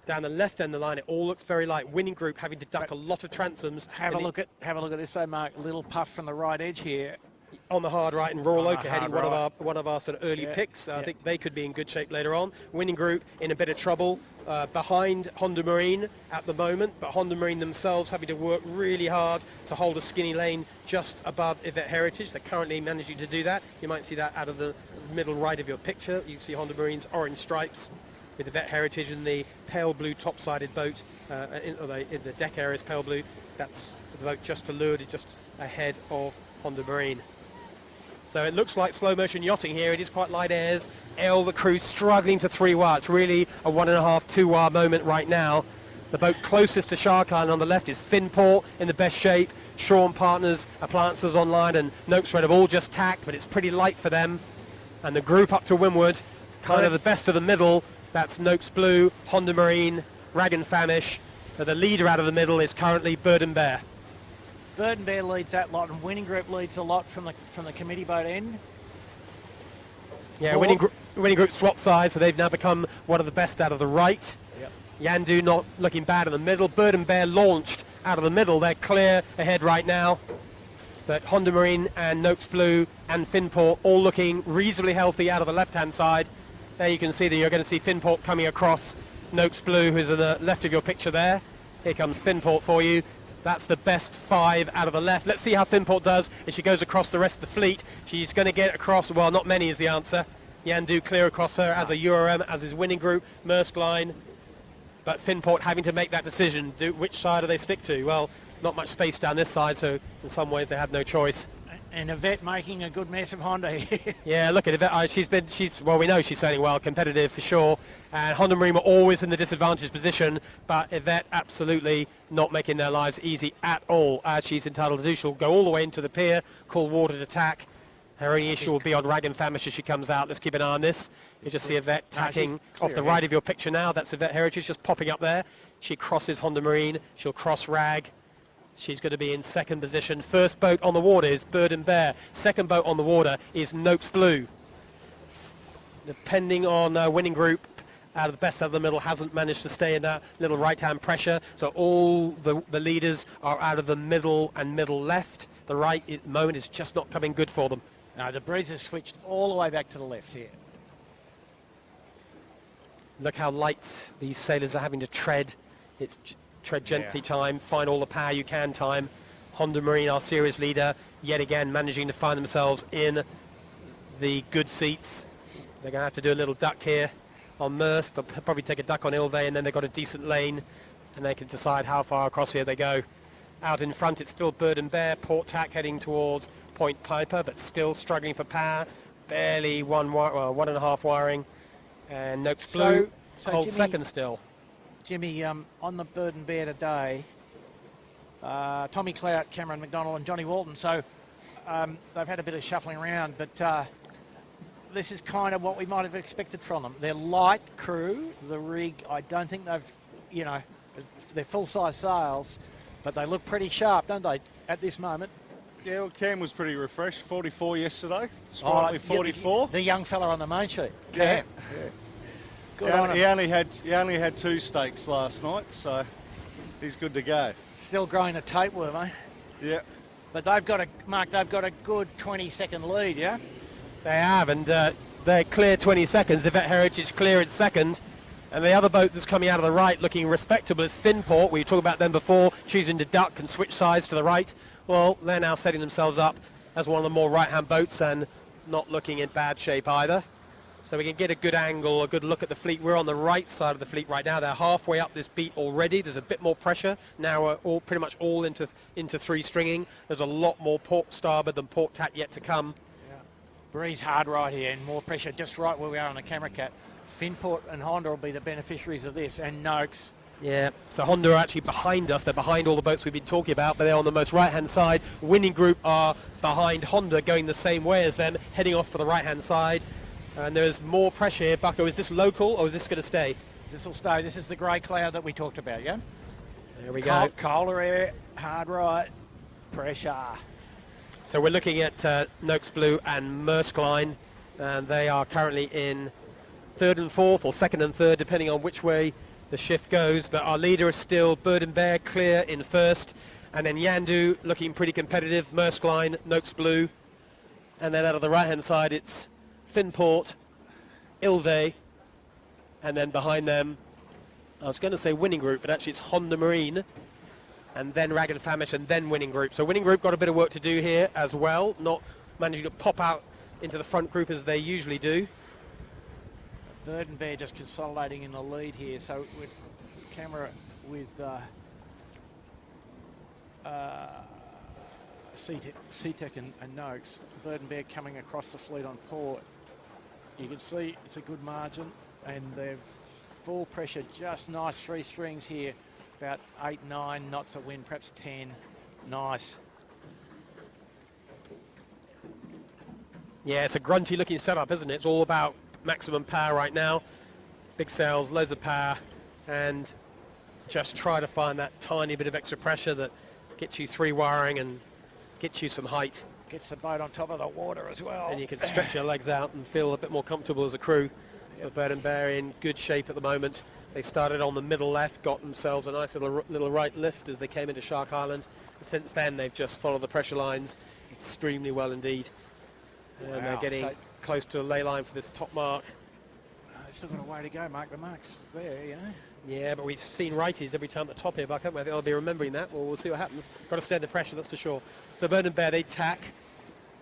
Down the left end of the line, it all looks very light. Winning group having to duck a lot of transoms. Have a look at this, though, Mark. Little puff from the right edge here. On the hard right, and Royal Oak heading one of our sort of early picks. I think they could be in good shape later on. Winning group in a bit of trouble behind Honda Marine at the moment, but Honda Marine themselves having to work really hard to hold a skinny lane just above Yvette Heritage. They're currently managing to do that. You might see that out of the middle right of your picture. You see Honda Marine's orange stripes with the Yvette Heritage and the pale blue top-sided boat in the deck area is pale blue. That's the boat just to leeward, just ahead of Honda Marine. So it looks like slow motion yachting here. It is quite light airs. The crew struggling to 3-wire. It's really a 1.5, 2-wire moment right now. The boat closest to Shark Island on the left is Finport in the best shape. Sean Partners, Appliances Online and Noakes Red have all just tacked, but it's pretty light for them. And the group up to windward, kind of the best of the middle. That's Noakes Blue, Honda Marine, Rag and Famish. The leader out of the middle is currently Bird and Bear. Bird and Bear leads that lot, and Winning Group leads a lot from the committee boat end. Yeah, winning group swap sides, so they've now become one of the best out of the right. Yep. Yandu not looking bad in the middle. Bird and Bear launched out of the middle. They're clear ahead right now. But Honda Marine and Noakes Blue and Finport all looking reasonably healthy out of the left-hand side. There you can see that you're going to see Finport coming across Noakes Blue, who's on the left of your picture there. Here comes Finport for you. That's the best 5 out of the left. Let's see how Finport does as she goes across the rest of the fleet. She's going to get across, well, not many is the answer. Yandu clear across her as a URM, as his winning group, Merskline. But Finport having to make that decision. Which side do they stick to? Well, not much space down this side, so in some ways they had no choice. And Yvette making a good mess of Honda here. Yeah, look at Yvette. Well, we know she's sailing well, competitive for sure. And Honda Marine were always in the disadvantaged position, but Yvette absolutely not making their lives easy at all, as she's entitled to do. She'll go all the way into the pier, call water to tack. Her only issue will be on Rag and Famish as she comes out. Let's keep an eye on this. You just see Yvette tacking off the right of your picture now. That's Yvette Heritage just popping up there. She crosses Honda Marine. She'll cross Rag. She's going to be in second position. First boat on the water is Bird and Bear. Second boat on the water is Noakes Blue. Depending on winning group, out of the best out of the middle hasn't managed to stay in that little right-hand pressure. So all the leaders are out of the middle and middle left. The right at the moment is just not coming good for them. No, the breeze has switched all the way back to the left here. Look how light these sailors are having to tread. It's tread gently time, find all the power you can time. Honda Marine, our series leader, yet again managing to find themselves in the good seats. They're going to have to do a little duck here on Merce. They'll probably take a duck on Ilve, and then they've got a decent lane, and they can decide how far across here they go. Out in front, it's still Bird and Bear. Port Tack heading towards Point Piper, but still struggling for power. Barely 1.5 wiring. And Noakes Blue holds Jimmy, second still. Jimmy, on the Bird and Bear today, Tommy Clout, Cameron McDonald and Johnny Walton. So they've had a bit of shuffling around, but this is kind of what we might have expected from them. They're light crew. The rig, I don't think they've, they're full-size sails, but they look pretty sharp, don't they, at this moment? Yeah, well, Cam was pretty refreshed. 44 yesterday. Sprightly 44. The young fella on the main sheet. Yeah. Good on him. He only had 2 stakes last night, so he's good to go. Still growing a tapeworm, eh? Yeah. But they've got a good 20-second lead, yeah? They have, and they're clear 20 seconds. Yvette Heritage clear in second. And the other boat that's coming out of the right looking respectable is Finport. We talked about them before, choosing to duck and switch sides to the right. Well, they're now setting themselves up as one of the more right-hand boats and not looking in bad shape either. So we can get a good angle, a good look at the fleet. We're on the right side of the fleet right now. They're halfway up this beat already. There's a bit more pressure. Now we're all pretty much all into 3-stringing. There's a lot more port starboard than port tack yet to come. Yeah. Breeze hard right here and more pressure just right where we are on the camera cat. Finport and Honda will be the beneficiaries of this, and Noakes. Yeah, so Honda are actually behind us. They're behind all the boats we've been talking about, but they're on the most right-hand side. Winning group are behind Honda, going the same way as them, heading off for the right-hand side. And there's more pressure here. Bucko, is this local or is this going to stay? This will stay. This is the grey cloud that we talked about, yeah? There we go. Colder air, hard right, pressure. So we're looking at Noakes Blue and Maersk, and they are currently in third and fourth, or second and third, depending on which way the shift goes. But our leader is still Bird and Bear, clear in first. And then Yandu looking pretty competitive, Maersk, Noakes Blue. And then out of the right-hand side, it's Finport, Ilve. And then behind them, I was going to say Winning Group, but actually it's Honda Marine. And then Rag and Famish, and then Winning Group. So Winning Group got a bit of work to do here as well, not managing to pop out into the front group as they usually do. Bird and Bear just consolidating in the lead here. So with camera with CTEC and Noakes, Bird and Bear coming across the fleet on port. You can see it's a good margin, and they've full pressure, just nice 3 strings here, about 8-9 knots of wind, perhaps 10. Nice. Yeah, it's a grunty looking setup, isn't it? It's all about maximum power right now. Big sails, loads of power, and just try to find that tiny bit of extra pressure that gets you 3 wiring and gets you some height. Gets the boat on top of the water as well. And you can stretch your legs out and feel a bit more comfortable as a crew. Yep. Bird and Bear in good shape at the moment. They started on the middle left, got themselves a nice little right lift as they came into Shark Island. Since then, they've just followed the pressure lines extremely well indeed. And they're getting close to a ley line for this top mark. They've still got a way to go, Mark. The mark's there, you know. Yeah, but we've seen righties every time at the top here, Buck, haven't we? I think they'll be remembering that. Well, we'll see what happens. Got to stand the pressure, that's for sure. So Bird and Bear, they tack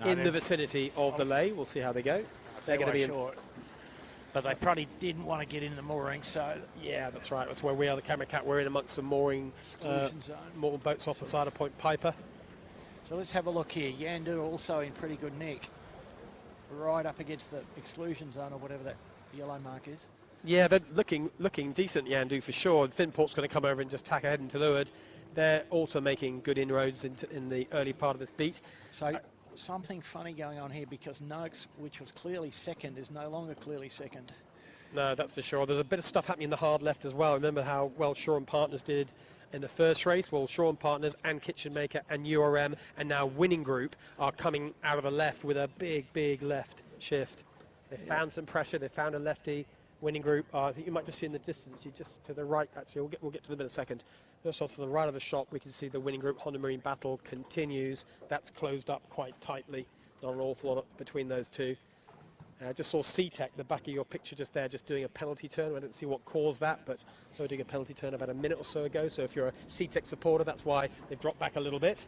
in the vicinity of the ley. We'll see how they go. They're going to be short. But they probably didn't want to get in the mooring, so... Yeah, that's right. That's where we are, the camera cat. We're in amongst some mooring more boats off the side of Point Piper. So let's have a look here. Yandu also in pretty good nick. Right up against the exclusion zone or whatever that yellow mark is. Yeah, they're looking decent, Yandu, for sure. And Finport's going to come over and just tack ahead into leeward. They're also making good inroads in the early part of this beat. So something funny going on here, because Noakes, which was clearly second, is no longer clearly second. No, that's for sure. There's a bit of stuff happening in the hard left as well. Remember how well Shaw and Partners did in the first race. Well, Shaw and Partners and Kitchen Maker and URM and now Winning Group are coming out of the left with a big left shift. They found some pressure. They found a lefty. Winning Group, I think you might just see in the distance, you just to the right, actually, we'll get to them in a second. Just off to the right of the shot, we can see the Winning Group Honda Marine battle continues. That's closed up quite tightly. Not an awful lot between those two. I just saw C-Tech, the back of your picture just there, just doing a penalty turn. I didn't see what caused that, but they were doing a penalty turn about a minute or so ago. So if you're a C-Tech supporter, that's why they've dropped back a little bit.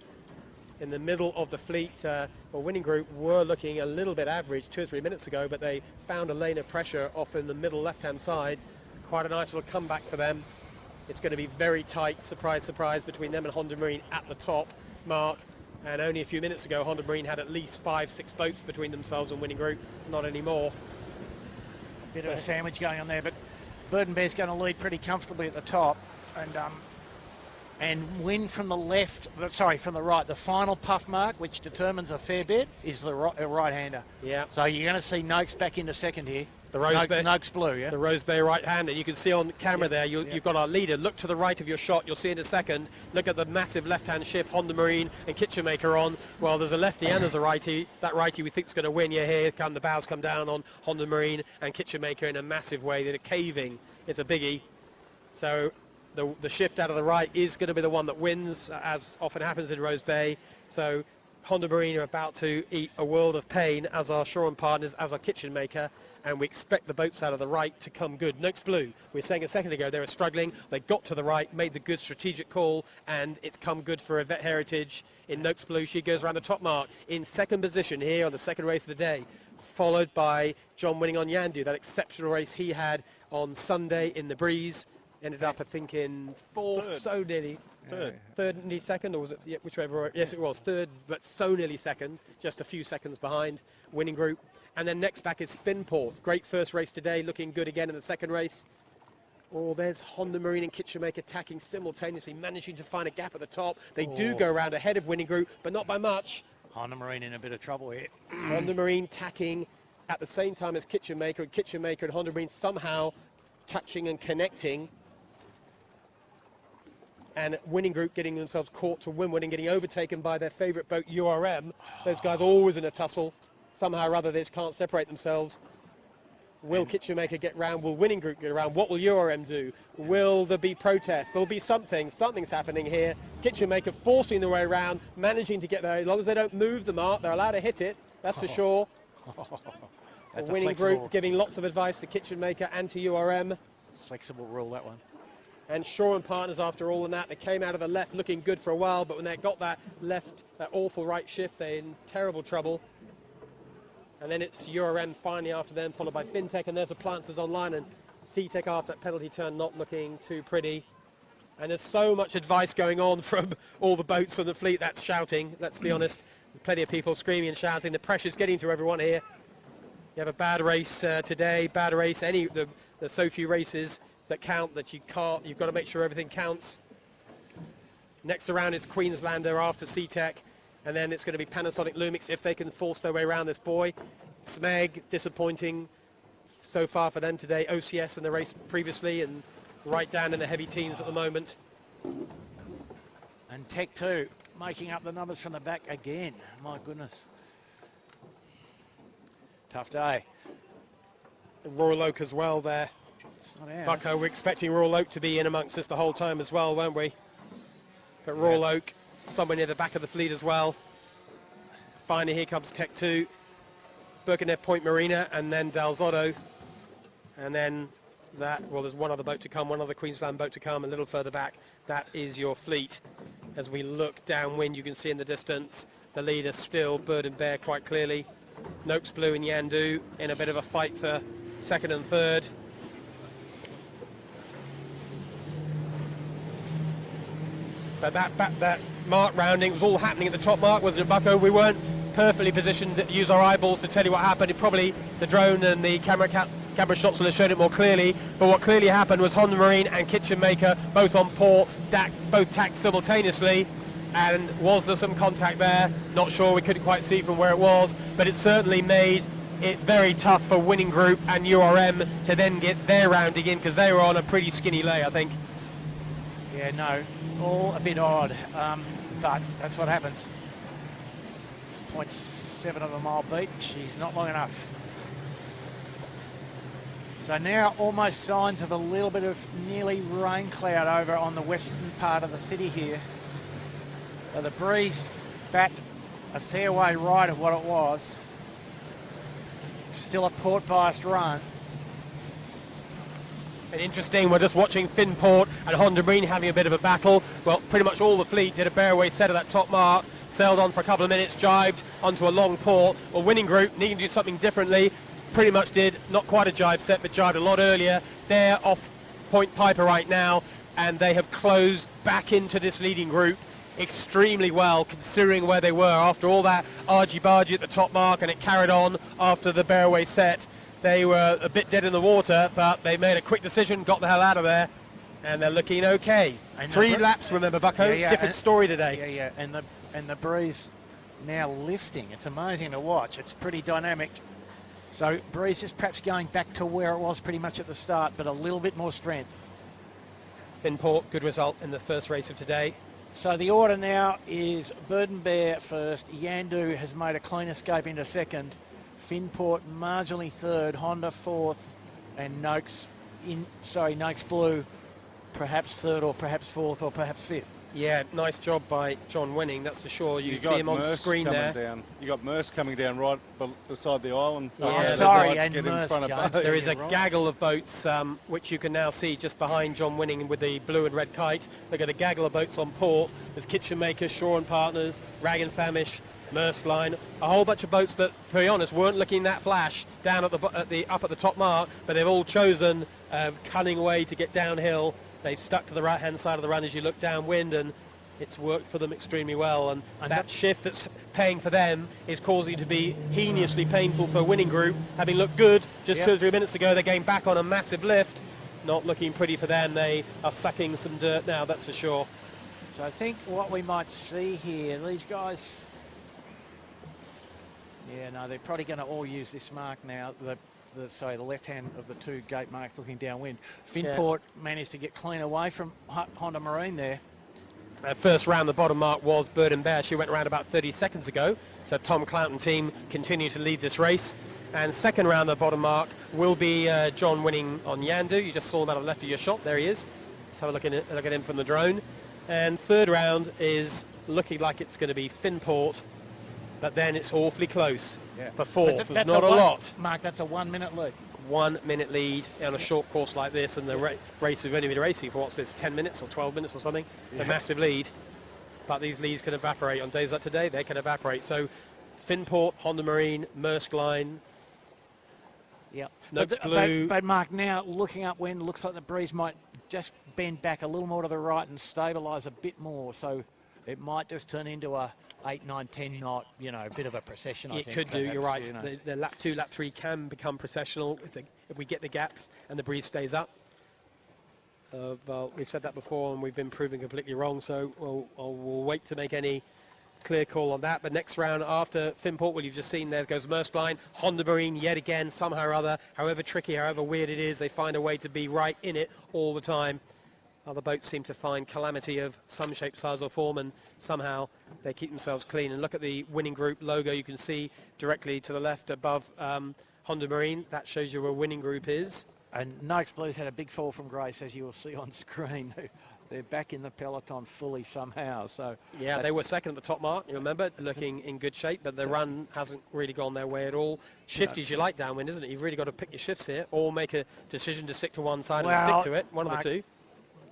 In the middle of the fleet, Winning Group were looking a little bit average 2 or 3 minutes ago, but they found a lane of pressure off in the middle left-hand side. Quite a nice little comeback for them. It's going to be very tight, surprise, surprise, between them and Honda Marine at the top, Mark. And only a few minutes ago, Honda Marine had at least 5-6 boats between themselves and Winning Group. Not anymore. Bit of a sandwich going on there, but Bird and Bear's going to lead pretty comfortably at the top. And win from the from the right. The final puff mark, which determines a fair bit, is the right-hander. Yeah. So you're going to see Noakes back into second here. The Rose Bay, Noakes Blue, yeah. The Rose Bay right-hander. You can see on camera there, you've got our leader. Look to the right of your shot. You'll see in a second. Look at the massive left-hand shift Honda Marine and Kitchen Maker on. Well, there's a lefty and there's a righty. That righty we think is going to win. Yeah, here come the bows come down on Honda Marine and Kitchen Maker in a massive way. They're caving. It's a biggie. So the shift out of the right is going to be the one that wins, as often happens in Rose Bay. So Honda Marine are about to eat a world of pain, as are Shaw and Partners, as our Kitchen Maker, and we expect the boats out of the right to come good. Noakes Blue, we were saying a second ago, they were struggling. They got to the right, made the good strategic call, and it's come good for Yvette Heritage in Noakes Blue. She goes around the top mark in second position here on the second race of the day, followed by John Winning on Yandu, that exceptional race he had on Sunday in the breeze. Ended up, I think, in fourth, third. So nearly. Third, nearly second, or was it? Yeah, whichever. Yes, it was third, but so nearly second, just a few seconds behind Winning Group. And then next back is Finport. Great first race today, looking good again in the second race. Oh, there's Honda Marine and Kitchen Maker attacking simultaneously, managing to find a gap at the top. They do go around ahead of Winning Group, but not by much. Honda Marine in a bit of trouble here. Honda Marine tacking at the same time as Kitchen Maker and Honda Marine somehow touching and connecting. And Winning Group getting themselves caught to windward and getting overtaken by their favourite boat, URM. Those guys are always in a tussle. Somehow or other, they just can't separate themselves. Will Kitchen Maker get round? Will Winning Group get around? What will URM do? Will there be protests? There'll be something. Something's happening here. Kitchen Maker forcing their way around, managing to get there. As long as they don't move the mark, they're allowed to hit it. That's for sure. Winning Group giving lots of advice to Kitchen Maker and to URM. Flexible rule, that one. And Shaw and Partners, after all in that, they came out of the left looking good for a while, but when they got that left, that awful right shift, they're in terrible trouble. And then it's URM finally after them, followed by FinTech, and there's Appliances Online, and C-Tech after that penalty turn not looking too pretty. And there's so much advice going on from all the boats on the fleet that's shouting, let's be honest. Plenty of people screaming and shouting. The pressure's getting to everyone here. You have a bad race today, bad race, there's so few races that count that you've got to make sure everything counts. Next around is Queenslander after C-Tech, and then it's going to be Panasonic Lumix if they can force their way around this buoy. Smeg, disappointing so far for them today. OCS in the race previously and right down in the heavy teens at the moment. And Tech 2 making up the numbers from the back again. My goodness. Tough day. And Royal Oak as well there. Bucko, we're expecting Royal Oak to be in amongst us the whole time as well, won't we? But Royal Oak, somewhere near the back of the fleet as well. Finally, here comes Tech 2, Birkenhead Point Marina, and then Dalzotto. And then there's one other boat to come, one other Queensland boat to come, a little further back. That is your fleet. As we look downwind, you can see in the distance, the leader still, Bird and Bear, quite clearly. Noakes Blue and Yandu in a bit of a fight for second and third. But that mark rounding was all happening at the top mark, wasn't it, Bucko? We weren't perfectly positioned to use our eyeballs to tell you what happened. Probably the drone and the camera shots will have shown it more clearly. But what clearly happened was Honda Marine and Kitchen Maker both on port, both tacked simultaneously. And was there some contact there? Not sure, we couldn't quite see from where it was. But it certainly made it very tough for Winning Group and URM to then get their rounding in, because they were on a pretty skinny lay, I think. Yeah, no, all a bit odd, but that's what happens. 0.7 of a mile beat. She's not long enough. So now almost signs of a little bit of nearly rain cloud over on the western part of the city here. So the breeze back a fair way right of what it was. Still a port-biased run. And interesting, we're just watching Finport and Honda Marine having a bit of a battle. Well, pretty much all the fleet did a bareaway set at that top mark, sailed on for a couple of minutes, jibed onto a long port. Well, Winning Group, needing to do something differently, pretty much did not quite a jibe set, but jibed a lot earlier. They're off Point Piper right now, and they have closed back into this leading group extremely well, considering where they were after all that argy-bargy at the top mark, and it carried on after the bareaway set. They were a bit dead in the water, but they made a quick decision, got the hell out of there, and they're looking okay. And 3 laps, remember, Bucko? Different story today. Yeah, and the breeze now lifting. It's amazing to watch. It's pretty dynamic. So breeze is perhaps going back to where it was pretty much at the start, but a little bit more strength. Finport, good result in the first race of today. So the order now is Bird and Bear first. Yandu has made a clean escape into second. Finport marginally third. Honda fourth, and Noakes Blue perhaps third or perhaps fourth or perhaps fifth. Yeah, nice job by John Winning, that's for sure. You see him on screen there. You got Merce coming down right beside the island. Yeah, sorry, and Merce, there is a gaggle of boats which you can now see just behind John Winning with the blue and red kite. Look at the gaggle of boats on port. There's Kitchen Makers, Shaw and Partners, Rag and Famish, Merce Line, a whole bunch of boats that, to be honest, weren't looking that flash down up at the top mark, but they've all chosen a cunning way to get downhill. They've stuck to the right-hand side of the run as you look downwind, and it's worked for them extremely well. And that shift that's paying for them is causing it to be heinously painful for Winning Group. Having looked good just 2 or 3 minutes ago, they're getting back on a massive lift. Not looking pretty for them. They are sucking some dirt now, that's for sure. So I think what we might see here, these guys... Yeah, no, they're probably going to all use this mark now. The left hand of the 2 gate marks looking downwind. Finport managed to get clean away from Honda Marine there. First round, the bottom mark was Bird and Bear. She went around about 30 seconds ago. So Tom Cloughton team continues to lead this race. And second round, the bottom mark will be John Winning on Yandu. You just saw him out of the left of your shot. There he is. Let's have a look at him from the drone. And third round is looking like it's going to be Finport. But then it's awfully close for fourth. There's not a lot. Mark, that's a 1 minute lead. 1 minute lead on a short course like this, and the race has only been racing for what's this, 10 minutes or 12 minutes or something. It's a massive lead. But these leads can evaporate on days like today. They can evaporate. So Finport, Honda Marine, Maersk Line. Yeah. Noakes Blue. But Mark, now looking upwind, looks like the breeze might just bend back a little more to the right and stabilise a bit more. So it might just turn into a 8, 9, 10 knot, a bit of a procession, I think. It could do, perhaps, you're right. The lap 2, lap 3 can become processional if we get the gaps and the breeze stays up. Well, we've said that before and we've been proven completely wrong, so we'll wait to make any clear call on that. But next round after Finport, well, you've just seen there goes Maersk Line, Honda Marine yet again, somehow or other, however tricky, however weird it is, they find a way to be right in it all the time. Other boats seem to find calamity of some shape, size or form, and somehow they keep themselves clean. And look at the Winning Group logo you can see directly to the left above Honda Marine. That shows you where Winning Group is. And Noakes Blues had a big fall from grace, as you will see on screen. They're back in the peloton fully somehow. So yeah, they were second at the top mark, you remember, looking in good shape, but the run hasn't really gone their way at all. Shifties you like downwind, isn't it? You've really got to pick your shifts here, or make a decision to stick to one side and stick to it, one of the two.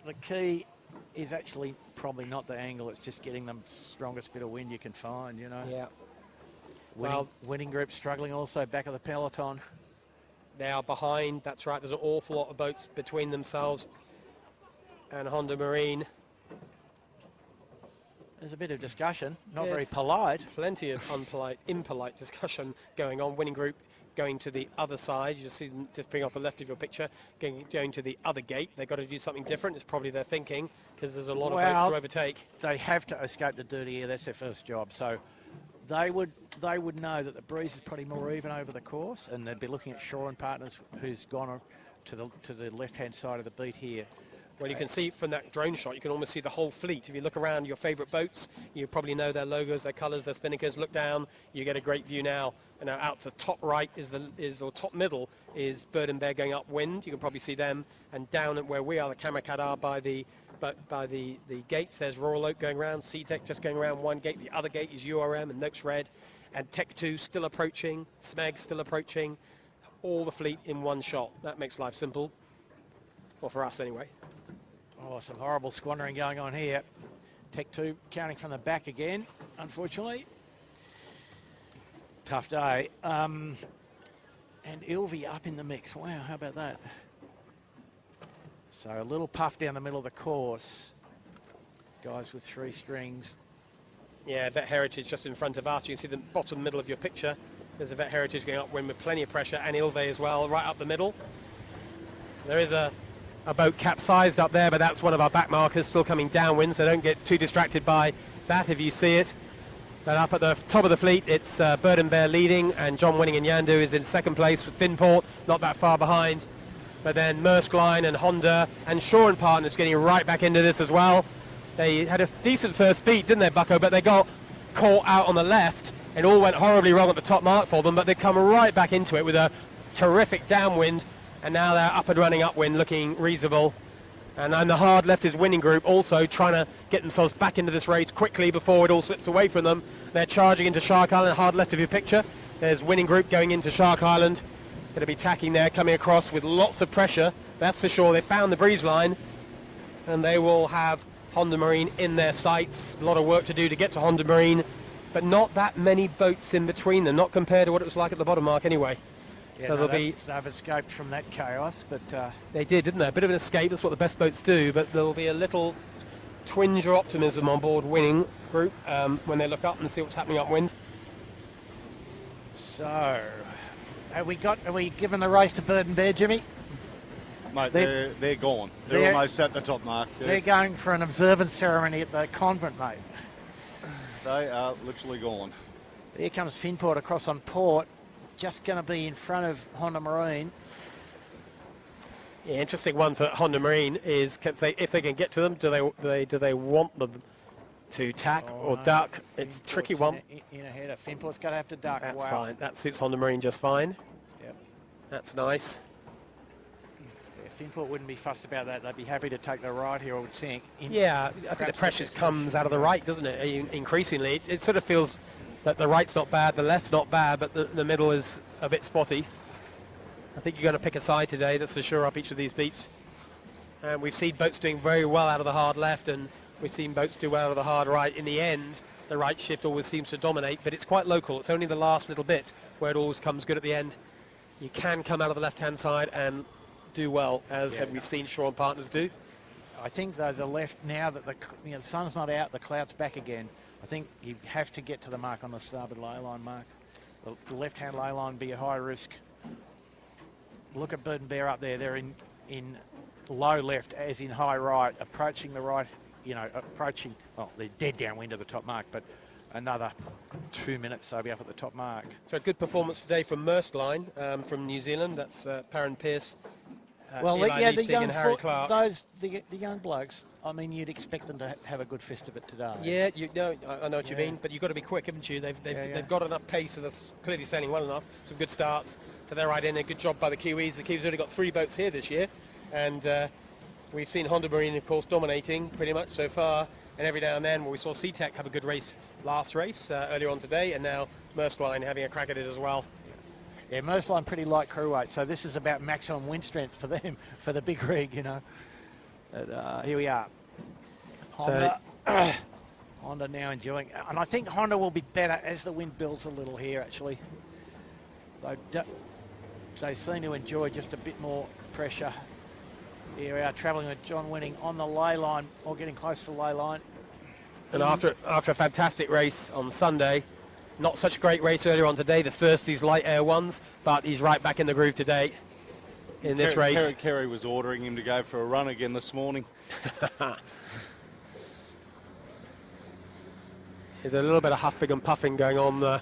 The key is actually probably not the angle, it's just getting the strongest bit of wind you can find, Yeah. Winning Group struggling also back of the peloton. They are behind, that's right, there's an awful lot of boats between themselves and Honda Marine. There's a bit of discussion, not very polite. Plenty of impolite discussion going on. Winning Group going to the other side. You just see them just bring off the left of your picture, going to the other gate. They've got to do something different. It's probably their thinking, because there's a lot of boats to overtake. They have to escape the dirty air. That's their first job. So they would know that the breeze is probably more even over the course, and they'd be looking at Shaw and Partners, who's gone to the left-hand side of the beat here. Well, you can see from that drone shot, you can almost see the whole fleet. If you look around your favourite boats, you probably know their logos, their colours, their spinnakers. Look down, you get a great view now. And now out to the top right or top middle is Bird and Bear going upwind. You can probably see them. And down at where we are, the Camera Cat are by the gates. There's Royal Oak going around, SeaTech just going around one gate. The other gate is URM and Noakes Red. And Tech 2 still approaching, Smeg still approaching. All the fleet in one shot. That makes life simple. Well, for us anyway. Oh, some horrible squandering going on here. Tech 2 counting from the back again, unfortunately. Tough day. And Ilvi up in the mix. Wow, how about that? So a little puff down the middle of the course. Guys with 3 strings. Yeah, Vet Heritage just in front of us. You can see the bottom middle of your picture. There's a Vet Heritage going upwind with plenty of pressure, and Ilve as well, right up the middle. There is a boat capsized up there, but that's one of our back markers still coming downwind, so don't get too distracted by that if you see it. But up at the top of the fleet, it's Bird and Bear leading, and John Winning and Yandu is in second place with Finport, not that far behind. But then Maersk Line and Honda and Shaw and Partners getting right back into this as well. They had a decent first beat, didn't they, Bucko? But they got caught out on the left, and all went horribly wrong at the top mark for them, but they come right back into it with a terrific downwind. And now they're up and running upwind, looking reasonable. And then the hard left is Winning Group, also trying to get themselves back into this race quickly before it all slips away from them. They're charging into Shark Island, hard left of your picture. There's Winning Group going into Shark Island. Going to be tacking there, coming across with lots of pressure. That's for sure. They found the breeze line, and they will have Honda Marine in their sights. A lot of work to do to get to Honda Marine, but not that many boats in between them, not compared to what it was like at the bottom mark anyway. Yeah, so they've escaped from that chaos, but they did, didn't they? A bit of an escape. That's what the best boats do. But there will be a little twinge of optimism on board Winning Group when they look up and see what's happening upwind. So, are we given the race to Bird and Bear, Jimmy? Mate, they're gone. They're almost at the top mark. They're going for an observance ceremony at the convent, mate. They are literally gone. Here comes Finport across on port. Just going to be in front of Honda Marine. Yeah, interesting one for Honda Marine is if they can get to them, do they want them to tack or duck? It's a tricky one. In ahead of Finport's going to have to duck. That's wow. fine. That suits Honda Marine just fine. Yep. That's nice. Yeah, Finport wouldn't be fussed about that. They'd be happy to take the right here, I would think. Yeah, I think the pressure comes out of the right, doesn't it? Increasingly, it sort of feels that the right's not bad, the left's not bad, but the middle is a bit spotty. I think you're going to pick a side today, that's for sure, up each of these beats. And we've seen boats doing very well out of the hard left, and we've seen boats do well out of the hard right. In the end, the right shift always seems to dominate, but it's quite local. It's only the last little bit where it always comes good at the end. You can come out of the left-hand side and do well, as we've seen Shaw and Partners do. I think, though, the left, now that the sun's not out, the cloud's back again. I think you have to get to the mark on the starboard ley line, Mark. The left-hand ley line be a high risk. Look at Bird and Bear up there. They're in low left, as in high right, approaching the right, well, they're dead downwind of the top mark, but another 2 minutes they'll be up at the top mark. So a good performance today from Maersk Line from New Zealand. That's Perrin Pierce. The young Harry Clark. the young blokes. I mean, you'd expect them to have a good fist of it today. Yeah, I know what you mean, but you've got to be quick, haven't you? They've got enough pace, and they're clearly sailing well enough. Some good starts, so they're right in. A good job by the Kiwis. The Kiwis only got 3 boats here this year, and we've seen Honda Marine, of course, dominating pretty much so far. And every now and then, we saw SeaTech have a good race last race earlier on today, and now Maersk Line having a crack at it as well. Yeah, Maersk Line pretty light crew weight, so this is about maximum wind strength for them, for the big rig, But, here we are. Honda, Honda now enjoying, and I think Honda will be better as the wind builds a little here, actually. They seem to enjoy just a bit more pressure. Here we are travelling with John Winning on the ley line, or getting close to the ley line. And after a fantastic race on Sunday, not such a great race earlier on today, the first these light air ones, but he's right back in the groove today in this race. Kerry was ordering him to go for a run again this morning. There's a little bit of huffing and puffing going on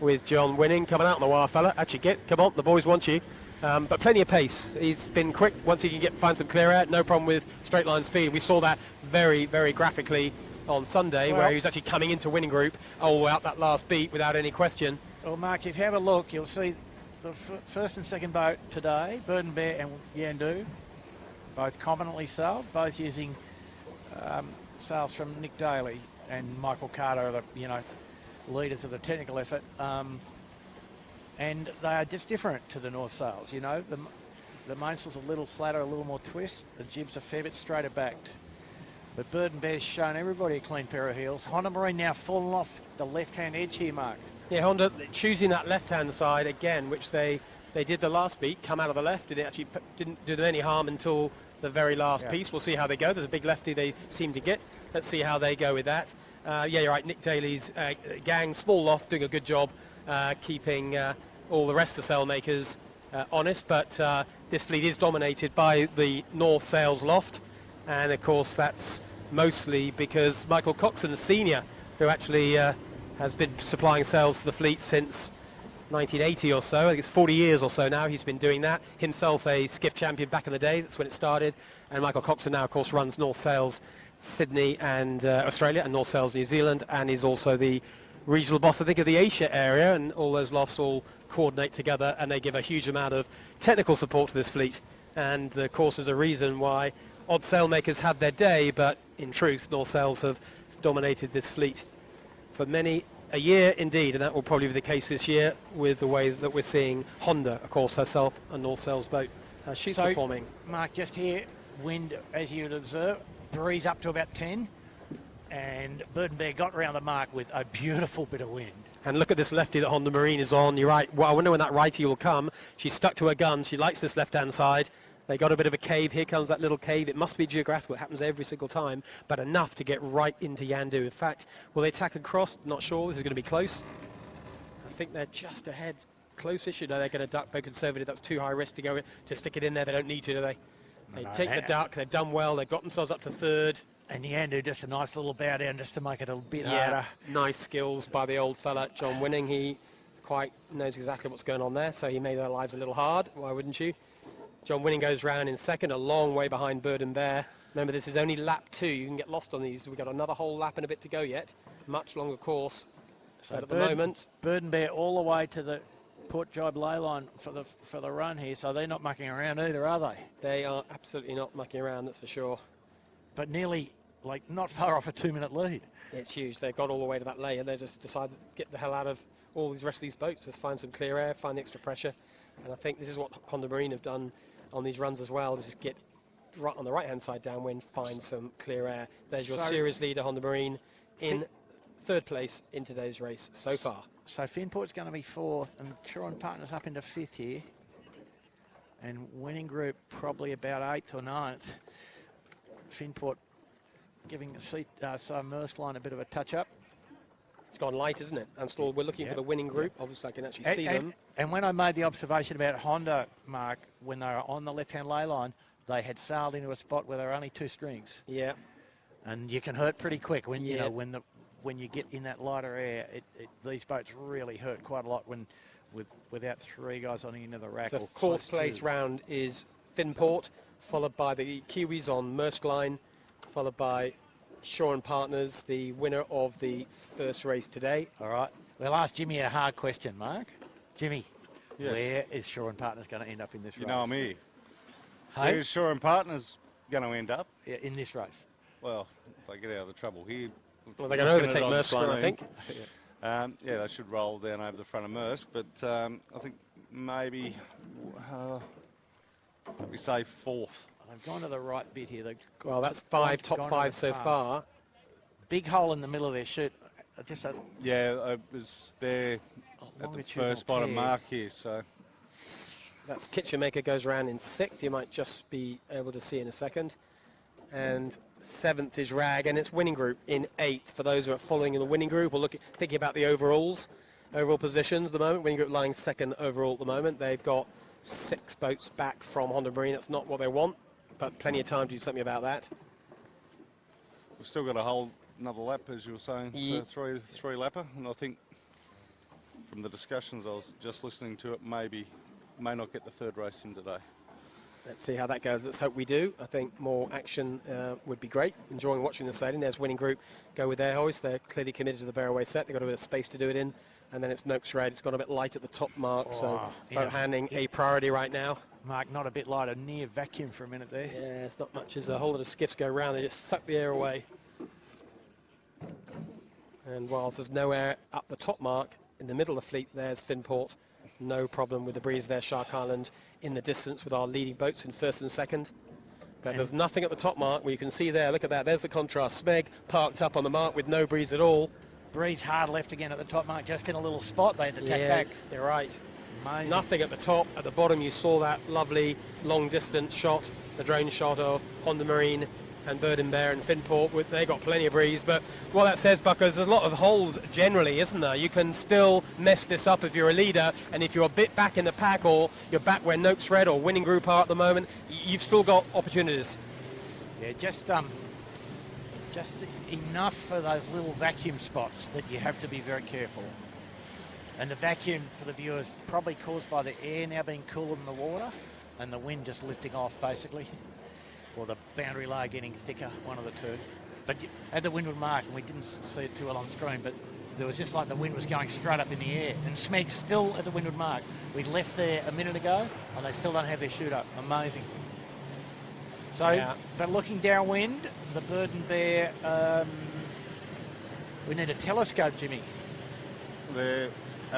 with John Winning. Coming out on the wire, fella. Actually, come on, the boys want you. But plenty of pace. He's been quick once he can find some clear air. No problem with straight line speed. We saw that very, very graphically on Sunday, where he was actually coming into winning group all the way out that last beat without any question. Well, Mark, if you have a look, you'll see the first and second boat today, Bird and Bear and Yandu, both commonly sailed, both using sails from Nick Daly and Michael Carter, the leaders of the technical effort. And they are just different to the North sails. The mainsail's a little flatter, a little more twist. The jib's a fair bit straighter backed. But Bird and Bear's shown everybody a clean pair of heels. Honda Marine now falling off the left-hand edge here, Mark. Yeah, Honda choosing that left-hand side again, which they did the last beat, come out of the left. It actually didn't do them any harm until the very last piece. We'll see how they go. There's a big lefty they seem to get. Let's see how they go with that. Yeah, you're right. Nick Daly's gang, small loft, doing a good job keeping all the rest of the sail makers honest. But this fleet is dominated by the North Sails loft. And, of course, that's mostly because Michael Coxon, Sr., who actually has been supplying sails to the fleet since 1980 or so. I think it's 40 years or so now he's been doing that. Himself a skiff champion back in the day. That's when it started. And Michael Coxon now, of course, runs North Sails Sydney and Australia and North Sails New Zealand, and is also the regional boss, I think, of the Asia area. And all those lofts all coordinate together, and they give a huge amount of technical support to this fleet. And, of course, there's a reason why odd sailmakers had their day, but in truth, North Sails have dominated this fleet for many a year indeed, and that will probably be the case this year with the way that we're seeing Honda, of course, herself, a North Sails boat. She's performing. Mark, just here, wind, as you'd observe, breeze up to about 10, and Bird and Bear got around the mark with a beautiful bit of wind. And look at this lefty that Honda Marine is on. You're right. Well, I wonder when that righty will come. She's stuck to her gun. She likes this left-hand side. They got a bit of a cave. Here comes that little cave. It must be geographical. It happens every single time, but enough to get right into Yandu. In fact, will they tack across? Not sure. This is going to be close. I think they're just ahead. Close-ish. They're going to duck bow conservative. That's too high risk to go to stick it in there. They don't need to, do they? They take the duck. They've done well. They've got themselves up to third. And Yandu, just a nice little bow down just to make it a bit harder. Nice skills by the old fella, John Winning. He quite knows exactly what's going on there, so he made their lives a little hard. Why wouldn't you? John Winning goes round in second, a long way behind Bird and Bear. Remember, this is only lap 2. You can get lost on these. We've got another whole lap and a bit to go yet. Much longer course. So at the moment, Bird and Bear all the way to the Port Jibe ley line for the run here, so they're not mucking around either, are they? They are absolutely not mucking around, that's for sure. But nearly, not far off a 2-minute lead. It's huge. They've got all the way to that lay, and they just decided to get the hell out of all these rest of these boats. Just find some clear air, find the extra pressure. And I think this is what Honda Marine have done on these runs as well. Just get right on the right-hand side downwind, find some clear air. There's your series leader, Honda Marine, in third place in today's race so far. So Finport's going to be 4th, and Shaw & Partners up into 5th here. And winning group probably about 8th or 9th. Finport giving the seat, Maersk line a bit of a touch-up. It's gone light, isn't it? And still, we're looking for the winning group. Obviously, I can actually see them. And when I made the observation about Honda, Mark, when they were on the left-hand ley line, they had sailed into a spot where there were only 2 strings. Yeah. And you can hurt pretty quick when when you get in that lighter air. These boats really hurt quite a lot without 3 guys on the end of the rack. The 4th place round is Finport, followed by the Kiwis on Maersk line, followed by Shaw & Partners, the winner of the first race today. All right. We'll ask Jimmy a hard question, Mark. Jimmy, yes. Where is Shaw & Partners going to end up in this race? You know me. Hey? Where's Shaw & Partners going to end up? Yeah, in this race. Well, if they get out of the trouble here... Well, they're going to overtake Maersk line, I think. Yeah, they should roll down over the front of Maersk, but I think maybe, let me say 4th. They've gone to the right bit here. Well, that's top 5 so far. Big hole in the middle of their chute. Yeah, it was there at the first bottom mark here, so... That's Kitchenmaker goes around in 6th. You might just be able to see in a second. And 7th is Rag, and it's winning group in 8th. For those who are following in the winning group or thinking about the overall positions at the moment, winning group lying 2nd overall at the moment. They've got 6 boats back from Honda Marine. That's not what they want, but plenty of time to do something about that. We've still got to hold another lap, as you were saying, so three lapper, and I think from the discussions I was just listening to, it maybe may not get the third race in today. Let's see how that goes. Let's hope we do. I think more action would be great. Enjoying watching the sailing. There's Winning Group go with their hoist. They're clearly committed to the Barroway set. They've got a bit of space to do it in. And then it's Noakes Red. It's gone a bit light at the top mark. So boat handling a priority right now. Mark, not a bit lighter, near vacuum for a minute there. Yeah, it's not much as a whole lot of skiffs go round. They just suck the air away. And whilst there's no air up the top mark, in the middle of the fleet, there's Finport. No problem with the breeze there. Shark Island in the distance with our leading boats in first and second. But there's nothing at the top mark where you can see there. Look at that. There's the contrast. Smeg parked up on the mark with no breeze at all. Breeze hard left again at the top mark, just in a little spot they had to take back. They're right. Amazing. Nothing at the top. At the bottom, you saw that lovely long distance shot, the drone shot of Honda Marine and Bird and Bear and Finport. They got plenty of breeze. But what that says, Buckers, there's a lot of holes generally, isn't there? You can still mess this up if you're a leader, and if you're a bit back in the pack, or you're back where Noakes Red or Winning Group are at the moment, you've still got opportunities. Yeah, just enough for those little vacuum spots that you have to be very careful. And the vacuum, for the viewers, probably caused by the air now being cooler than the water and the wind just lifting off, basically, or the boundary layer getting thicker, one of the two. But at the windward mark, and we didn't see it too well on screen, but there was just like the wind was going straight up in the air. And Smeg's still at the windward mark. We left there a minute ago, and they still don't have their chute up. Amazing. So, but looking downwind, the Bird and Bear, we need a telescope, Jimmy.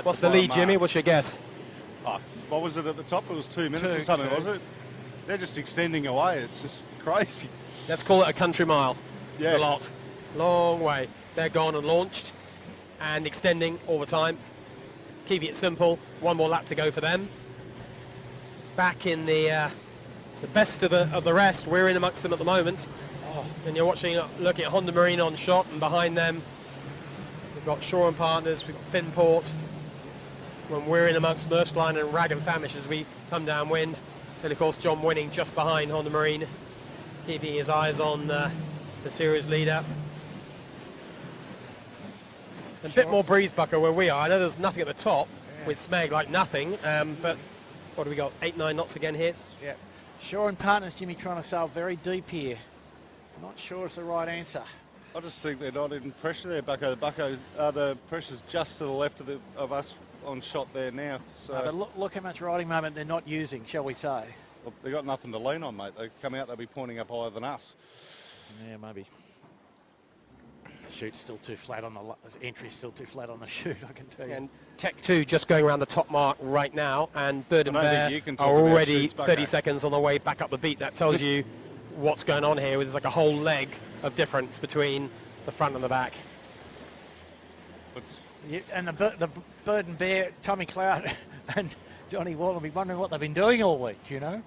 What's the lead, mark. Jimmy? What's your guess? Oh, what was it at the top? It was 2 minutes or something, was it? They're just extending away. It's just crazy. Let's call it a country mile. Yeah. It's a lot. Long way. They're gone and launched and extending all the time. Keeping it simple. One more lap to go for them. Back in the best of the rest. We're in amongst them at the moment. And you're looking at Honda Marine on shot, and behind them we've got Shore and Partners, we've got Finport. When we're in amongst Merskline and Rag and Famish as we come downwind. And of course John Winning just behind Honda Marine, keeping his eyes on the series leader. A bit more breeze, Bucker, where we are. I know there's nothing at the top with Smeg, like nothing, but what do we got? 8-9 knots again here? Yeah. Shore and Partners, Jimmy, trying to sail very deep here. Not sure it's the right answer. I just think they're not in pressure there, Bucko. The pressure's just to the left of us on shot there now. So but look how much riding moment they're not using, shall we say. Well, they've got nothing to lean on, mate. They come out, they'll be pointing up higher than us. Yeah, maybe. Chute's still too flat on the entry's still too flat on the chute, I can tell you. And Tech 2 just going around the top mark right now, and Bird and Bear are already 30 seconds on the way back up the beat. That tells you what's going on here. There's like a whole leg of difference between the front and the back. And the Bird and Bear, Tommy Cloud and Johnny Wall will be wondering what they've been doing all week, you know?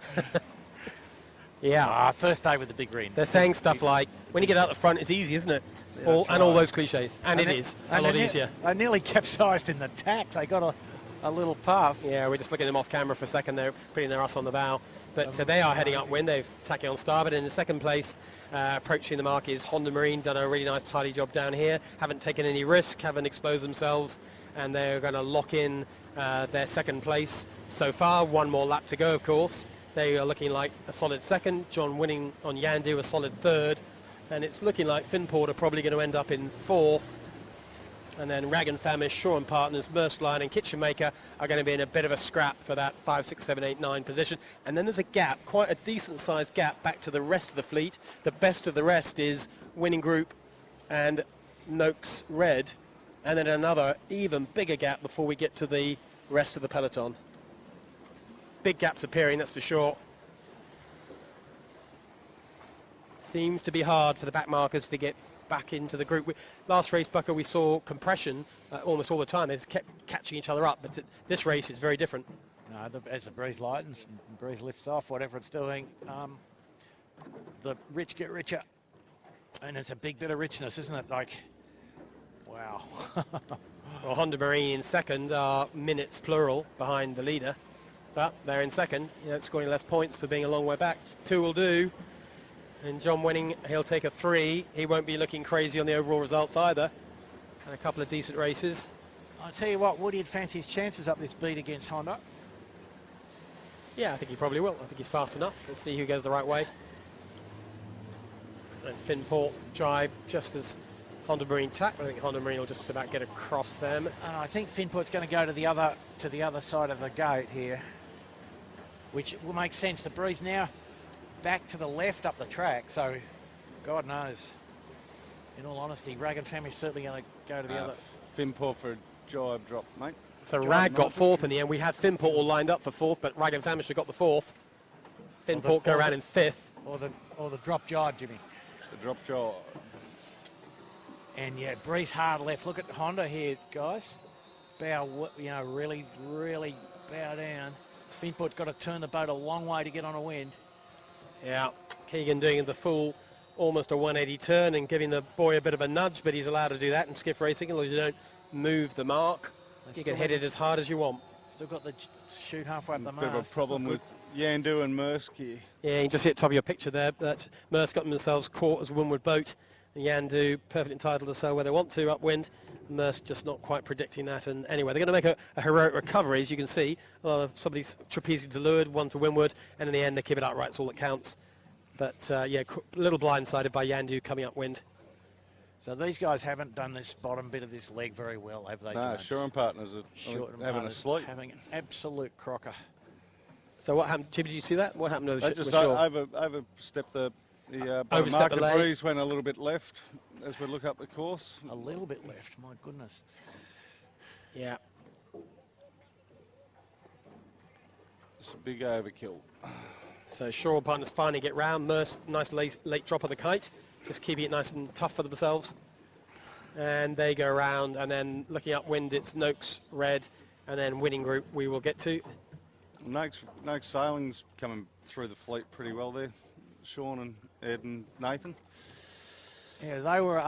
Yeah. First day with the big green. They're saying stuff like, when you get out the front, it's easy, isn't it? Yeah, all those cliches. And it is a lot easier. They nearly capsized in the tack. They got a little puff. Yeah, we're just looking at them off camera for a second. They're putting their ass on the bow. But they are heading upwind. They've tacking on starboard. In the second place, approaching the mark is Honda Marine. Done a really nice, tidy job down here. Haven't taken any risk. Haven't exposed themselves. And they're going to lock in their second place so far. One more lap to go, of course. They are looking like a solid second. John Winning on Yandu, a solid third. And it's looking like Finport are probably going to end up in fourth. And then Rag and Famish, Shore and Partners, Merskline and Kitchen Maker are going to be in a bit of a scrap for that 5, 6, 7, 8, 9 position. And then there's a gap, quite a decent-sized gap back to the rest of the fleet. The best of the rest is Winning Group and Noakes Red. And then another even bigger gap before we get to the rest of the peloton. Big gaps appearing, that's for sure. Seems to be hard for the back markers to get back into the group. Last race, Bucker, we saw compression almost all the time. They just kept catching each other up. But this race is very different. No, as the breeze lightens, the breeze lifts off, whatever it's doing, the rich get richer. And it's a big bit of richness, isn't it? Like, wow. Well, Honda Marine in second are minutes plural behind the leader. But they're in second, scoring less points for being a long way back. 2 will do. And John Winning, he'll take a 3. He won't be looking crazy on the overall results either. And a couple of decent races. I'll tell you what, Woody would fancy his chances up this beat against Honda. Yeah, I think he probably will. I think he's fast enough. Let's see who goes the right way. And Finport drive just as Honda Marine tack, but I think Honda Marine will just about get across them. I think Finport's going to go to the other side of the gate here, which will make sense. The breeze now back to the left up the track, so God knows. In all honesty, Rag and Family's certainly going to go to the other. Finport for a jibe drop, mate. So Rag got fourth in the end. We had Finport all lined up for fourth, but Rag and Famish got the fourth. Finport go around in fifth. Or the drop jibe, Jimmy. The drop jibe. And yeah, breeze hard left. Look at Honda here, guys. Bow, really, really bow down. Finport's got to turn the boat a long way to get on a wind. Yeah, Keegan doing the full, almost a 180 turn and giving the boy a bit of a nudge, but he's allowed to do that in skiff racing as long as you don't move the mark. You can hit it as hard as you want. Still got the chute halfway up the mast. Bit of a problem with Yandu and Maersk here. Yeah, you can just hit top of your picture there. That's Maersk got themselves caught as a windward boat. And Yandu perfectly entitled to sail where they want to upwind. Maersk just not quite predicting that. And anyway, they're going to make a heroic recovery, as you can see. Somebody's trapezing to leeward, one to windward, and in the end they keep it upright. It's all that counts. But yeah, a little blindsided by Yandu coming upwind. So these guys haven't done this bottom bit of this leg very well, have they? No, Shore and Partners are having a sleep. Having an absolute crocker. So what happened, Jimmy, did you see that? What happened to They just overstepped the Overstepped the lane. breeze, went a little bit left as we look up the course. A little bit left, my goodness. Yeah. It's a big overkill. So Shore and Partners finally get round. Merce, nice late drop of the kite. Just keeping it nice and tough for themselves. And they go around, and then looking upwind, it's Noakes, Red, and then winning group we will get to. Noakes sailing's coming through the fleet pretty well there. Sean and Ed and Nathan. Yeah, they were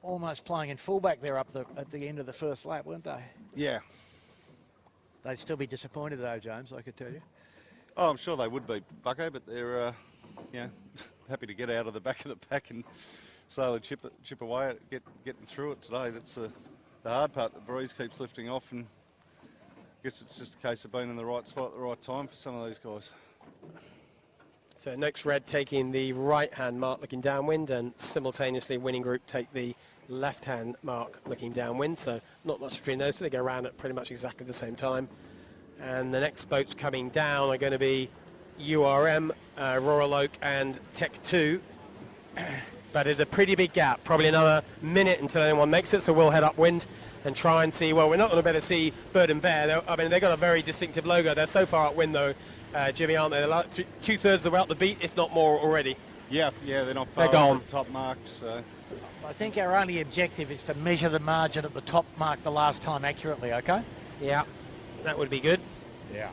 almost playing in fullback there at the end of the first lap, weren't they? Yeah. They'd still be disappointed though, James, I could tell you. Oh, I'm sure they would be, Bucko, but they're happy to get out of the back of the pack and sail and chip away at getting through it today. That's the hard part. The breeze keeps lifting off, and I guess it's just a case of being in the right spot at the right time for some of these guys. So Noakes Red taking the right-hand mark looking downwind, and simultaneously winning group take the left-hand mark looking downwind. So not much between those two. They go around at pretty much exactly the same time. And the next boats coming down are going to be URM, Royal Oak and Tech 2. But there's a pretty big gap, probably another minute until anyone makes it, so we'll head upwind and try and see. Well, we're not going to be able to see Bird and Bear. They've got a very distinctive logo. They're so far upwind, though, Jimmy, aren't they? They're like two-thirds of the way up the beat, if not more already. Yeah, they're not far gone. from the top mark. So I think our only objective is to measure the margin at the top mark the last time accurately, okay? Yeah, that would be good. Yeah.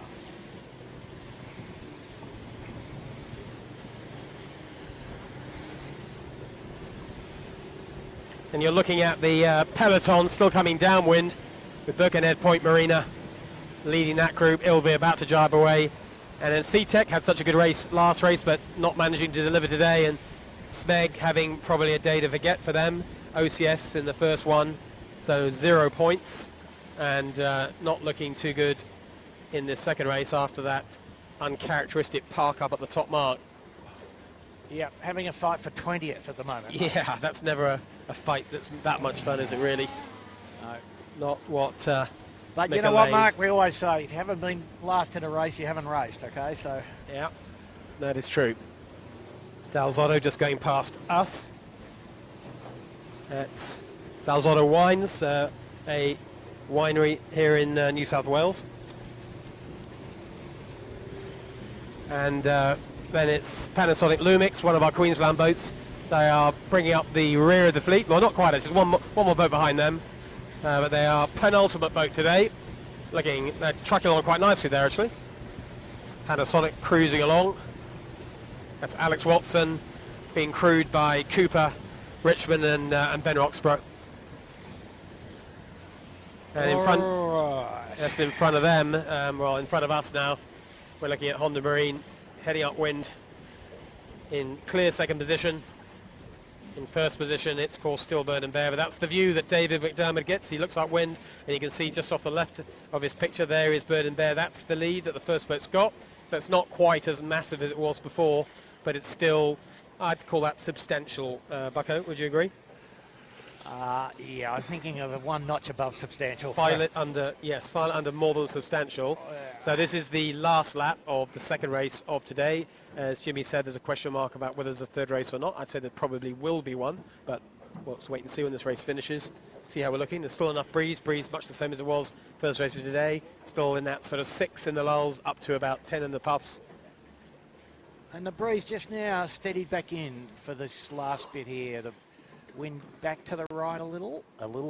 And you're looking at the peloton still coming downwind with Birkenhead Point Marina leading that group. Ilvi about to jibe away. And then C-Tech had such a good race last race, but not managing to deliver today. And Smeg having probably a day to forget for them. OCS in the first one, so 0 points. And not looking too good in this second race after that uncharacteristic park up at the top mark. Yeah, having a fight for 20th at the moment. Yeah, that's never a fight that's that much fun, is it really? No. Not what... but you know what, Mark? We always say, if you haven't been last in a race, you haven't raced, okay? So yeah, that is true. Dalzotto just going past us. That's Dalzotto Wines, a winery here in New South Wales. And then it's Panasonic Lumix, one of our Queensland boats. They are bringing up the rear of the fleet. Well, not quite, it's just one more boat behind them. But they are penultimate boat today. They're trucking along quite nicely there, actually. Panasonic cruising along. That's Alex Watson being crewed by Cooper, Richmond and Ben Roxburgh. And in front, just in front of them, well, in front of us now, we're looking at Honda Marine heading upwind in clear second position. In first position, it's called still Bird and Bear, but that's the view that David McDermott gets. He looks upwind, and you can see just off the left of his picture there is Bird and Bear. That's the lead that the first boat's got. So it's not quite as massive as it was before, but it's still, I'd call that substantial. Bucko, would you agree? Yeah, I'm thinking of a one notch above substantial. File under more than substantial. So this is the last lap of the second race of today. As Jimmy said, there's a question mark about whether there's a third race or not. I'd say there probably will be one, but we'll just wait and see when this race finishes. See how we're looking. There's still enough breeze much the same as it was first race of today. Still in that sort of 6 in the lulls, up to about 10 in the puffs. And the breeze just now steadied back in for this last bit here. The wind back to the right a little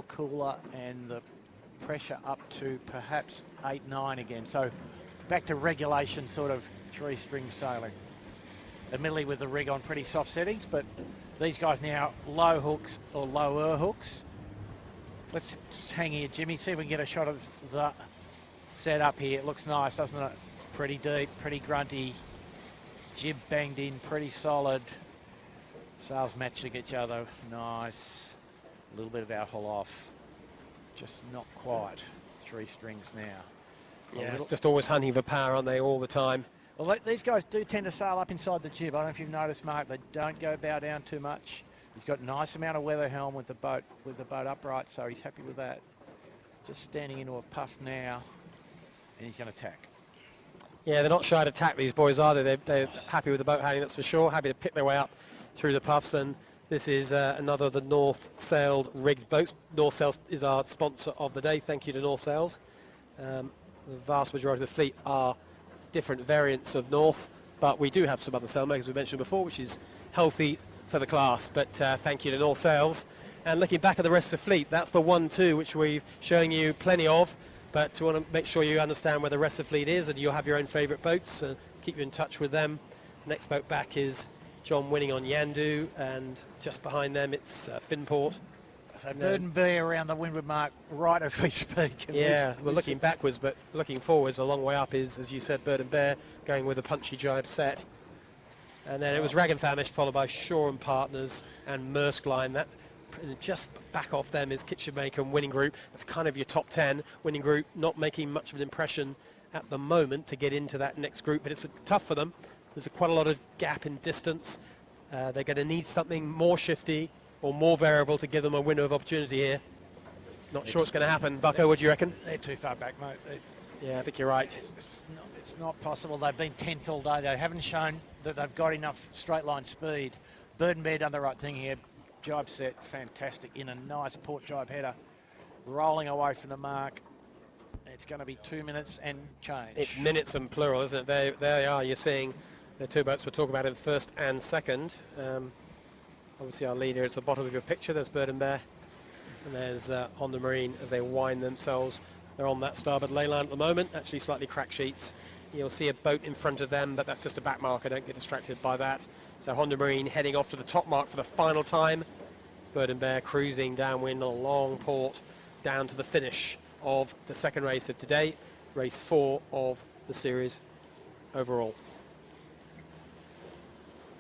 cooler, and the pressure up to perhaps 8, 9 again. So back to regulation, sort of 3-string sailing. Admittedly with the rig on pretty soft settings, but these guys now low hooks or lower hooks. Let's hang here, Jimmy, see if we can get a shot of the setup here. It looks nice, doesn't it? Pretty deep, pretty grunty. Jib banged in, pretty solid. Sails matching each other, nice. A little bit of alcohol off. Just not quite 3 strings now. Yeah, it's just always hunting for power, aren't they, all the time? Well, these guys do tend to sail up inside the jib. I don't know if you've noticed, Mark, they don't go bow down too much. He's got a nice amount of weather helm with the boat upright, so he's happy with that. Just standing into a puff now, and he's going to tack. Yeah, they're not shy to tack, these boys, are they? They're happy with the boat handling, that's for sure. Happy to pick their way up through the puffs, and this is another of the North Sailed rigged boats. North Sails is our sponsor of the day. Thank you to North Sails. The vast majority of the fleet are different variants of North, but we do have some other sailmakers we mentioned before, which is healthy for the class. But thank you to North Sails. And looking back at the rest of the fleet, that's the 1-2 which we're showing you plenty of, but to want to make sure you understand where the rest of the fleet is, and you'll have your own favourite boats, keep you in touch with them. Next boat back is John winning on Yandu, and just behind them it's Finport. So Bird and Bear around the windward mark right as we speak. Yeah, we're looking backwards, but looking forwards a long way up is, as you said, Bird and Bear going with a punchy jibe set. And then it was Rag and Famish, followed by Shaw and Partners and Maersk Line. That just back off them is Kitchen Maker and Winning Group. That's kind of your top 10. Winning Group not making much of an impression at the moment to get into that next group, but it's tough for them. There's quite a lot of gap in distance. They're going to need something more shifty or more variable to give them a window of opportunity here. Not sure it's going to happen. Bucko, what do you reckon? They're too far back, mate. Yeah, I think you're right. It's not possible. They've been tenth all day. They haven't shown that they've got enough straight line speed. Bird and Bear done the right thing here. Jibe set, fantastic, in a nice port jibe header. Rolling away from the mark. It's going to be 2 minutes and change. It's minutes and plural, isn't it? There they are. You're seeing the two boats we're talking about in first and second. Obviously our leader is at the bottom of your picture. There's Bird and Bear. And there's Honda Marine as they wind themselves. They're on that starboard ley line at the moment, actually slightly cracked sheets. You'll see a boat in front of them, but that's just a back marker. Don't get distracted by that. So Honda Marine heading off to the top mark for the final time. Bird and Bear cruising downwind on a long port down to the finish of the second race of today, race 4 of the series overall.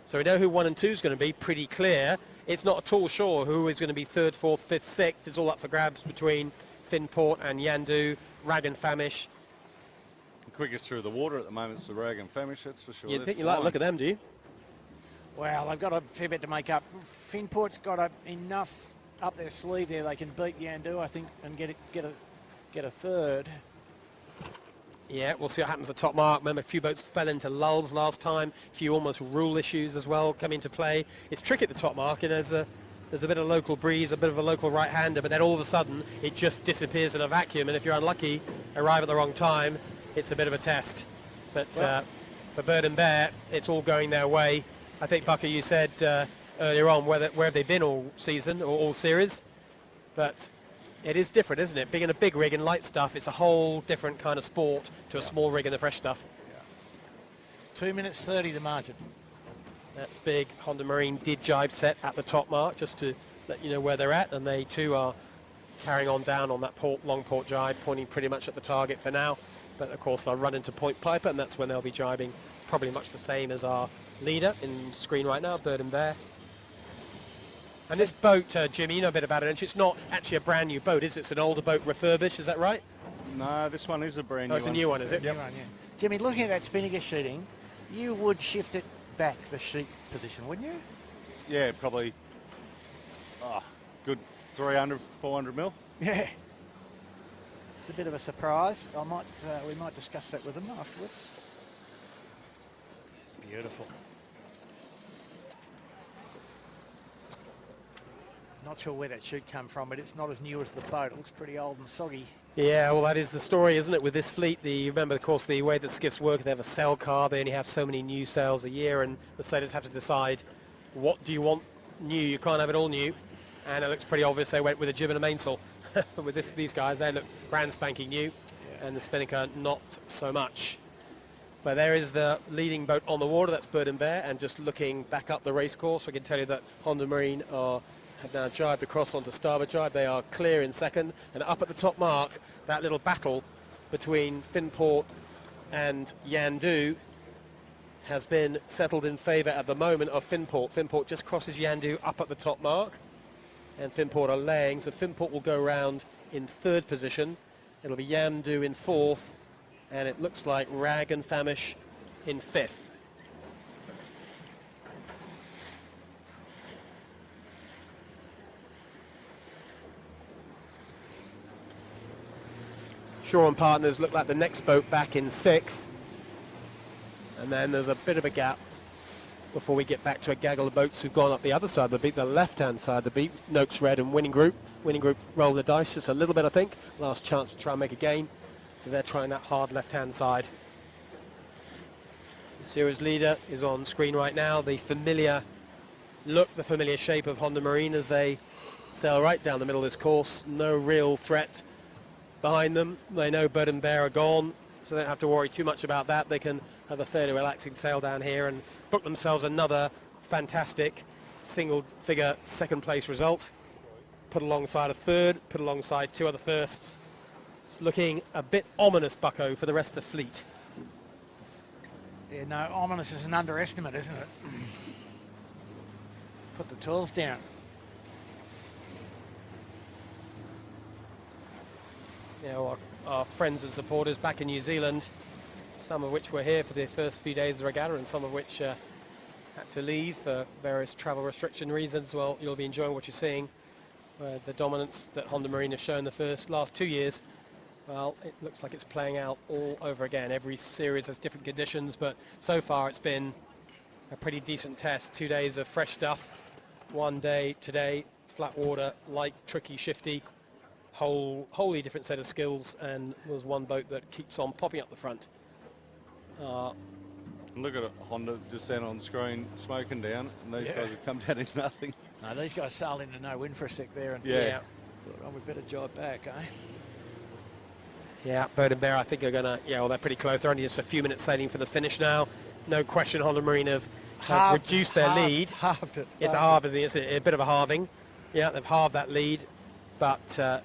So we know who 1 and 2 is going to be, pretty clear. It's not at all sure who is going to be 3rd, 4th, 5th, 6th. It's all up for grabs between Finport and Yandu, Rag and Famish. The quickest through the water at the moment is the Rag and Famish, that's for sure. You think you like to look at them, do you? Well, they've got a fair bit to make up. Finport's got enough up their sleeve there. They can beat Yandu, I think, and get a third. Yeah, we'll see what happens at the top mark. Remember, a few boats fell into lulls last time. A few almost rule issues as well come into play. It's tricky at the top mark, and there's a bit of local breeze, a bit of a local right-hander, but then all of a sudden it just disappears in a vacuum, and if you're unlucky, arrive at the wrong time, it's a bit of a test. But for Bird and Bear, it's all going their way. I think, Bucker, you said earlier on where have they been all season or all series, but it is different, isn't it? Being in a big rig and light stuff, it's a whole different kind of sport to a small rig and the fresh stuff. 2 minutes 30 the margin. That's big. Honda Marine did jibe set at the top mark, just to let you know where they're at, and they too are carrying on down on that long port jibe, pointing pretty much at the target for now. But of course they'll run into Point Piper, and that's when they'll be jibing probably much the same as our leader in screen right now, Bird and Bear. And this boat, Jimmy, you know a bit about it, and it's not actually a brand new boat, is it? It's an older boat refurbished, is that right? No, this one is a brand new one. Oh, it's a new one, is it? Yep. Jimmy, looking at that spinnaker sheeting, you would shift it back the sheet position, wouldn't you? Yeah, probably good 300, 400 mil. Yeah. It's a bit of a surprise. We might discuss that with them afterwards. Beautiful. Not sure where that should come from, but it's not as new as the boat. It looks pretty old and soggy. Yeah, well, that is the story, isn't it, with this fleet? Remember, of course, the way that skiffs work, they have a sail car. They only have so many new sails a year, and the sailors have to decide, what do you want new? You can't have it all new. And it looks pretty obvious they went with a jib and a mainsail. With these guys, they look brand spanking new, and the spinnaker not so much. But there is the leading boat on the water, that's Bird and Bear, and just looking back up the race course, we can tell you that Honda Marine have now jibed across onto starboard jibe. They are clear in second, and up at the top mark, that little battle between Finport and Yandu has been settled in favour at the moment of Finport. Finport just crosses Yandu up at the top mark, and Finport are laying, so Finport will go round in third position. It'll be Yandu in fourth, and it looks like Rag and Famish in fifth. Shaw and Partners look like the next boat back in sixth, and then there's a bit of a gap before we get back to a gaggle of boats who've gone up the other side of the beat, the left-hand side of the beat. Noakes Red and Winning Group. Winning Group roll the dice just a little bit, I think. Last chance to try and make a gain. So they're trying that hard left-hand side. The series leader is on screen right now. The familiar look, the familiar shape of Honda Marine as they sail right down the middle of this course. No real threat behind them. They know Bird and Bear are gone, so they don't have to worry too much about that. They can have a fairly relaxing sail down here and book themselves another fantastic single-figure second-place result. Put alongside a third, put alongside two other firsts. It's looking a bit ominous, Bucko, for the rest of the fleet. Yeah, no, ominous is an underestimate, isn't it? Put the tools down. You know, our friends and supporters back in New Zealand, some of which were here for the first few days of the regatta and some of which had to leave for various travel restriction reasons. Well, you'll be enjoying what you're seeing. The dominance that Honda Marine have shown the last 2 years, well, it looks like it's playing out all over again. Every series has different conditions, but so far it's been a pretty decent test. 2 days of fresh stuff. 1 day today, flat water, light, tricky, shifty. Wholly different set of skills, and there's one boat that keeps on popping up the front. Look at it, Honda just down on screen, smoking down, and these guys have come down in nothing. No, these guys sailed into no wind for a sec there, and thought, oh, we better jibe back, eh? Yeah, Bird and Bear, I think, are going to, well, they're pretty close. They're only just a few minutes sailing for the finish now. No question, Honda Marine have reduced their lead. Halved it. It's a halve, isn't it? It's a bit of a halving. Yeah, they've halved that lead, but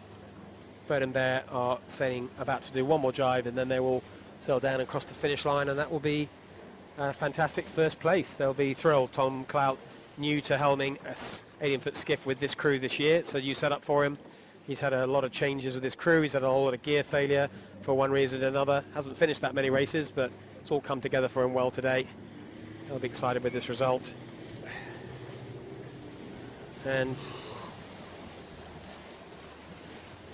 Bird and Bear are about to do one more jibe, and then they will sail down and cross the finish line, and that will be a fantastic first place. They'll be thrilled. Tom Clout, new to helming a 18-foot skiff with this crew this year, so you set up for him. He's had a lot of changes with his crew. He's had a whole lot of gear failure for one reason or another. Hasn't finished that many races, but it's all come together for him well today. He'll be excited with this result. And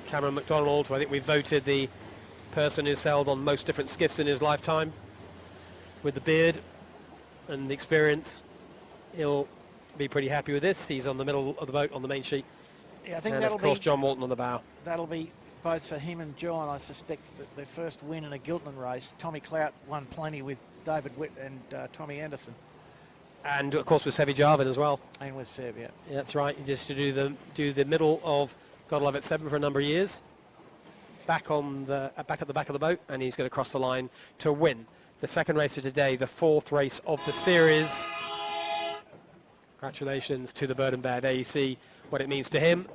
Cameron McDonald, who I think we voted the person who's sailed on most different skiffs in his lifetime, with the beard and the experience, he'll be pretty happy with this. He's on the middle of the boat on the main sheet. Yeah, I think and that'll of course be, John Walton on the bow. That'll be both for him and John. I suspect that their first win in a Giltinan race. Tommy Clout won plenty with David Witt and Tommy Anderson. And of course with Sevi Jarvin as well. And with Sev, yeah. That's right. Just to do the middle of God Love It 7 for a number of years. Back at the back of the boat, and he's going to cross the line to win the second race of today, the fourth race of the series. Congratulations to the Bird and Bear. There you see what it means to him.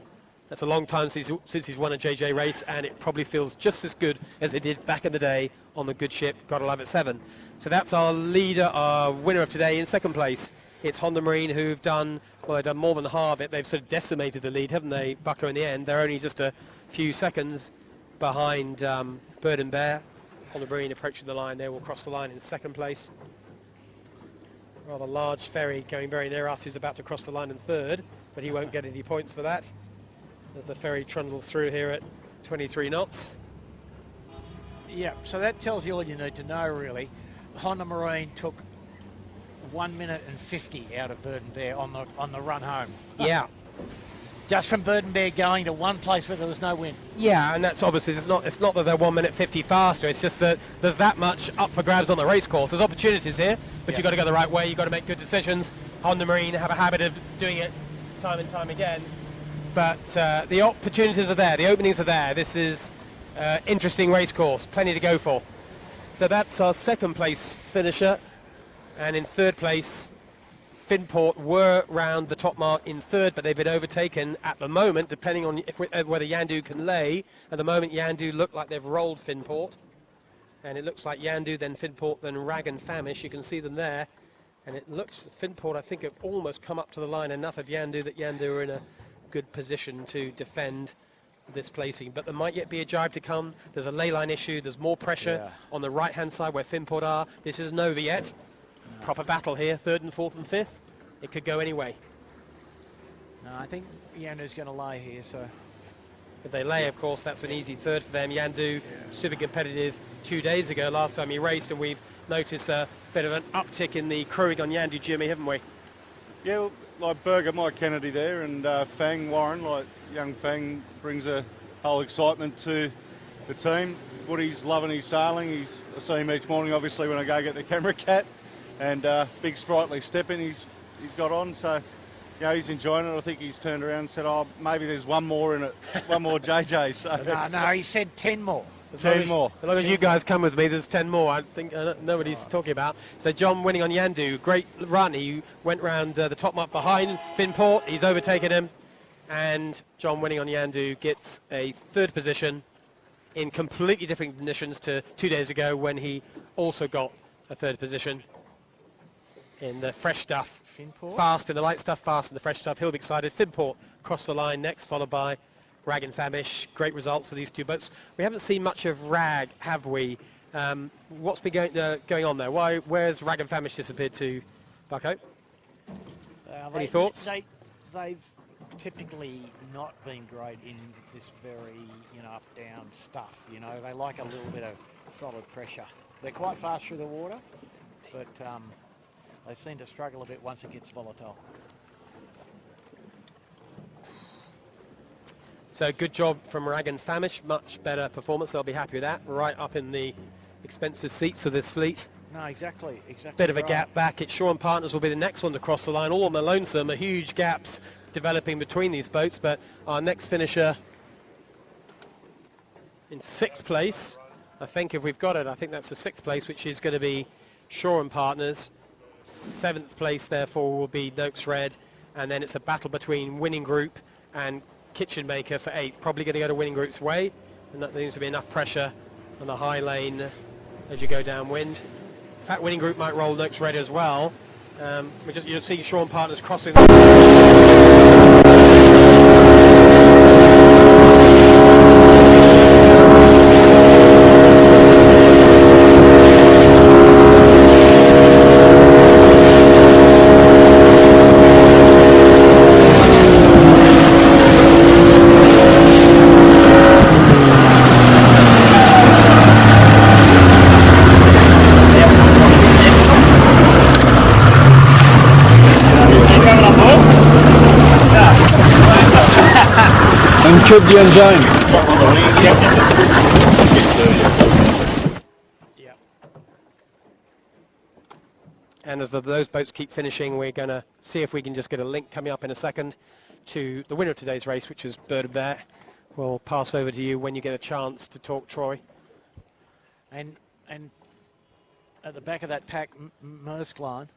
That's a long time since he's won a JJ race, and it probably feels just as good as it did back in the day on the good ship Gotta Love It 7. So that's our leader, our winner of today. In second place, it's Honda Marine, who've done Well, they've done more than half it. They've sort of decimated the lead, haven't they, Bucko, in the end? They're only just a few seconds behind Bird and Bear. On the Marine approaching the line, they will cross the line in second place. Rather large ferry going very near us is about to cross the line in third, but he won't get any points for that as the ferry trundles through here at 23 knots. Yeah, so that tells you all you need to know, really. Honda Marine took 1 minute and 50 out of Bird and Bear on the run home. Yeah. Just from Bird and Bear going to one place where there was no wind. Yeah, and that's obviously, it's not that they're 1 minute 50 faster, it's just that there's that much up for grabs on the race course. There's opportunities here, but you've got to go the right way, you've got to make good decisions. Honda Marine have a habit of doing it time and time again. But the opportunities are there, the openings are there. This is interesting race course, plenty to go for. So that's our second place finisher, and in third place, Finport were round the top mark in third, but they've been overtaken at the moment, depending on whether Yandu can lay. At the moment, Yandu look like they've rolled Finport, and it looks like Yandu, then Finport, then Rag and Famish. You can see them there, and it looks Finport, I think, have almost come up to the line enough of Yandu that Yandu are in a good position to defend this placing. But there might yet be a jibe to come. There's a ley line issue. There's more pressure on the right-hand side where Finport are. This isn't over yet. Proper battle here, third and fourth and fifth. It could go any way. No, I think Yandu's going to lay here, so... If they lay, of course, that's an easy third for them. Yandu, super competitive 2 days ago, last time he raced, and we've noticed a bit of an uptick in the crewing on Yandu, Jimmy, haven't we? Yeah, well, like Berger, Mike Kennedy there, and Fang Warren, like young Fang, brings a whole excitement to the team. Woody's loving his sailing. I see him each morning, obviously, when I go get the camera cat. And big sprightly stepping he's got on, so he's enjoying it. I think he's turned around and said, "Oh, maybe there's one more in it, one more JJ." So no, he said 10 more. 10 more. As long as you guys come with me, there's 10 more. I think nobody's talking about. So John winning on Yandu, great run. He went round the top mark behind Finport. He's overtaken him, and John winning on Yandu gets a third position in completely different conditions to 2 days ago when he also got a third position. In the fresh stuff, Finport. Fast in the light stuff, fast in the fresh stuff. He'll be excited. Finport cross the line next, followed by Rag and Famish. Great results for these two boats. We haven't seen much of Rag, have we? What's been going on there? Where's Rag and Famish disappeared to, Bucko? Any thoughts? They've typically not been great in this very up-down stuff. They like a little bit of solid pressure. They're quite fast through the water, but they seem to struggle a bit once it gets volatile. So good job from Rag and Famish, much better performance. They'll be happy with that. Right up in the expensive seats of this fleet. No, exactly. Bit of a gap back. It's Shaw and Partners will be the next one to cross the line. All on their lonesome, a huge gaps developing between these boats. But our next finisher in sixth place, I think if we've got it, I think that's the sixth place, which is going to be Shaw and Partners. Seventh place, therefore, will be Noakes Red, and then it's a battle between Winning Group and Kitchen Maker for eighth. Probably going to go to Winning Group's way, and that needs to be enough pressure on the high lane as you go downwind. In fact, Winning Group might roll Noakes Red as well. You'll see Shaw and Partners crossing. Should be on zone. Yeah. And as those boats keep finishing, we're going to see if we can just get a link coming up in a second to the winner of today's race, which is Bird and Bear. We'll pass over to you when you get a chance to talk, Troy. And at the back of that pack, Maersk line,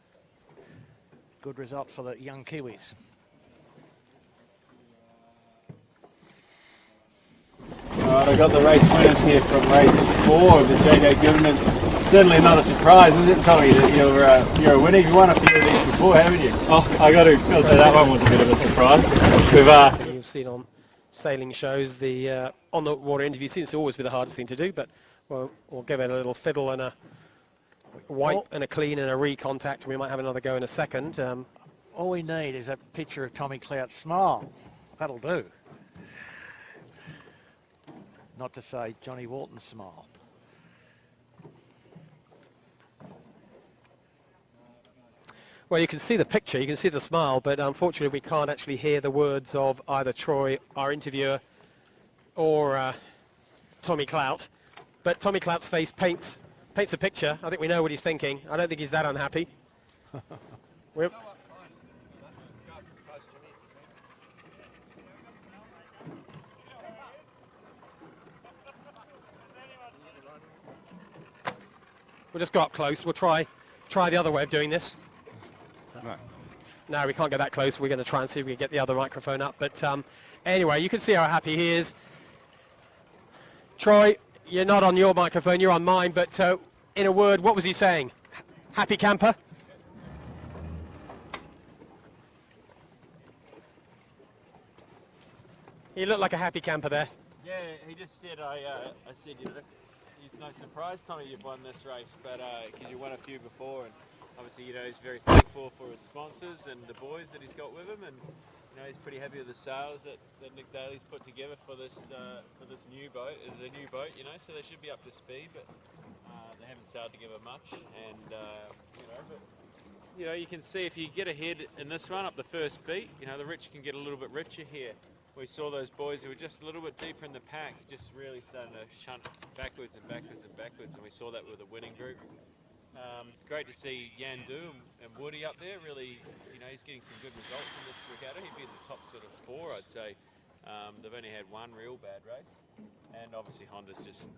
good result for the young Kiwis. Alright, I've got the race winners here from race 4 of the JJ Giltinan certainly not a surprise, is it, Tommy, that you're a winner? You've won a few of these before, haven't you? Oh, I got to say that one was a bit of a surprise. You've seen on sailing shows the on the water interview seems to always be the hardest thing to do, but we'll give it a little fiddle and a wipe and a clean and a re-contact, and we might have another go in a second. All we need is a picture of Tommy Clout's smile. That'll do. Not to say Johnny Walton's smile. Well, you can see the picture, you can see the smile, but unfortunately we can't actually hear the words of either Troy, our interviewer, or Tommy Clout. But Tommy Clout's face paints a picture. I think we know what he's thinking. I don't think he's that unhappy. We'll just go up close. We'll try the other way of doing this. No, we can't get that close. We're going to try and see if we can get the other microphone up. But anyway, you can see how happy he is. Troy, you're not on your microphone, you're on mine. But in a word, what was he saying? Happy camper? He looked like a happy camper there. Yeah, he just said, I said, it's no surprise, Tommy, you've won this race, but because you won a few before, and obviously, he's very thankful for his sponsors and the boys that he's got with him, and he's pretty happy with the sales that Nick Daly's put together for this new boat. It's a new boat, so they should be up to speed, but they haven't sailed together much, and you can see if you get ahead in this one up the first beat, the rich can get a little bit richer here. We saw those boys who were just a little bit deeper in the pack, just really starting to shunt backwards and backwards and backwards, and we saw that with the winning group. Great to see Yandu and Woody up there. Really, he's getting some good results in this regatta. He'd be in the top sort of 4, I'd say. They've only had one real bad race, and obviously Honda's just,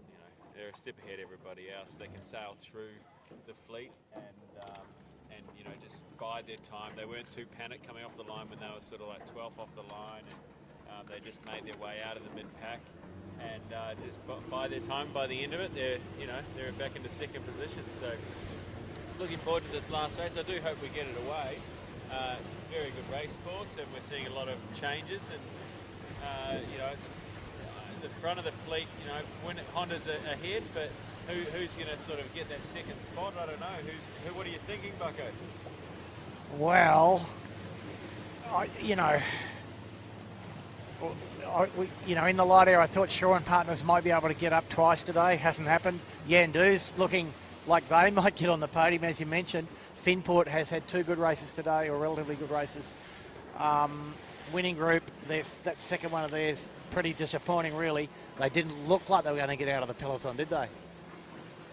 they're a step ahead of everybody else. They can sail through the fleet and just bide their time. They weren't too panicked coming off the line when they were sort of like 12th off the line, and they just made their way out of the mid-pack. And just by their time, by the end of it, they're back into second position. So looking forward to this last race. I do hope we get it away. It's a very good race course, and we're seeing a lot of changes. And it's the front of the fleet. When Honda's ahead, but who's going to sort of get that second spot? I don't know. What are you thinking, Bucko? Well, in the light air, I thought Shaw and Partners might be able to get up twice today. Hasn't happened. Yandu's looking like they might get on the podium, as you mentioned. Finport has had 2 good races today, or relatively good races. Winning group, that second one of theirs, pretty disappointing, really. They didn't look like they were going to get out of the peloton, did they?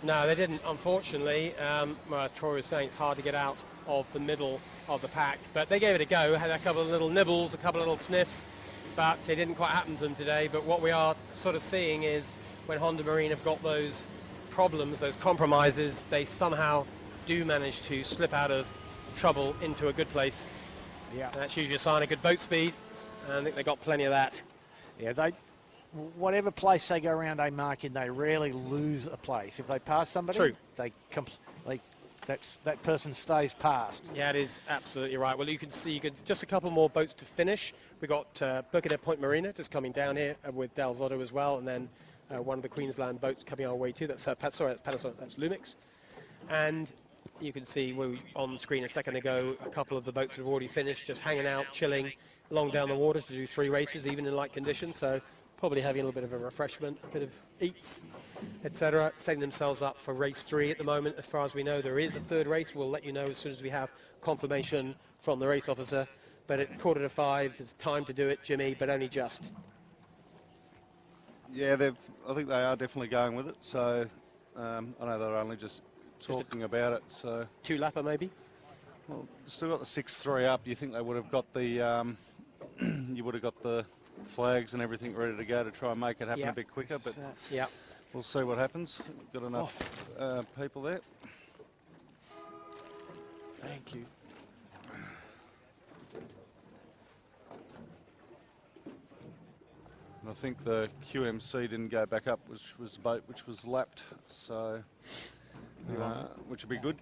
No, they didn't, unfortunately. As Troy was saying, it's hard to get out of the middle of the pack. But they gave it a go, had a couple of little nibbles, a couple of little sniffs. But it didn't quite happen to them today. But what we are sort of seeing is when Honda Marine have got those problems, those compromises, they somehow do manage to slip out of trouble into a good place. Yeah. And that's usually a sign of good boat speed. And I think they got plenty of that. Yeah, whatever place they go around a mark in, they rarely lose a place. If they pass somebody, True. that person stays past. Yeah, it is absolutely right. Well, you can see just a couple more boats to finish. We got Birkenhead Point Marina just coming down here with Dal Zotto as well, and then one of the Queensland boats coming our way too. That's Panasonic, that's Lumix. And you can see on the screen a second ago, a couple of the boats that have already finished, just hanging out, chilling along down the water to do 3 races, even in light conditions. So probably having a little bit of a refreshment, a bit of eats, etc. Setting themselves up for race 3 at the moment. As far as we know, there is a 3rd race. We'll let you know as soon as we have confirmation from the race officer. But at 4:45, it's time to do it, Jimmy, but only just. Yeah, I think they are definitely going with it. So I know they're only just talking about it. So 2-lapper maybe. Well, still got the 6-3 up. You think they would have got the you would have got the flags and everything ready to go to try and make it happen a bit quicker, but we'll see what happens. We've got enough people there. Thank you. And I think the QMC didn't go back up, which was the boat which was lapped. So which would be good.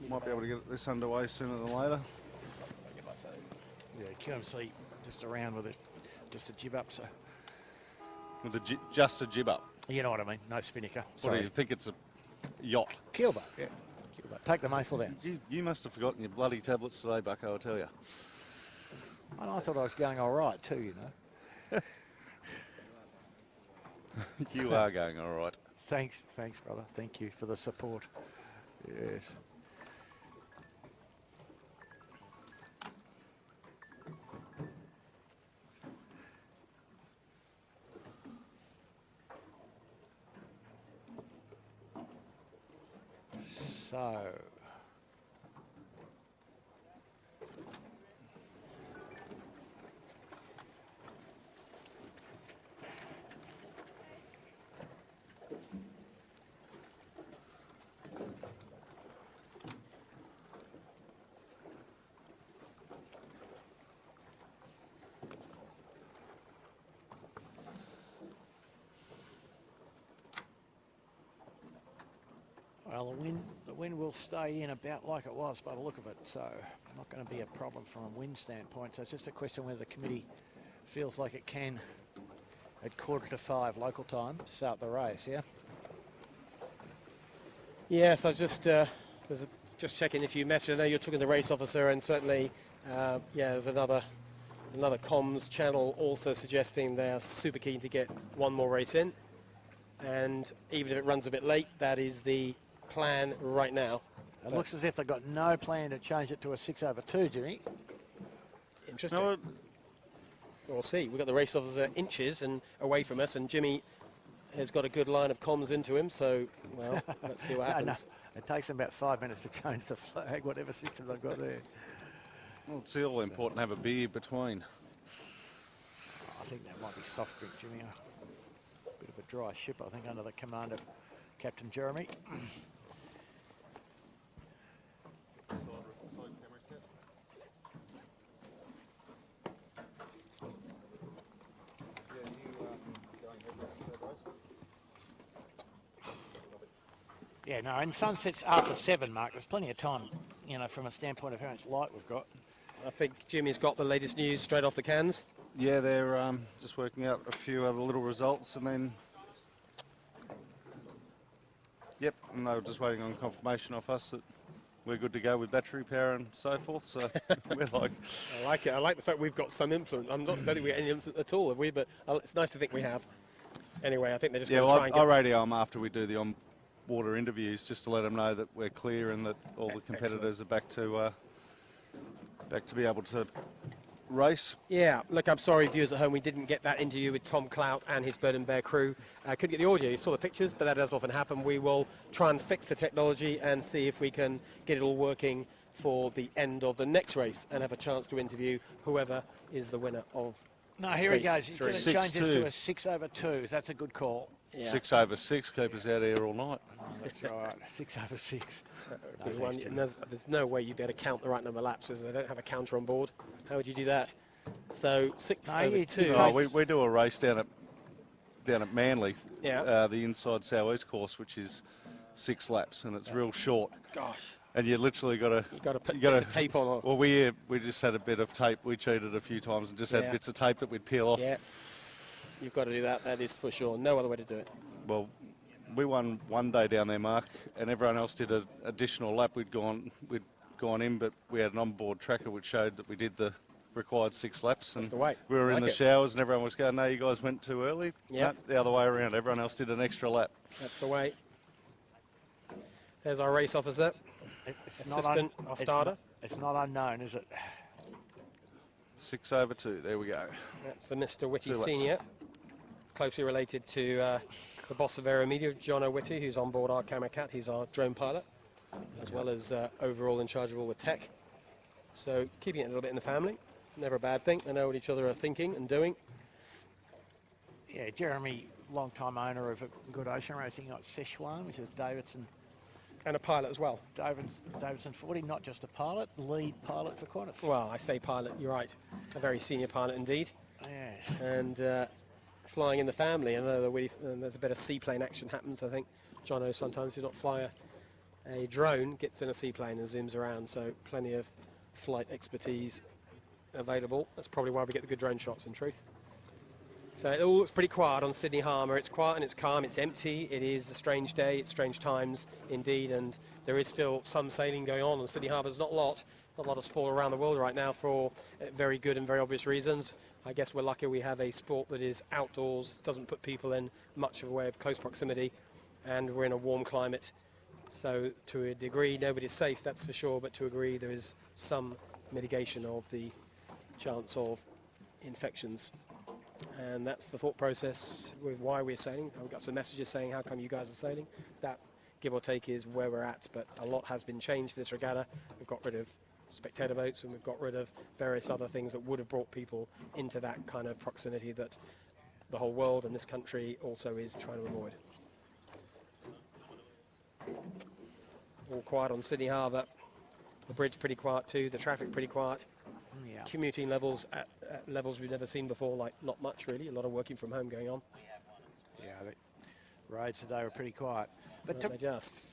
Might be able to get this underway sooner than later. Yeah, QMC just around with it, just a jib up. So With just a jib up. you know what I mean. No spinnaker. What do you think? It's a yacht? Keelboat. Yeah. Keelboat. Take the mainsail down. You must have forgotten your bloody tablets today, Bucko. I tell you. And I thought I was going all right too. You know. You are going all right. Thanks, brother. Thank you for the support. Yes. So. Well, the wind will stay in about like it was by the look of it, so not going to be a problem from a wind standpoint. So it's just a question whether the committee feels like it can, at 4:45 local time, start the race. Yeah. Yes, I was just checking if you messaged. I know you're talking to the race officer, and certainly, there's another comms channel also suggesting they are super keen to get one more race in, and even if it runs a bit late, that is the plan right now. It looks as if they've got no plan to change it to a 6/2, Jimmy. Interesting. No, We'll see. We've got the race officer inches and away from us, and Jimmy has got a good line of comms into him, so, well, let's see what happens. No, it takes them about 5 minutes to change the flag, whatever system they've got there. well, it's all important to have a beer between. I think that might be soft drink, Jimmy. A bit of a dry ship, I think, under the command of Captain Jeremy. Yeah, no, and sunset's after 7, Mark. There's plenty of time, you know, from a standpoint of how much light we've got. I think Jimmy's got the latest news straight off the cans. Yeah, they're just working out a few other little results, and then, yep, and they were just waiting on confirmation off us that we're good to go with battery power and so forth. So we're like, I like it. I like the fact we've got some influence. I don't think we get any influence at all, have we? But it's nice to think we have. Anyway, I think they're just going to try and get... I'll radio them after we do the on-water interviews, just to let them know that we're clear and that all the competitors are back to be able to race. Yeah, look, I'm sorry, viewers at home, we didn't get that interview with Tom Clout and his Bird and Bear crew. Couldn't get the audio. You saw the pictures, but that does often happen. We will try and fix the technology and see if we can get it all working for the end of the next race and have a chance to interview whoever is the winner of No, here he goes. He's going to change this to a 6/2. That's a good call. Yeah. 6/6, keep us out here all night. That's right. 6/6. Good one. And there's no way you'd be able to count the right number of laps, as they don't have a counter on board. How would you do that? So 6/2. Oh, we do a race down at Manly, Yeah. the inside southeast course, which is 6 laps, and it's real short. Gosh. And you literally got to put bits of tape on. Well, we just had a bit of tape. We cheated a few times and just had bits of tape that we'd peel off. Yeah. You've got to do that. That is for sure. No other way to do it. Well, we won one day down there, Mark, and everyone else did an additional lap. We'd gone in, but we had an onboard tracker which showed that we did the required 6 laps. And That's the way. We were in the it. showers, and everyone was going, "No, you guys went too early." Yeah. No, the other way around. Everyone else did an extra lap. That's the way. There's our race officer, assistant, our starter. It's not unknown, is it? 6/2. There we go. That's Mr. Whitty 2 laps. Senior, closely related to the boss of AeroMedia, John Whitty, who's on board our Camera Cat. He's our drone pilot, as well as overall in charge of all the tech. So keeping it a little bit in the family, never a bad thing. They know what each other are thinking and doing. Yeah, Jeremy, long-time owner of a good ocean racing yacht, Szechuan, which is Davidson. And a pilot as well. Davidson 40, not just a pilot, lead pilot for Qantas. Well, I say pilot, you're right. A very senior pilot indeed. Yes. And flying in the family. I know there's a bit of seaplane action happens, I think. Jono sometimes does not fly a drone gets in a seaplane and zooms around, so plenty of flight expertise available. That's probably why we get the good drone shots, in truth. So it all looks pretty quiet on Sydney Harbour. It's quiet and it's calm, it's empty. It is a strange day, it's strange times indeed, and there is still some sailing going on Sydney Harbour. There's not a lot of sport around the world right now for very good and very obvious reasons. I guess we're lucky we have a sport that is outdoors, doesn't put people in much of a way of close proximity, and we're in a warm climate. So to a degree, nobody's safe, that's for sure, but to a degree there is some mitigation of the chance of infections. And that's the thought process with why we're sailing. I've got some messages saying, how come you guys are sailing? That, give or take, is where we're at, but a lot has been changed for this regatta. We've got rid of spectator boats and we've got rid of various other things that would have brought people into that kind of proximity that the whole world and this country also is trying to avoid. All quiet on Sydney Harbour. The bridge pretty quiet too, the traffic pretty quiet. Yeah. Commuting levels at levels we've never seen before, like not much really, a lot of working from home going on. Yeah, the roads today were pretty quiet. But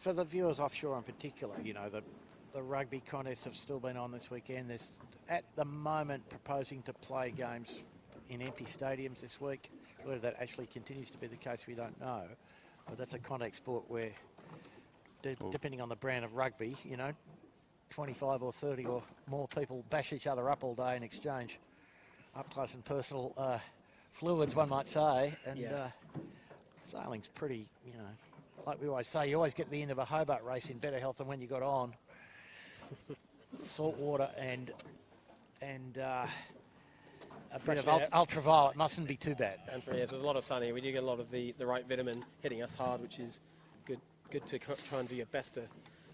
for the viewers offshore in particular, you know, the rugby contests have still been on this weekend. There's at the moment proposing to play games in empty stadiums this week. Whether that actually continues to be the case, we don't know. But that's a contact sport where, depending on the brand of rugby, you know, 25 or 30 or more people bash each other up all day and exchange up close and personal fluids, one might say. And yes. Sailing's pretty, you know, like we always say, you always get to the end of a Hobart race in better health than when you got on. Salt water and a bit of ultraviolet mustn't be too bad. And there's a lot of sun here. We do get a lot of the right vitamin hitting us hard, which is good to try and do your best to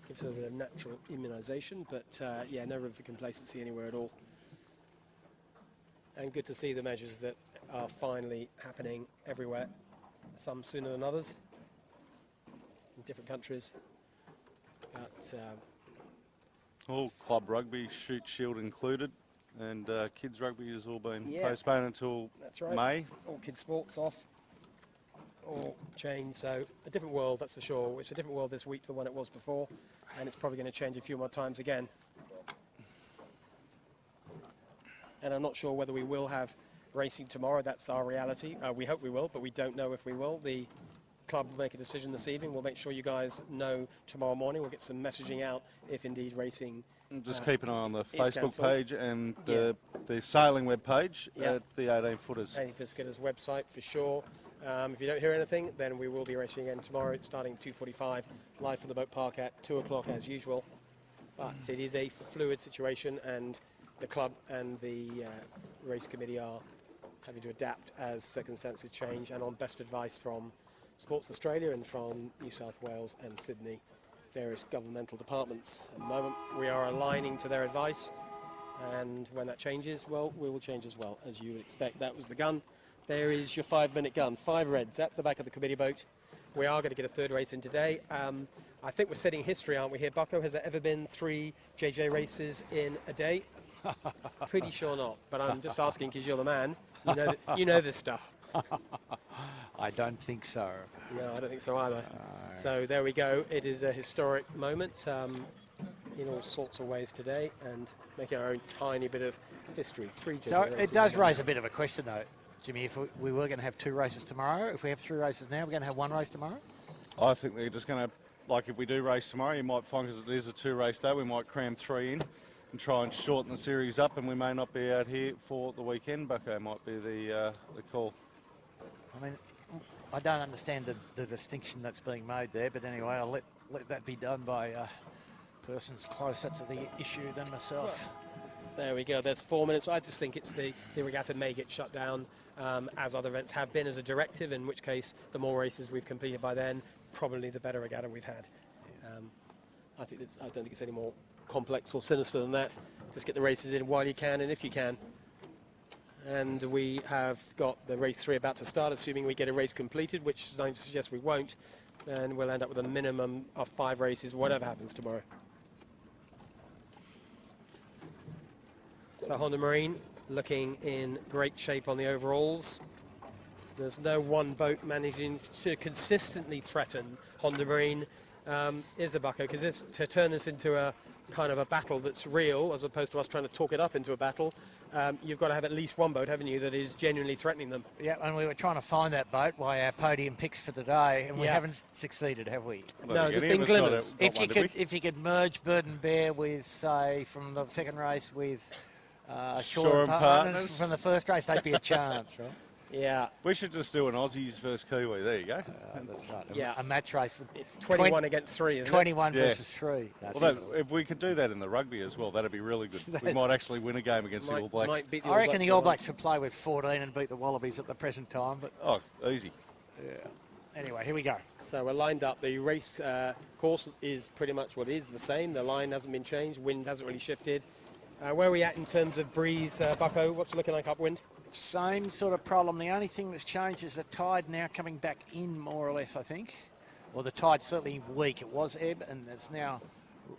give sort of a natural immunisation. But yeah, no room for complacency anywhere at all. And good to see the measures that are finally happening everywhere. Some sooner than others in different countries. But all club rugby, shoot shield included, and kids rugby has all been postponed until that's right. May. All kids sports off, all changed. So a different world, that's for sure. It's a different world this week than the one it was before, and it's probably going to change a few more times again. And I'm not sure whether we will have racing tomorrow. That's our reality. We hope we will, but we don't know if we will. The club will make a decision this evening. We'll make sure you guys know tomorrow morning. We'll get some messaging out if indeed racing just keep an eye on the Facebook page and the sailing web page at the 18-footers. 18-footers website for sure. If you don't hear anything, then we will be racing again tomorrow, starting at 2:45, live from the boat park at 2 o'clock as usual. But it is a fluid situation, and the club and the race committee are having to adapt as circumstances change, and on best advice from Sports Australia and from New South Wales and Sydney, various governmental departments. At the moment, we are aligning to their advice, and when that changes, well, we will change as well, as you would expect. That was the gun. There is your 5-minute gun. 5 reds at the back of the committee boat. We are going to get a third race in today. I think we're setting history, aren't we here, Bucko? Has there ever been 3 JJ races in a day? Pretty sure not, but I'm just asking because you're the man. You know this stuff. I don't think so. No, I don't think so either. So there we go. It is a historic moment in all sorts of ways today, and making our own tiny bit of history. 3 JJ So races. it does raise a bit of a question, though, Jimmy. If we were going to have 2 races tomorrow, if we have 3 races now, we're going to have 1 race tomorrow? I think they're just going to, like if we do race tomorrow, you might find, because it is a 2-race day, we might cram 3 in and try and shorten the series up, and we may not be out here for the weekend. Bucko might be the call. I mean, I don't understand the distinction that's being made there, but anyway, I'll let that be done by persons closer to the issue than myself. There we go. There's 4 minutes. I just think it's the regatta may get shut down, as other events have been as a directive, in which case the more races we've completed by then, probably the better regatta we've had. I don't think it's any more complex or sinister than that. Just get the races in while you can and if you can. And we have got the race 3 about to start, assuming we get a race completed, which I suggest we won't. And we'll end up with a minimum of 5 races, whatever happens tomorrow. So Honda Marine looking in great shape on the overalls. There's no one boat managing to consistently threaten Honda Marine. is a bucko, because to turn this into a kind of a battle that's real, as opposed to us trying to talk it up into a battle, you've got to have at least one boat, haven't you, that is genuinely threatening them. Yeah, and we were trying to find that boat by our podium picks for today, and we haven't succeeded, have we? No, there's been glimmers. If you could merge Bird and Bear with, say, from the second race with Shore and Partners from the first race, they'd be a chance, right? Yeah. We should just do an Aussies versus Kiwi. There you go. That's right. Yeah. A match race. It's 21 against 3, isn't 21 it? versus 3. If we could do that in the rugby as well, that'd be really good. We might actually win a game against the All Blacks. I reckon the All Blacks should play with 14 and beat the Wallabies at the present time. But easy. Yeah. Anyway, here we go. So we're lined up. The race course is pretty much what is the same. The line hasn't been changed. Wind hasn't really shifted. Where are we at in terms of breeze, Bucko? What's it looking like upwind? Same sort of problem. The only thing that's changed is the tide now coming back in, more or less, I think. Well, the tide's certainly weak. It was ebb, and it's now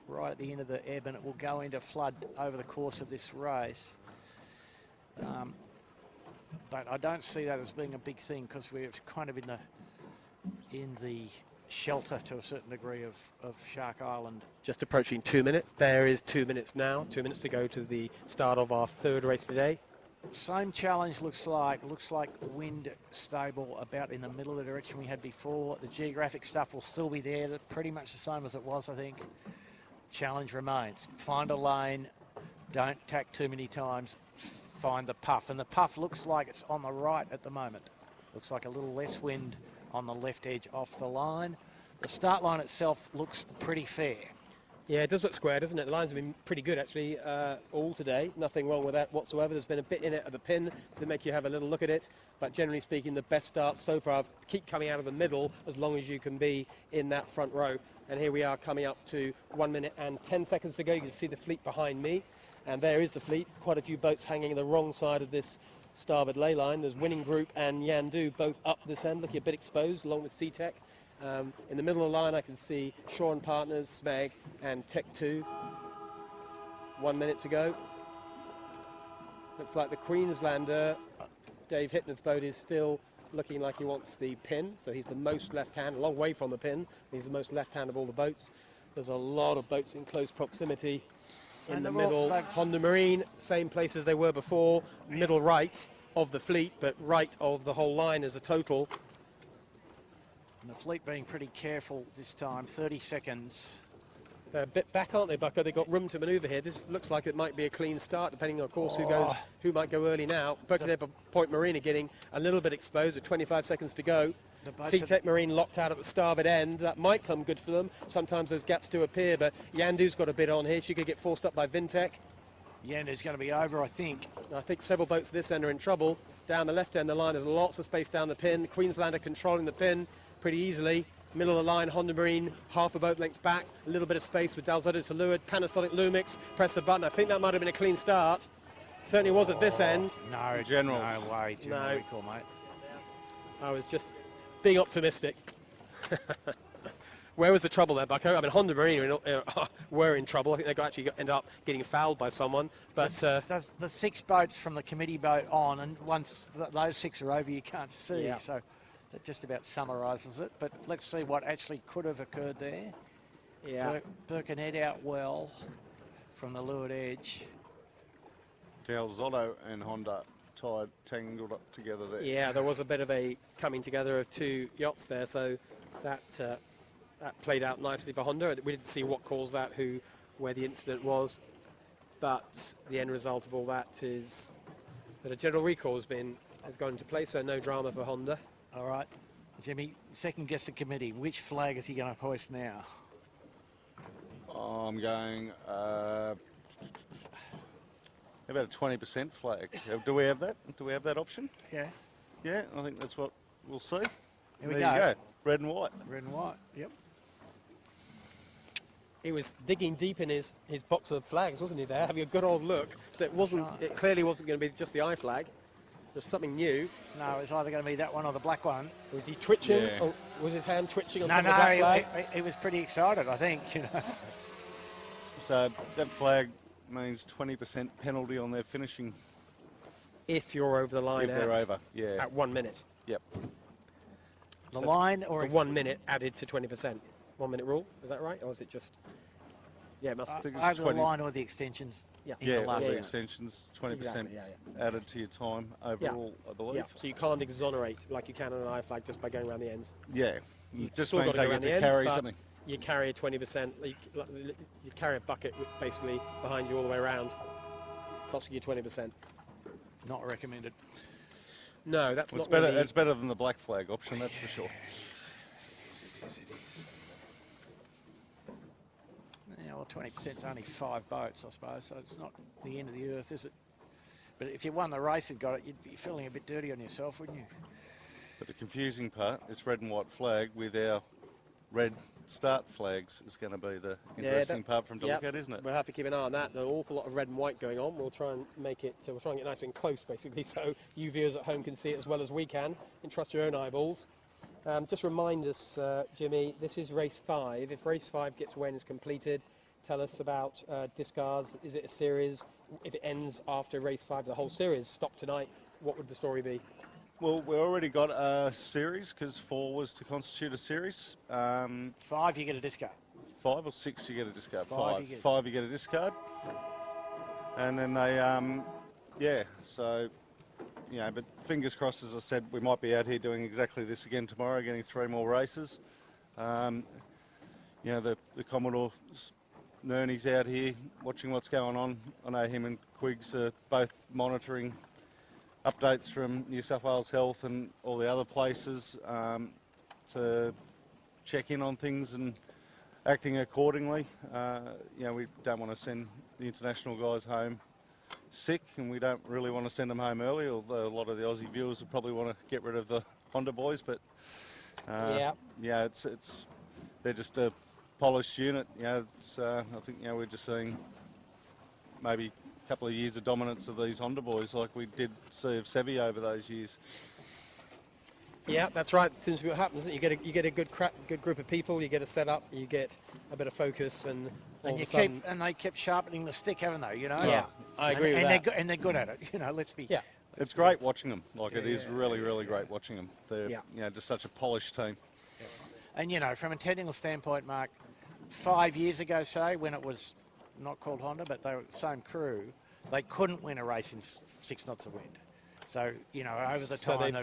right at the end of the ebb, and it will go into flood over the course of this race. But I don't see that as being a big thing, because we're kind of in the shelter to a certain degree of Shark Island. Just approaching 2 minutes. There is 2 minutes now. 2 minutes to go to the start of our third race today. Same challenge looks like wind stable about in the middle of the direction we had before. The geographic stuff will still be there, pretty much the same as it was, I think. Challenge remains. Find a lane, don't tack too many times, find the puff. And the puff looks like it's on the right at the moment. Looks like a little less wind on the left edge off the line. The start line itself looks pretty fair. Yeah, it does look square, doesn't it? The lines have been pretty good, actually, all today. Nothing wrong with that whatsoever. There's been a bit in it at the pin to make you have a little look at it. But generally speaking, the best start so far, keep coming out of the middle as long as you can be in that front row. And here we are coming up to 1 minute and 10 seconds to go. You can see the fleet behind me. And there is the fleet. Quite a few boats hanging the wrong side of this starboard ley line. There's Winning Group and Yandu both up this end, looking a bit exposed, along with SeaTech. In the middle of the line, I can see Shaw and Partners, Smeg, and Tech 2. 1 minute to go. Looks like the Queenslander, Dave Hittner's boat, is still looking like he wants the pin. So he's the most left-hand, a long way from the pin. He's the most left-hand of all the boats. There's a lot of boats in close proximity. In the middle, Honda Marine, same place as they were before. Middle right of the fleet, but right of the whole line as a total. And the fleet being pretty careful this time, 30 seconds. They're a bit back, aren't they, Bucko? They've got room to manoeuvre here. This looks like it might be a clean start, depending on, of course, who might go early now. Birkenhead Point Marine are getting a little bit exposed at 25 seconds to go. SeaTech Marine locked out at the starboard end. That might come good for them. Sometimes those gaps do appear, but Yandu's got a bit on here. She could get forced up by Vintech. Yandu's going to be over, I think. I think several boats at this end are in trouble. Down the left end of the line, there's lots of space down the pin. Queenslander controlling the pin pretty easily. Middle of the line, Honda Marine, half a boat length back, a little bit of space with Dalzotto to leeward, Panasonic Lumix, press the button. I think that might have been a clean start. Certainly was at this end. No, General. No way, General recall, mate. I was just being optimistic. Where was the trouble there, Bucko? I mean, Honda Marine were in trouble. I think they actually ended up getting fouled by someone. But the 6 boats from the committee boat on, and once those 6 are over, you can't see. Yeah. So that just about summarises it. But let's see what actually could have occurred there. Yeah. Birkenhead out well from the leeward edge. Dalzotto and Honda tangled up together there. Yeah, there was a bit of a coming together of 2 yachts there, so that played out nicely for Honda. We didn't see what caused that, where the incident was, but the end result of all that is that a general recall has gone into place, so no drama for Honda. All right, Jimmy, second guess the committee. Which flag is he going to hoist now? I'm going about a 20% flag. Do we have that? Do we have that option? Yeah. Yeah, I think that's what we'll see. Here we there go. You go. Red and white. Red and white, yep. He was digging deep in his box of flags, wasn't he, there? Having a good old look. So it clearly wasn't going to be just the I flag. There's something new. No, it's either going to be that one or the black one. Was he twitching? Yeah. Or was his hand twitching on the black flag? He was pretty excited, I think, you know. So that flag means 20% penalty on their finishing. If you're over the line if they're over, yeah. At 1 minute. Yep. The line or... the 1 minute added to 20%. 1 minute rule. Is that right? Or is it just... Yeah, it must be. Over the line or the extensions. Yeah, in the last the round. extensions, 20% Exactly, added to your time overall, I believe. Yeah, so you can't exonerate like you can on an I flag just by going around the ends. Yeah, You just still means got to I go get around to the ends, carry but something. you carry 20%. You carry a bucket basically behind you all the way around, costing you 20%. Not recommended. No, that's Well, not it's better. really... It's better than the black flag option, that's for sure. Yeah, well, 20% is only 5 boats, I suppose, so it's not the end of the earth, is it? But if you won the race and got it, you'd be feeling a bit dirty on yourself, wouldn't you? But the confusing part is red and white flag with our red start flags is going to be the interesting part from to look at, isn't it? We'll have to keep an eye on that. There's an awful lot of red and white going on. We'll try and make it. We'll try and get nice and close, basically, so you viewers at home can see it as well as we can. And trust your own eyeballs. Just remind us, Jimmy, this is race 5. If race 5 gets away and is completed, tell us about discards. Is it a series? If it ends after race 5, the whole series stopped tonight, what would the story be? Well, we already got a series because 4 was to constitute a series. 5, you get a discard. 5 or 6, you get a discard. 5, 5, you get a discard. And then they, so, but fingers crossed, as I said, we might be out here doing exactly this again tomorrow, getting 3 more races. The Commodore Nerney's out here watching what's going on. I know him and Quiggs are both monitoring updates from New South Wales Health and all the other places to check in on things and acting accordingly. We don't want to send the international guys home sick, and we don't really want to send them home early, although a lot of the Aussie viewers would probably want to get rid of the Honda boys, but it's they're just a polished unit. I think we're just seeing maybe couple of years of dominance of these Honda boys like we did see of Sevi over those years. Yeah, that's right. It seems to be what happens. You get a good group of people, you get a setup, you get a bit of focus, and they kept sharpening the stick, haven't they? Yeah, I agree with that. And they're good at it. Let's be. Yeah, it's great watching them. It is really, really great watching them. They're just such a polished team. Yeah. And from a technical standpoint, Mark, 5 years ago, say when it was not called Honda, but they were the same crew, they couldn't win a race in 6 knots of wind. So, over the time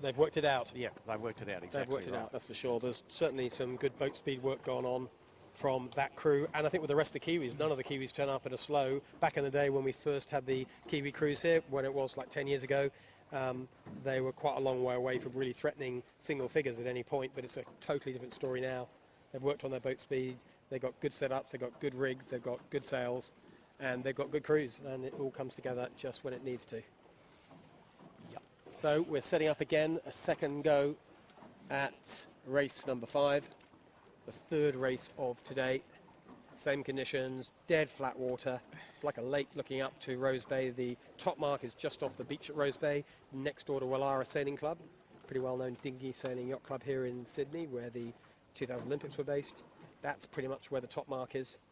they've worked it out. Yeah, they've worked it out, exactly. They've worked it out, that's for sure. There's certainly some good boat speed work going on from that crew, and I think with the rest of the Kiwis, none of the Kiwis turn up at a slow. Back in the day when we first had the Kiwi crews here, when it was like 10 years ago, they were quite a long way away from really threatening single figures at any point, but it's a totally different story now. They've worked on their boat speed, they've got good setups, they've got good rigs, they've got good sails, and they've got good crews, and it all comes together just when it needs to. Yep. So we're setting up again a second go at race number 5, the third race of today. Same conditions, dead flat water. It's like a lake looking up to Rose Bay. The top mark is just off the beach at Rose Bay, next door to Wallara Sailing Club, pretty well-known dinghy sailing yacht club here in Sydney, where the 2000 Olympics were based. That's pretty much where the top mark is.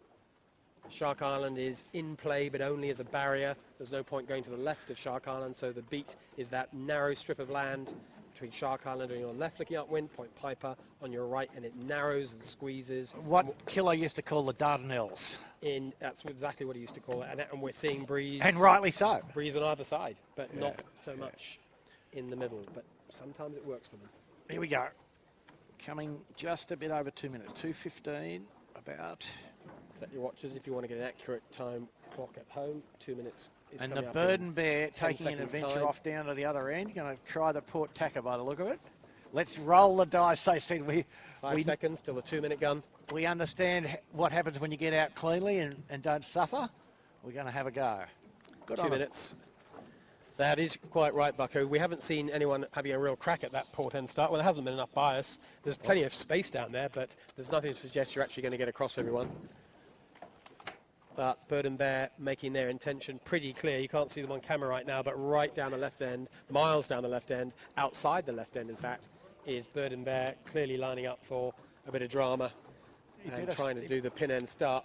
Shark Island is in play, but only as a barrier. There's no point going to the left of Shark Island, so the beat is that narrow strip of land between Shark Island on your left looking upwind, Point Piper on your right, and it narrows and squeezes. What Killer used to call the Dardanelles. That's exactly what he used to call it, and we're seeing breeze. And rightly so. Breeze on either side, but not so much in the middle, but sometimes it works for them. Here we go. Coming just a bit over 2 minutes, 2:15 about. Set your watches if you want to get an accurate time clock at home. 2 minutes is and coming the up Bird and Bear taking an seconds adventure time. off down to the other end. Going to try the Port Tacker by the look of it. Let's roll the dice. They said 5 seconds till the 2 minute gun. We understand what happens when you get out cleanly and don't suffer. We're going to have a go. Good 2 minutes. That is quite right, Bucko. We haven't seen anyone having a real crack at that port end start. Well, there hasn't been enough bias. There's plenty of space down there, but there's nothing to suggest you're actually going to get across everyone. But Bird and Bear making their intention pretty clear. You can't see them on camera right now, but right down the left end, miles down the left end, outside the left end, in fact, is Bird and Bear clearly lining up for a bit of drama and trying to do the pin end start.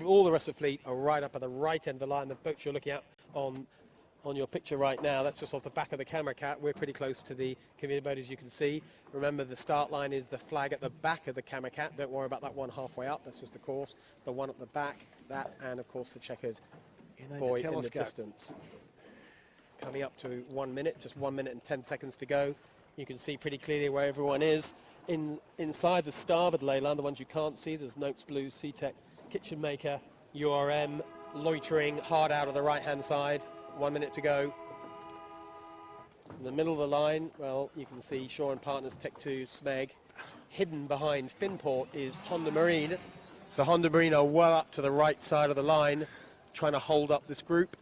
All the rest of the fleet are right up at the right end of the line. The boats you're looking at on on your picture right now. That's just off the back of the camera cat. We're pretty close to the community boat, as you can see. Remember, the start line is the flag at the back of the camera cat. Don't worry about that one halfway up. That's just the course. The one at the back, that, and of course the checkered buoy in the distance. Coming up to 1 minute, just 1 minute and 10 seconds to go. You can see pretty clearly where everyone is. Inside the starboard ley line, the ones you can't see, there's Noakes Blue, SeaTech, Kitchen Maker, URM, loitering hard out of the right-hand side. 1 minute to go. In the middle of the line, well, you can see Shaw and Partners, Tech 2, Smeg. Hidden behind Finport is Honda Marine. So Honda Marine are well up to the right side of the line, trying to hold up this group.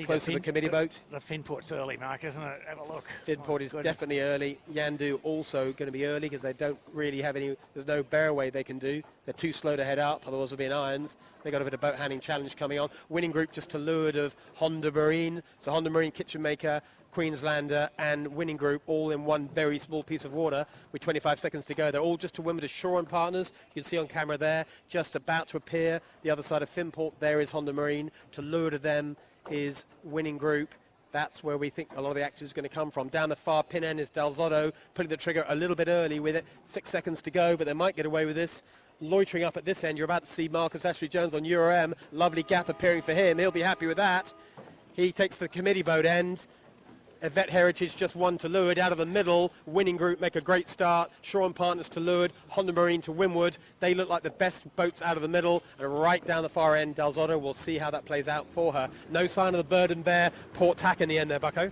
Close to the committee boat. The Finport's early, Mark, isn't it? Have a look. Finport is definitely early. Yandu also going to be early because they don't really have any, there's no bearway they can do. They're too slow to head up, otherwise they'll be in irons. They've got a bit of boat handling challenge coming on. Winning group just to leeward of Honda Marine. So Honda Marine, Kitchen Maker, Queenslander and Winning Group all in one very small piece of water with 25 seconds to go. They're all just to windward of Shaw and Partners. You can see on camera there, just about to appear. The other side of Finport, there is Honda Marine. To leeward of them is Winning Group. That's where we think a lot of the action is going to come from. Down the far pin end is Del Zotto, putting the trigger a little bit early with it. 6 seconds to go, but they might get away with this. Loitering up at this end, you're about to see Marcus Ashley-Jones on URM. Lovely gap appearing for him. He'll be happy with that. He takes the committee boat end. Yvette Heritage just one to leeward. Out of the middle, Winning Group make a great start. Shaw and Partners to leeward. Honda Marine to windward. They look like the best boats out of the middle. And right down the far end, Del Zotto, we'll see how that plays out for her. No sign of the Bird and Bear. Port tack in the end there, Bucko.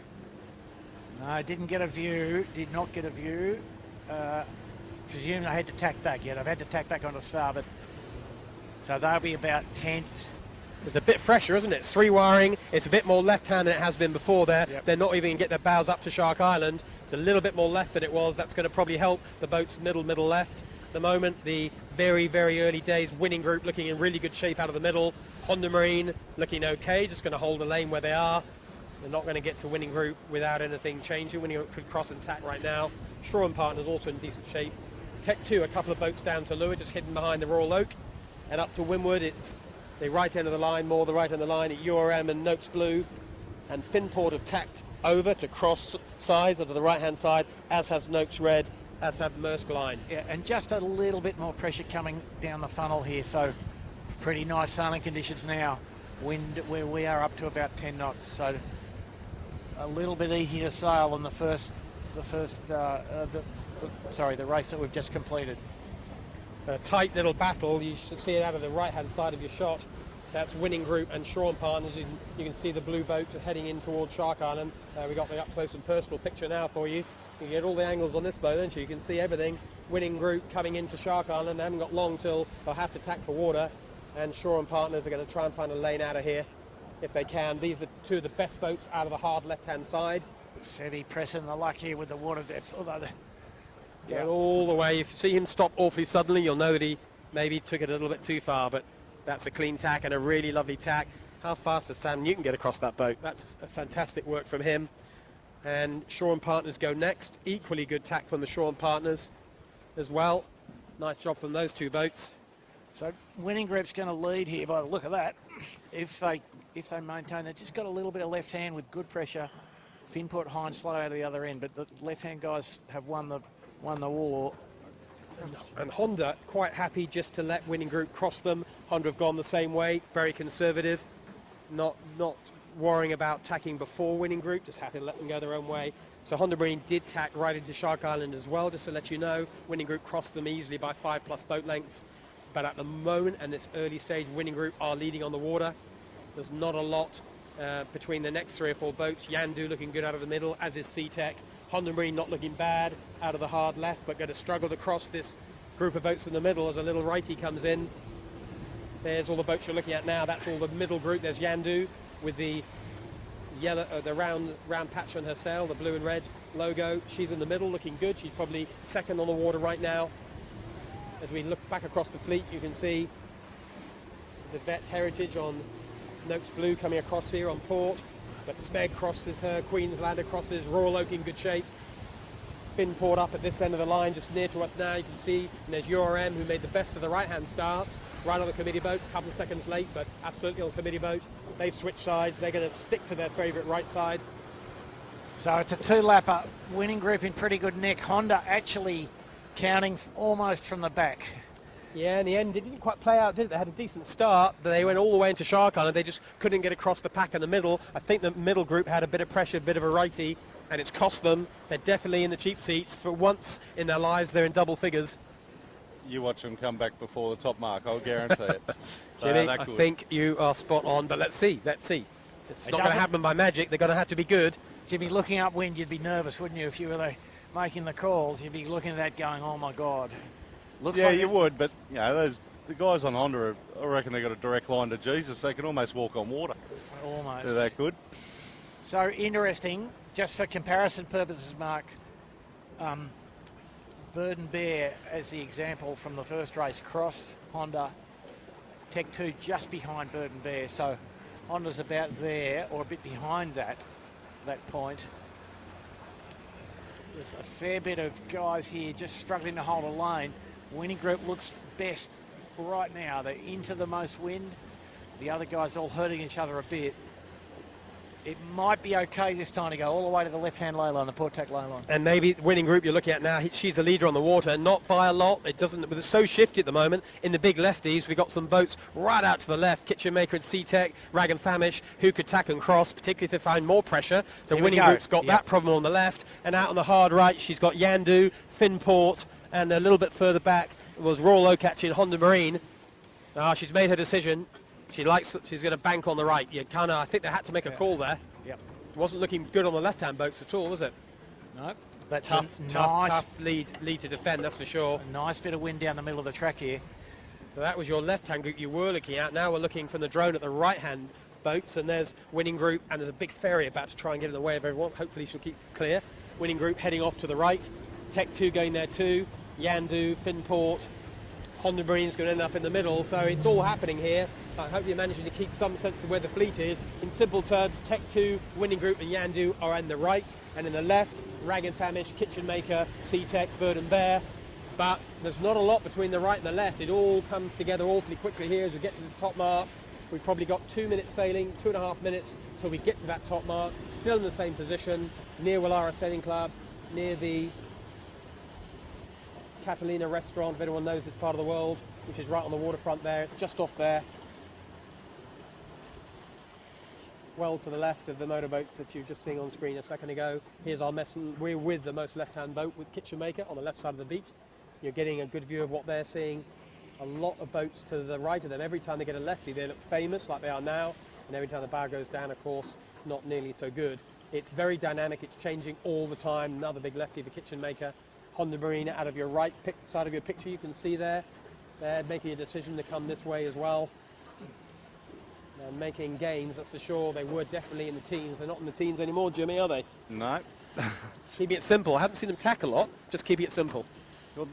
No, I didn't get a view. Did not get a view. Presume I had to tack back yet. I've had to tack back onto starboard. So they'll be about 10th. It's a bit fresher, isn't it? It's 3 wiring. It's a bit more left-hand than it has been before there. Yep. They're not even going to get their bows up to Shark Island. It's a little bit more left than it was. That's going to probably help the boat's middle left. At the moment, the very, very early days, Winning Group looking in really good shape out of the middle. Honda Marine looking okay, just going to hold the lane where they are. They're not going to get to Winning Group without anything changing. Winning Group could cross and tack right now. Shaw and Partners also in decent shape. Tech 2, a couple of boats down to leeward, just hidden behind the Royal Oak. And up to windward, it's the right end of the line, more the right end of the line at URM and Noakes Blue. And Finport have tacked over to cross sides onto the right-hand side, as has Noakes Red, as have Maersk Line. Yeah, and just a little bit more pressure coming down the funnel here, so pretty nice sailing conditions now. Wind where we are up to about 10 knots, so a little bit easier to sail than the race that we've just completed. A tight little battle. You should see it out of the right-hand side of your shot. That's Winning Group and Shaw and Partners. You can see the blue boat heading in towards Shark Island. We got the up-close and personal picture now for you. You can get all the angles on this boat, don't you? You can see everything. Winning Group coming into Shark Island. They haven't got long till they'll have to tack for water. And Shaw and Partners are going to try and find a lane out of here if they can. These are two of the best boats out of the hard left-hand side. Seti pressing the luck here with the water depth, although Going all the way. If you see him stop awfully suddenly, you'll know that he maybe took it a little bit too far, but that's a clean tack and a really lovely tack. How fast does Sam Newton get across that boat? That's a fantastic work from him. And Shaw and Partners go next. Equally good tack from the Shaw and Partners as well. Nice job from those two boats. So Winning Group's going to lead here by the look of that. If they maintain, they've just got a little bit of left hand with good pressure. Finport high and slow out of the other end, but the left hand guys have won the war. And Honda quite happy just to let Winning Group cross them. Honda have gone the same way, very conservative, not worrying about tacking before Winning Group, just happy to let them go their own way. So Honda Marine did tack right into Shark Island as well, just to let you know. Winning Group crossed them easily by 5+ boat lengths. But at the moment, and this early stage, Winning Group are leading on the water. There's not a lot between the next 3 or 4 boats. Yandu looking good out of the middle, as is SeaTech. Honda Marine not looking bad out of the hard left, but going to struggle to cross this group of boats in the middle as a little righty comes in. There's all the boats you're looking at now. That's all the middle group. There's Yandu with the yellow, the round patch on her sail, the blue and red logo. She's in the middle, looking good. She's probably second on the water right now. As we look back across the fleet, you can see there's Yvette Heritage on Noakes Blue coming across here on port. But Smeg crosses her, Queenslander crosses, Royal Oak in good shape. Finport up at this end of the line, just near to us now. You can see, and there's URM, who made the best of the right-hand starts, right on the committee boat, a couple of seconds late, but absolutely on the committee boat. They've switched sides. They're going to stick to their favourite right side. So it's a two-lapper, winning group in pretty good nick. Honda actually counting almost from the back. Yeah, in the end, it didn't quite play out, did it? They had a decent start, but they went all the way into Shark Island. They just couldn't get across the pack in the middle. I think the middle group had a bit of pressure, a bit of a righty, and it's cost them. They're definitely in the cheap seats. For once in their lives, they're in double figures. You watch them come back before the top mark, I'll guarantee it. Jimmy, I think you are spot on, but let's see. It's not going to happen by magic. They're going to have to be good. Jimmy, looking upwind, you'd be nervous, wouldn't you, if you were there making the calls? You'd be looking at that going, oh, my God. Looks yeah, like you would, but the guys on Honda, I reckon they got a direct line to Jesus. They can almost walk on water. Almost. They're that good. So interesting, just for comparison purposes, Mark, Bird and Bear, as the example from the first race, crossed Honda. Tech 2 just behind Bird and Bear, so Honda's about there, or a bit behind that point. There's a fair bit of guys here just struggling to hold a lane. Winning group looks best right now. They're into the most wind. The other guys all hurting each other a bit. It might be okay this time to go all the way to the left-hand ley line, the port tack ley line. And maybe the winning group you're looking at now, she's the leader on the water, not by a lot. It doesn't, but it's so shifty at the moment. In the big lefties, we've got some boats right out to the left. Kitchen Maker and Sea-Tech, Rag and Famish, who could tack and cross, particularly if they find more pressure. So winning group's got that problem on the left. And out on the hard right, she's got Yandu, Finport, and a little bit further back was Royal Oak in Honda Marine. She's made her decision. She's going to bank on the right. I think they had to make a call there. Yep. It wasn't looking good on the left-hand boats at all, was it? No. But Tough lead to defend, that's for sure. A nice bit of wind down the middle of the track here. So that was your left-hand group you were looking at. Now we're looking from the drone at the right-hand boats, and there's winning group, and there's a big ferry about to try and get in the way of everyone. Hopefully she'll keep clear. Winning group heading off to the right. Tech 2 going there too. Yandu, Finport, Honda Marine's going to end up in the middle, so it's all happening here. I hope you're managing to keep some sense of where the fleet is. In simple terms, Tech 2, Winning Group and Yandu are on the right, and in the left, Rag and Famish, Kitchen Maker, Sea-Tech, Bird and Bear. But there's not a lot between the right and the left. It all comes together awfully quickly here as we get to this top mark. We've probably got 2 minutes sailing, 2.5 minutes till we get to that top mark. Still in the same position, near Wallara Sailing Club, near the Catalina restaurant, if anyone knows this part of the world, which is right on the waterfront there. It's just off there. Well to the left of the motorboat that you've just seen on screen a second ago. Here's our mess. We're with the most left-hand boat with Kitchen Maker on the left side of the beat. You're getting a good view of what they're seeing. A lot of boats to the right of them. Every time they get a lefty, they look famous like they are now. And every time the bar goes down, of course, not nearly so good. It's very dynamic. It's changing all the time. Another big lefty for Kitchen Maker. Honda Marine out of your right side of your picture, you can see there. They're making a decision to come this way as well. They're making gains, that's for sure. They were definitely in the teens. They're not in the teens anymore, Jimmy, are they? No. Keeping it simple. I haven't seen them tack a lot. Just keeping it simple. Well,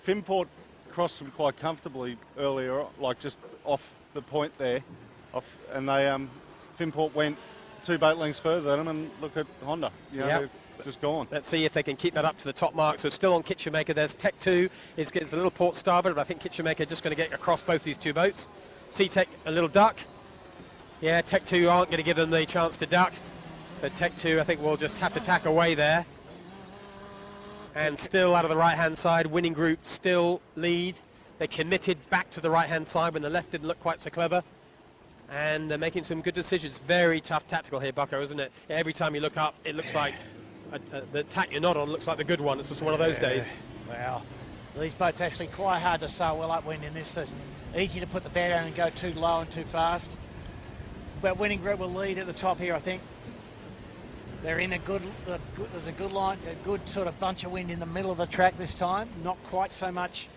Finport crossed them quite comfortably earlier, like just off the point there. And Finport went 2 boat lengths further than them, and look at Honda. They're just gone. Let's see if they can keep that up to the top mark. So still on Kitchen Maker, there's Tech 2. It's a little port starboard, but I think Kitchen Maker just going to get across both these 2 boats. Sea-Tech, a little duck. Yeah, Tech 2 aren't going to give them the chance to duck. So Tech 2, I think, will just have to tack away there. And still out of the right-hand side, Winning Group still lead. They committed back to the right-hand side when the left didn't look quite so clever. And they're making some good decisions. Very tough tactical here, Bucko, isn't it? Every time you look up, it looks like the tack you're not on looks like the good one. It's just one of those days. Wow. These boats actually quite hard to sail well upwind in this. Easy to put the bow down and go too low and too fast. But Winning Group will lead at the top here, I think. They're in there's a good line, a good sort of bunch of wind in the middle of the track this time. Not quite so much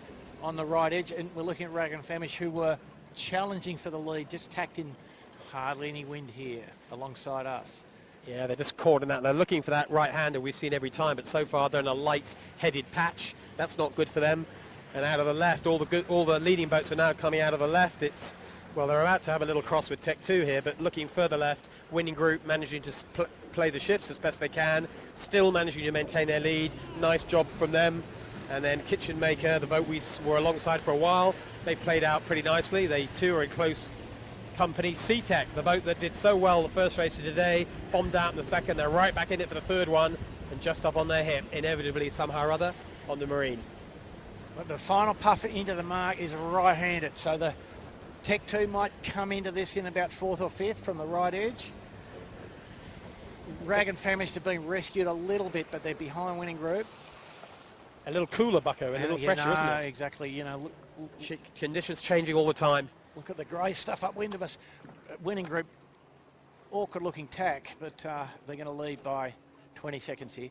on the right edge. And we're looking at Rag and Famish, who were challenging for the lead, just tacked in hardly any wind here alongside us. Yeah, they're just caught in that. They're looking for that right-hander we've seen every time, but so far they're in a light-headed patch. That's not good for them. And out of the left, all the leading boats are now coming out of the left. It's Well, they're about to have a little cross with Tech 2 here, but looking further left, Winning Group managing to play the shifts as best they can, still managing to maintain their lead. Nice job from them. And then Kitchen Maker, the boat we were alongside for a while, they played out pretty nicely. They too are in close company. Tech, the boat that did so well the first race of today, bombed out in the second. They're right back in it for the third one and just up on their hip, inevitably somehow or other, on the Marine. But the final puffer into the mark is right-handed, so the Tech 2 might come into this in about 4th or 5th from the right edge. Rag and Famish have been rescued a little bit, but they're behind Winning Group. A little cooler, Bucko, a little fresher, isn't it? Exactly. You know, conditions changing all the time. Look at the grey stuff upwind of us. Winning Group, awkward-looking tack, but they're going to lead by 20 seconds here.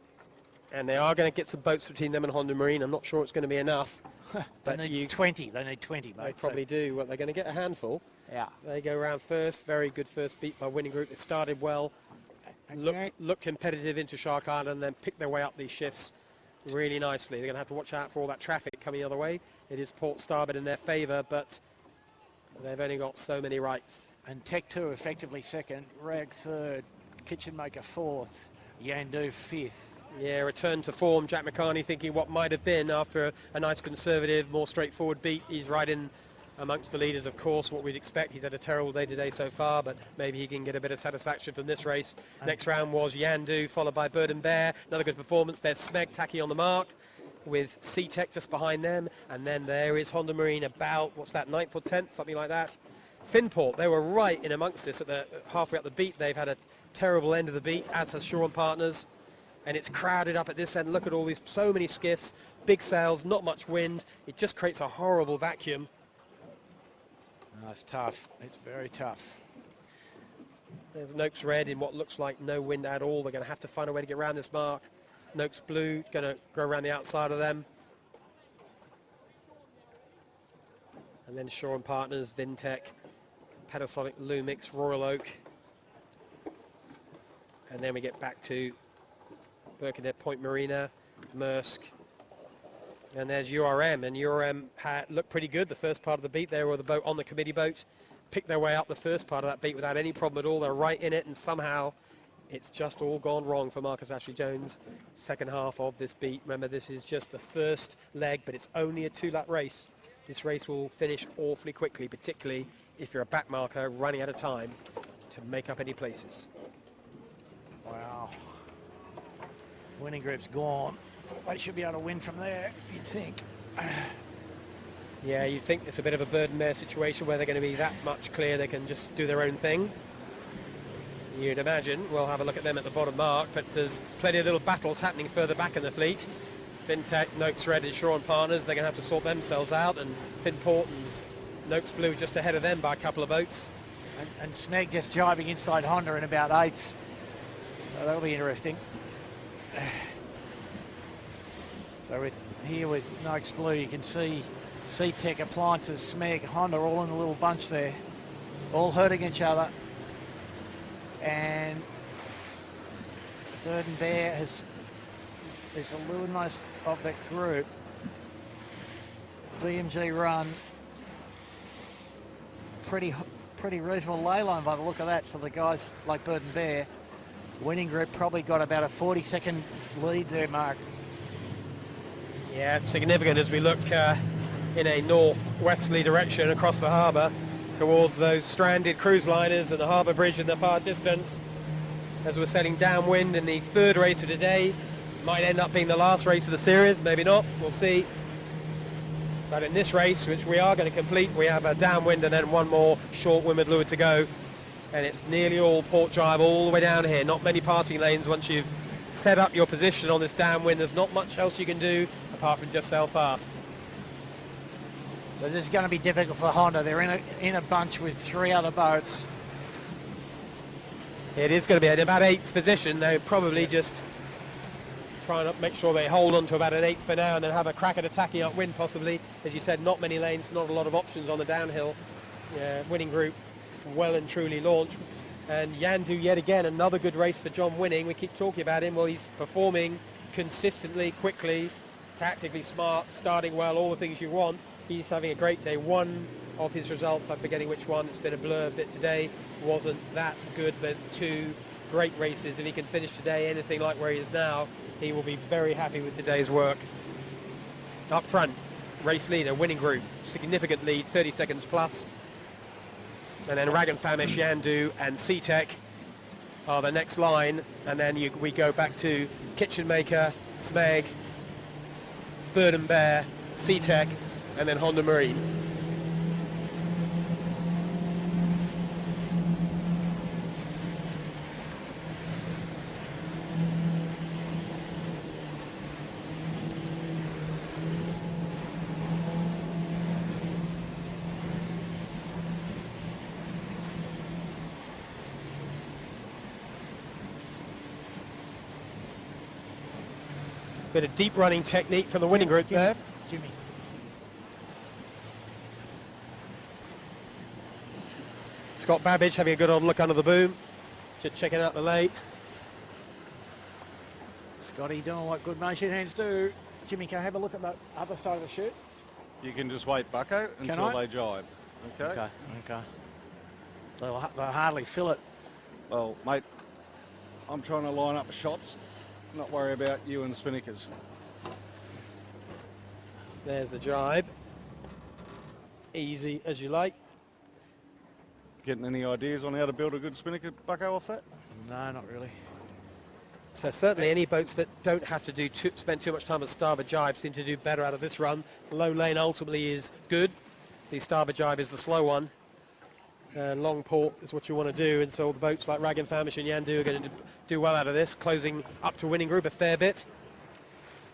And they are going to get some boats between them and Honda Marine. I'm not sure it's going to be enough. But they need 20. They need 20, mate. They probably do. Well, they're going to get a handful. Yeah. They go around first. Very good first beat by Winning Group. It started well. Looked competitive into Shark Island and then picked their way up these shifts really nicely. They're going to have to watch out for all that traffic coming the other way. It is port starboard in their favour, but they've only got so many rights. And Tech 2 effectively second, Rag third, Kitchen Maker fourth, Yandu fifth. Yeah, return to form. Jack McCarney thinking what might have been after a nice conservative, more straightforward beat. He's right in amongst the leaders, of course, what we'd expect. He's had a terrible day today so far, but maybe he can get a bit of satisfaction from this race. Next round was Yandu, followed by Bird and Bear. Another good performance. There's Smeg tacky on the mark with Tech just behind them. And then there is Honda Marine about, 9th or 10th, something like that. Finport, they were right in amongst this at the halfway up the beat. They've had a terrible end of the beat, as has Shaw and Partners. And it's crowded up at this end. Look at all these, so many skiffs, big sails, not much wind. It just creates a horrible vacuum. Oh, it's tough. It's very tough. There's Noakes Red in what looks like no wind at all. They're going to have to find a way to get around this mark. Noakes Blue going to go around the outside of them. And then Shaw and Partners, Vintech, Panasonic, Lumix, Royal Oak. And then we get back to Birkenhead Point Marina, Maersk. And there's URM, and URM looked pretty good the first part of the beat. They were the boat on the committee boat, picked their way up the first part of that beat without any problem at all. They're right in it, and somehow it's just all gone wrong for Marcus Ashley-Jones. Second half of this beat. Remember, this is just the first leg, but it's only a 2-lap race. This race will finish awfully quickly, particularly if you're a back marker running out of time to make up any places. Wow. Winning Group's gone. They should be able to win from there, you'd think. Yeah, you'd think it's a bit of a Bird and Bear situation where they're going to be that much clear they can just do their own thing. You'd imagine. We'll have a look at them at the bottom mark, but there's plenty of little battles happening further back in the fleet. Vintech, Noakes Red and Shaw and Partners, they're going to have to sort themselves out, and Finport and Noakes Blue just ahead of them by a couple of boats. And Smeg just jibing inside Honda in about 8th. So that'll be interesting. So we're here with Noakes Blue, you can see Tech, Appliances, Smeg, Honda all in a little bunch there, all hurting each other. And Bird and Bear is a little nice of that group. VMG run pretty reasonable ley line by the look of that. So the guys like Bird and Bear, Winning Group probably got about a 40-second lead there, Mark. Yeah, it's significant as we look in a northwesterly direction across the harbour towards those stranded cruise liners and the harbour bridge in the far distance. As we're sailing downwind in the third race of today, might end up being the last race of the series, maybe not, we'll see. But in this race, which we are going to complete, we have a downwind and then one more short windward leeward to go. And it's nearly all port drive all the way down here. Not many passing lanes once you've set up your position on this downwind. There's not much else you can do apart from just sail fast. So this is going to be difficult for Honda. They're in a bunch with 3 other boats. It is going to be at about 8th position. They're probably just trying to make sure they hold on to about an 8th for now and then have a crack at attacking upwind possibly. As you said, not many lanes, not a lot of options on the downhill. Yeah, Winning Group well and truly launched. And Yandu yet again, another good race for John Winning. We keep talking about him. Well, he's performing consistently, quickly, tactically smart, starting well, all the things you want. He's having a great day. Won of his results. I'm forgetting which one. It's been a blur a bit today. Wasn't that good, but 2 great races. If he can finish today anything like where he is now, he will be very happy with today's work. Up front, race leader, winning group, significant lead, 30 seconds plus. And then Rag and Famish, Yandu and C-Tech are the next line. And then we go back to Kitchen Maker, Smeg, Bird and Bear, C-Tech, and then Honda Marine. Bit of deep running technique from the winning group there. Jimmy. Scott Babbage having a good old look under the boom, just checking out the late. Scotty doing what good motion hands do. Jimmy, can I have a look at the other side of the chute? You can just wait, Bucko, until they jibe. Okay? Okay. They'll hardly fill it. Well, mate, I'm trying to line up shots, not worry about you and Spinnakers. There's the jibe. Easy as you like. Getting any ideas on how to build a good Spinnaker, Bucko, off that? No, not really. So certainly any boats that don't have to spend too much time at starboard jibe seem to do better out of this run. Low lane ultimately is good. The starboard jibe is the slow one. Long port is what you want to do, and so all the boats like Rag and Famish and Yandu are going to do well out of this, closing up to winning group a fair bit.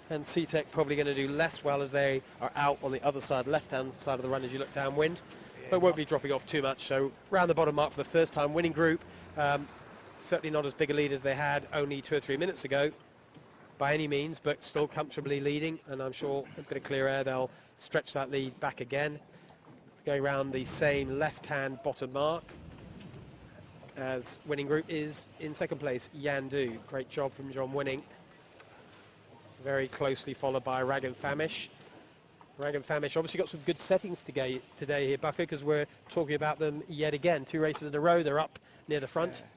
And C-Tech probably going to do less well as they are out on the other side, left-hand side of the run as you look downwind, but won't be dropping off too much. So round the bottom mark for the first time, winning group. Certainly not as big a lead as they had only 2 or 3 minutes ago, by any means, but still comfortably leading, and I'm sure a bit of clear air, they'll stretch that lead back again. Going around the same left-hand bottom mark as winning group is in second place, Yandu. Great job from John Winning. Very closely followed by Rag and Famish. Rag and Famish obviously got some good settings today here, Bucker, because we're talking about them yet again. 2 races in a row, they're up near the front. Yeah.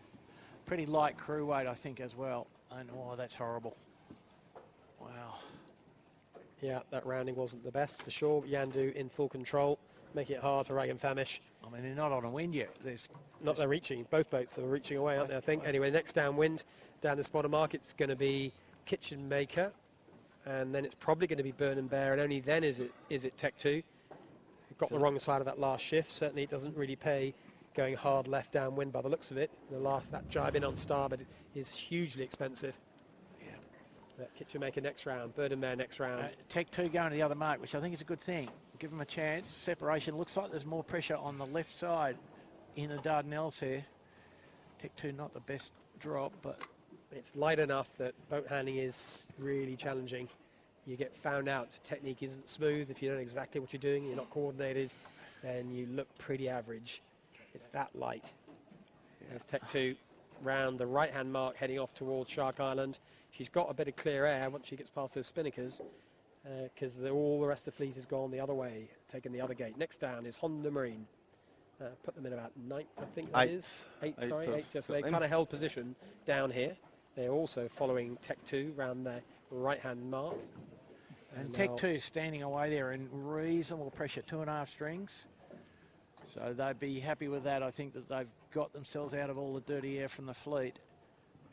Pretty light crew weight, I think, as well. And, oh, that's horrible. Wow. Yeah, that rounding wasn't the best for sure. Yandu in full control, making it hard for Rag and Famish. I mean, they're not on a wind yet. They're reaching. Both boats are reaching away, aren't they, I think? Anyway, next downwind, down this bottom mark, it's going to be Kitchen Maker. And then it's probably going to be Burn and Bear, and only then is it Tech 2. You've got the wrong side of that last shift. Certainly it doesn't really pay going hard left downwind by the looks of it. That jibe in on starboard is hugely expensive. Yeah. Kitchen Maker next round, Bird and Bear next round. Tech 2 going to the other mark, which I think is a good thing. Give them a chance. Separation looks like there's more pressure on the left side in the Dardanelles here. Tech 2 not the best drop, but it's light enough that boat handling is really challenging. You get found out if technique isn't smooth, if you don't know exactly what you're doing, you're not coordinated, then you look pretty average. It's that light. There's Tech 2 round the right-hand mark heading off towards Shark Island. She's got a bit of clear air once she gets past those Spinnakers, because all the rest of the fleet has gone the other way, taking the other gate. Next down is Honda Marine. Put them in about 9th, I think that is. 8th. So they kind of held position down here. They're also following Tech 2 round the right-hand mark. And Tech 2 is standing away there in reasonable pressure, 2.5 strings. So they'd be happy with that. I think that they've got themselves out of all the dirty air from the fleet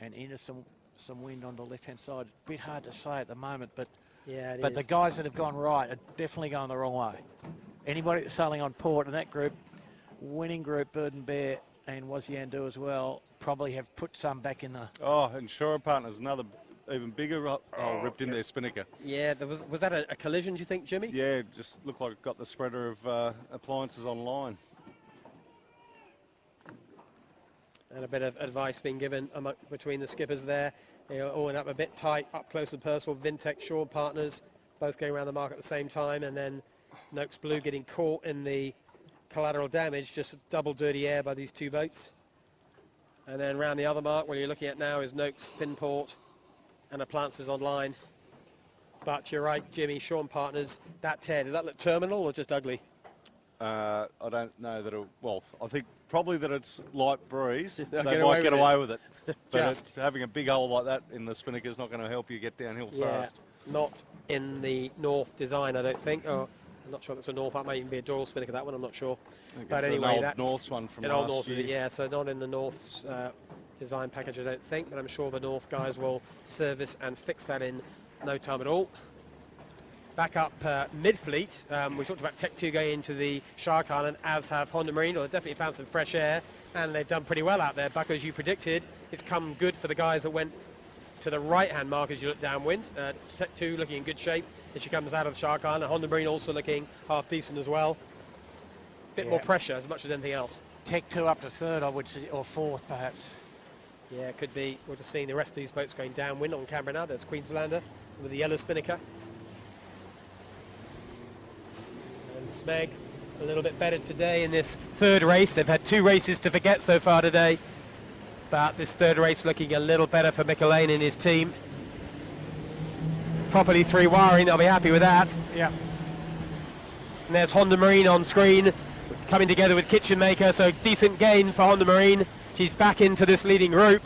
and into some wind on the left-hand side. A bit hard to say at the moment, but the guys that have gone right are definitely going the wrong way. Anybody that's sailing on port in that group, winning group, Bird and Bear, and Yandu as well, probably have put some back in the... Oh, and Shore Partners, another even bigger ripped in their Spinnaker. Yeah, was that a collision, do you think, Jimmy? Yeah, it just looked like it got the spreader of appliances online. And a bit of advice being given between the skippers there. All in up a bit tight, up close and personal. Vintech, Shore Partners, both going around the mark at the same time. And then Noakes Blue getting caught in the collateral damage, just double dirty air by these 2 boats. And then round the other mark, what you're looking at now is Noakes, Finport, and Appliances online. But you're right, Jimmy, Sean Partners, that tear, does that look terminal or just ugly? I don't know that it'll... Well, I think probably that it's light breeze. They get might get away with with it. But having a big hole like that in the Spinnaker is not going to help you get downhill fast. Not in the North design, I don't think. Oh, I'm not sure that's a North. That might even be a Doyle Spinnaker, that one. I'm not sure. But anyway, that's... North's one from an old last North, is year. it? Yeah, so not in the North's design package, I don't think. But I'm sure the North guys will service and fix that in no time at all. Back up mid-fleet, we talked about Tech 2 going into the Shark Island, as have Honda Marine. Well, they've definitely found some fresh air, and they've done pretty well out there. Buck, as you predicted, it's come good for the guys that went to the right-hand mark as you look downwind. Tech 2 looking in good shape as she comes out of the Shark Island. Honda Marine also looking half-decent as well. Bit more pressure as much as anything else. Tech 2 up to third, I would say, or fourth, perhaps. Yeah, it could be. We're just seeing the rest of these boats going downwind on camera now. There's Queenslander with the yellow Spinnaker. And Smeg a little bit better today in this third race. They've had 2 races to forget so far today, but this third race looking a little better for Mick Lane and his team. Properly 3 wiring, they'll be happy with that. Yeah. And there's Honda Marine on screen, coming together with Kitchen Maker, so decent gain for Honda Marine. She's back into this leading group,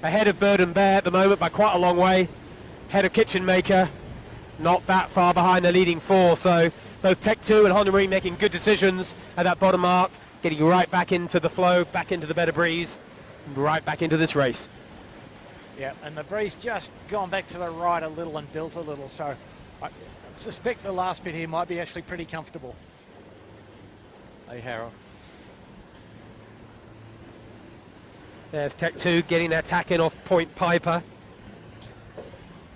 ahead of Bird and Bear at the moment by quite a long way. Ahead of Kitchen Maker, not that far behind the leading 4, so both Tech 2 and Honda Marine making good decisions at that bottom mark, getting right back into the flow, back into the better breeze, right back into this race. Yeah, and the breeze just gone back to the right a little and built a little, so I suspect the last bit here might be actually pretty comfortable. Hey, Harold. There's Tech 2 getting their tack in off Point Piper.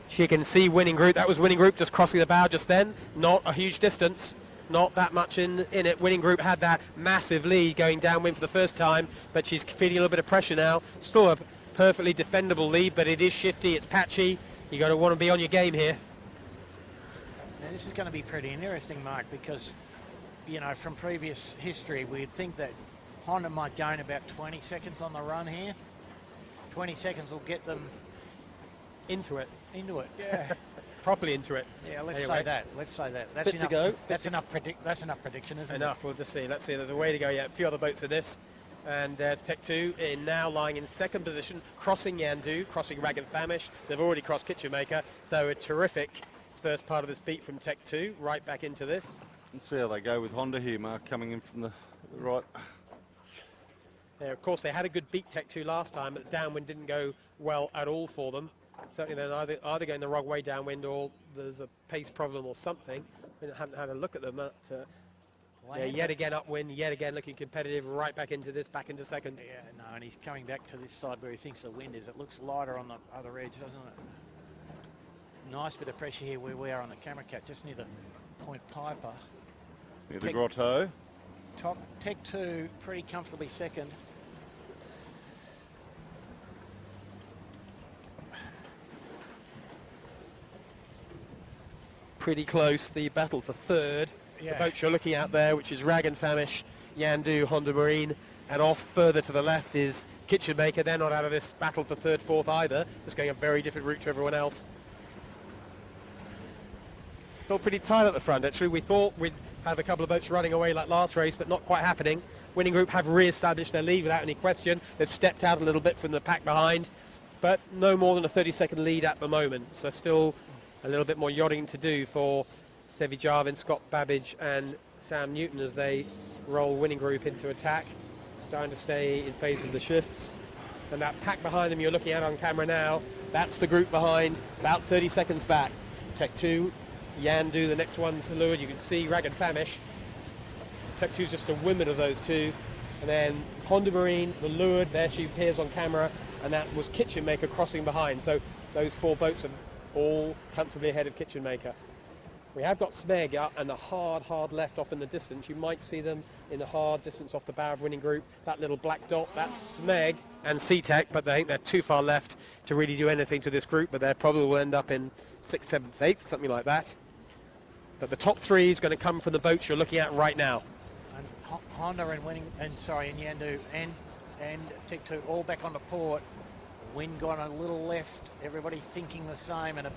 She can see winning group. That was winning group just crossing the bow just then. Not a huge distance. Not that much in it. Winning group had that massive lead going downwind for the first time, but she's feeling a little bit of pressure now. Still a perfectly defendable lead, but it is shifty, it's patchy. You got to want to be on your game here. Now this is going to be pretty interesting, Mark, because, you know, from previous history, we'd think that Honda might gain about 20 seconds on the run here. 20 seconds will get them into it. Into it, yeah. Properly into it. Yeah, let's anyway. say that. Let's say that. That's Bit enough to go. That's enough prediction, isn't Enough. We'll just see. Let's see. There's a way to go yet. A few other boats in this. And there's Tech 2 now lying in second position, crossing Yandu, crossing Rag and Famish. They've already crossed Kitchen Maker. So a terrific first part of this beat from Tech 2, right back into this. Let's see how they go with Honda here, Mark, coming in from the right. Of course, they had a good beat Tech 2 last time, but the downwind didn't go well at all for them. Certainly they're either going the wrong way downwind or there's a pace problem or something. We haven't had a look at them. Yet again upwind, yet again looking competitive, right back into this, back into second. Yeah, no, and he's coming back to this side where he thinks the wind is. It looks lighter on the other edge, doesn't it? Nice bit of pressure here where we are on the camera cat, just near the Point Piper. Near the grotto. Tech 2 pretty comfortably second. Pretty close, the battle for third. Yeah. The boats you're looking at there, which is Rag and Famish, Yandu, Honda Marine, and off further to the left is Kitchen Maker. They're not out of this battle for third, fourth either, just going a very different route to everyone else. Still pretty tight at the front, actually. We thought we'd have a couple of boats running away like last race, but not quite happening. Winning group have re-established their lead without any question. They've stepped out a little bit from the pack behind, but no more than a 30-second lead at the moment. So still a little bit more yachting to do for Stevie Jarvin, Scott Babbage and Sam Newton as they roll winning group into attack. Starting to stay in phase of the shifts. And that pack behind them you're looking at on camera now, that's the group behind, about 30 seconds back. Tech 2, Yandu, the next one to leeward. You can see Rag and Famish. Tech 2's just a women of those two. And then Honda Marine, the leeward, there she appears on camera, and that was Kitchen Maker crossing behind. So those 4 boats are all comfortably ahead of Kitchen Maker. We have got Smeg up and a hard left off in the distance. You might see them in the hard distance off the bow of winning group. That little black dot, that's Smeg and SeaTech, but I think they're too far left to really do anything to this group, but they probably will end up in 6th, 7th, 8th, something like that. But the top 3 is going to come from the boats you're looking at right now. And Honda and Yandu and Tech 2 all back onto port. Wind gone a little left. Everybody thinking the same, and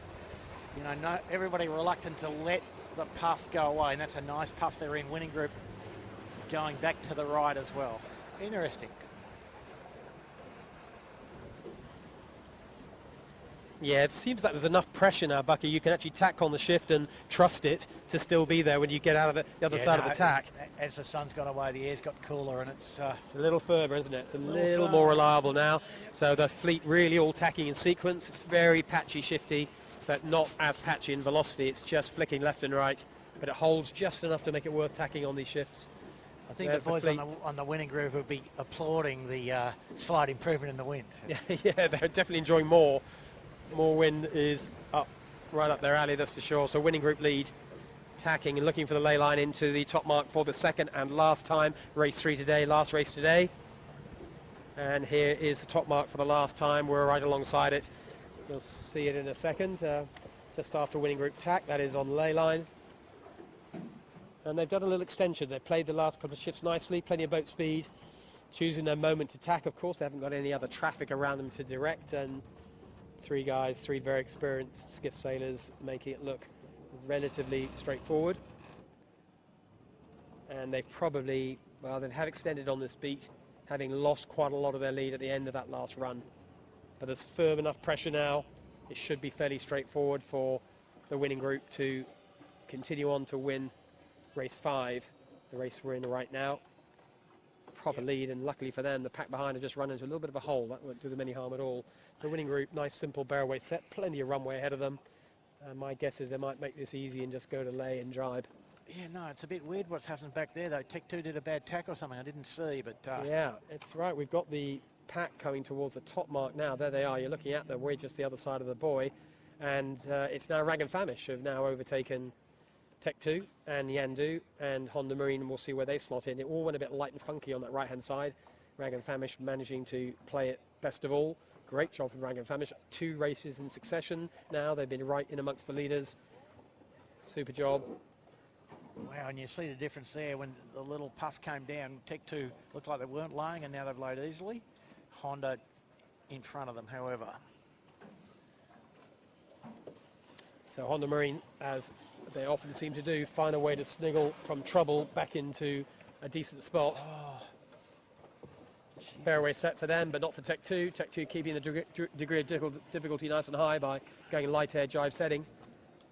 everybody reluctant to let the puff go away. And that's a nice puff they're in. Winning group going back to the right as well. Interesting. Yeah, it seems like there's enough pressure now, Bucky. You can actually tack on the shift and trust it to still be there when you get out of the other side of the tack. As the sun's gone away, the air's got cooler, and it's a little firmer, isn't it? It's a little more reliable now. So the fleet really all tacking in sequence. It's very patchy, shifty, but not as patchy in velocity. It's just flicking left and right, but it holds just enough to make it worth tacking on these shifts. I think the boys on the winning group will be applauding the slight improvement in the wind. Yeah, they're definitely enjoying more. More wind is up, right up their alley, that's for sure. So winning group lead, tacking and looking for the ley line into the top mark for the second and last time. Race 3 today, last race today. And here is the top mark for the last time. We're right alongside it. You'll see it in a second, just after winning group tack. That is on ley line. And they've done a little extension. They've played the last couple of shifts nicely, plenty of boat speed, choosing their moment to tack. Of course, they haven't got any other traffic around them to direct, and three guys, three very experienced skiff sailors, making it look relatively straightforward. And they've probably, well, they have extended on this beat, having lost quite a lot of their lead at the end of that last run. But there's firm enough pressure now. It should be fairly straightforward for the winning group to continue on to win race 5, the race we're in right now. Proper lead, and luckily for them, the pack behind have just run into a little bit of a hole. That won't do them any harm at all. The winning group, nice simple barrelway set, plenty of runway ahead of them. My guess is they might make this easy and just go to lay and jibe. Yeah, no, it's a bit weird what's happening back there, though. Tech 2 did a bad tack or something I didn't see, but... Yeah, it's right. We've got the pack coming towards the top mark now. There they are. You're looking at them. We're just the other side of the buoy. And it's now Rag and Famish have now overtaken Tech 2 and Yandu and Honda Marine, and we'll see where they slot in. It all went a bit light and funky on that right-hand side. Rag and Famish managing to play it best of all. Great job from Rag and Famish. 2 races in succession now. They've been right in amongst the leaders. Super job. Wow, and you see the difference there when the little puff came down. Tech 2 looked like they weren't laying, and now they've laid easily. Honda in front of them, however. So Honda Marine, as they often seem to do, find a way to sniggle from trouble back into a decent spot. Oh, fairway set for them, but not for Tech 2. Tech 2 keeping the degree of difficulty nice and high by going light air jibe setting.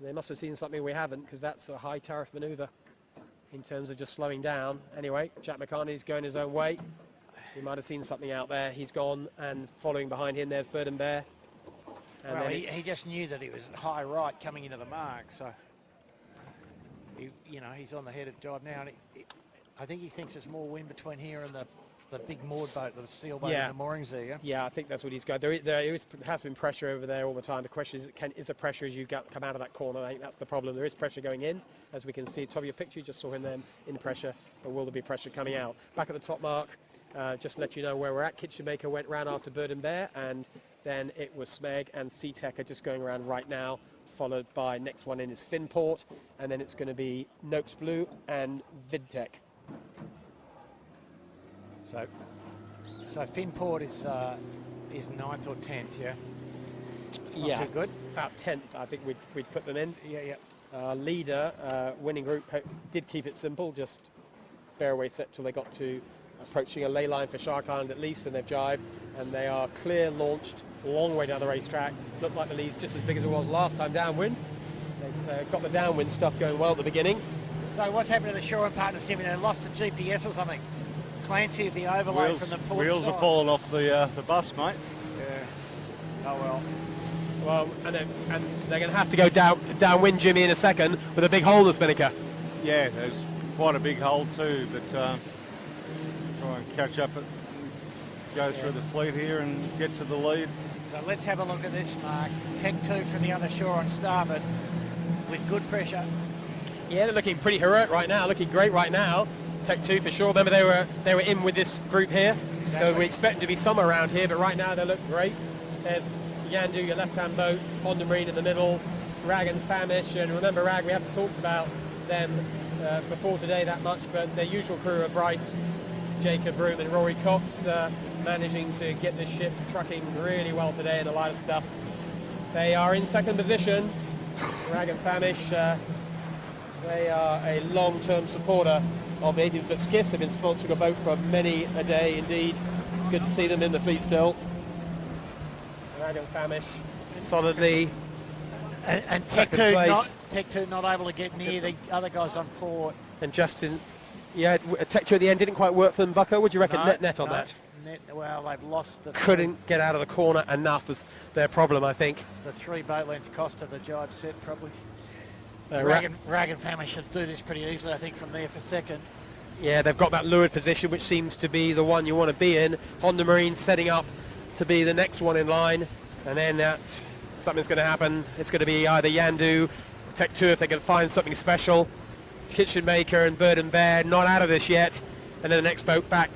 They must have seen something we haven't, because that's a high tariff manoeuvre in terms of just slowing down. Anyway, Jack McCartney's going his own way. He might have seen something out there. He's gone, and following behind him, there's Bird and Bear. And well, he just knew that he was high right coming into the mark, so he's on the headed jibe now. And I think he thinks there's more wind between here and the big moored boat, the steel boat in the moorings there. Yeah? Yeah, I think that's what he's got. There has been pressure over there all the time. The question is the pressure as you come out of that corner? I think that's the problem. There is pressure going in, as we can see at the top of your picture. You just saw him then in pressure, but will there be pressure coming out? Back at the top mark, just to let you know where we're at. Kitchen Maker went round after Bird and Bear, and then it was Smeg and SeaTech are just going around right now, followed by next one in is Finport, and then it's going to be Noakes Blue and Vidtech. So Finport is 9th or 10th, yeah? It's not too good. About 10th, I think we'd put them in. Yeah. Leader, winning group, did keep it simple, just fairway set till they got to approaching a ley line for Shark Island at least, and they've jibed, and they are clear launched, long way down the racetrack. Looked like the lead's just as big as it was last time downwind. They've got the downwind stuff going well at the beginning. So what's happened to the Shore and Partners team? They lost the GPS or something? Clancy, the overlay from the port wheels side. are falling off the bus, mate. Yeah. Oh well. Well, and they're going to have to go downwind, Jimmy, in a second with a big hole in the spinnaker. Yeah, there's quite a big hole too, but try and catch up and go through the fleet here and get to the lead. So let's have a look at this, Mark. Tech 2 from the other shore on starboard with good pressure. Yeah, they're looking pretty heroic right now, looking great right now. Tech 2 for sure. Remember, they were in with this group here, so we expect them to be somewhere around here, but right now they look great. There's Yandu, your left-hand boat, Honda Marine in the middle, Rag and Famish, and remember Rag, we haven't talked about them before today that much, but their usual crew are Bryce, Jacob Broom and Rory Cox, managing to get this ship trucking really well today in a lot of stuff. They are in second position. Rag and Famish, they are a long-term supporter of 18-foot skiffs. They've been sponsoring a boat for many a day indeed. Good to see them in the fleet still. Dragon Famish solidly. And second Tech 2 place. Tech 2 not able to get near the other guys on port. And Justin, yeah, Tech 2 at the end didn't quite work for them, Bucko. Would you reckon net on that? Well, they've lost the... Couldn't get out of the corner enough was their problem, I think. The 3 boat lengths cost of the jibe set, probably. Rag and Famish should do this pretty easily, I think, from there for second. Yeah, they've got that leeward position, which seems to be the one you want to be in. Honda Marine setting up to be the next one in line. And then something's going to happen. It's going to be either Yandu, Tech 2 if they can find something special. Kitchen Maker and Bird and Bear not out of this yet. And then the next boat back,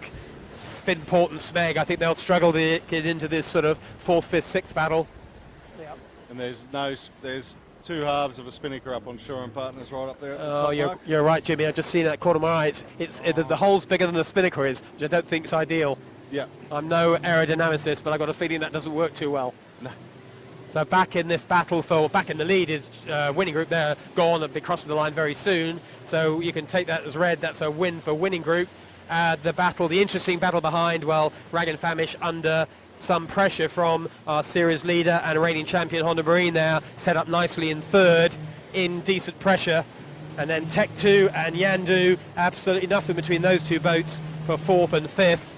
Finport and Smeg. I think they'll struggle to get into this sort of 4th, 5th, 6th battle. Yep. And there's 2 halves of a spinnaker up on Shore and Partners right up there. At the Oh, top mark. you're right, Jimmy. I've just seen that corner of my eye. The hole's bigger than the spinnaker is, which I don't think is ideal. Yeah. I'm no aerodynamicist, but I've got a feeling that doesn't work too well. No. So back in this battle back in the lead is Winning Group. They're gone. They'll be crossing the line very soon. So you can take that as read. That's a win for Winning Group. The interesting battle behind, well, Rag and Famish under some pressure from our series leader and reigning champion Honda Marine there, set up nicely in 3rd in decent pressure. And then Tech 2 and Yandu, absolutely nothing between those 2 boats for 4th and 5th.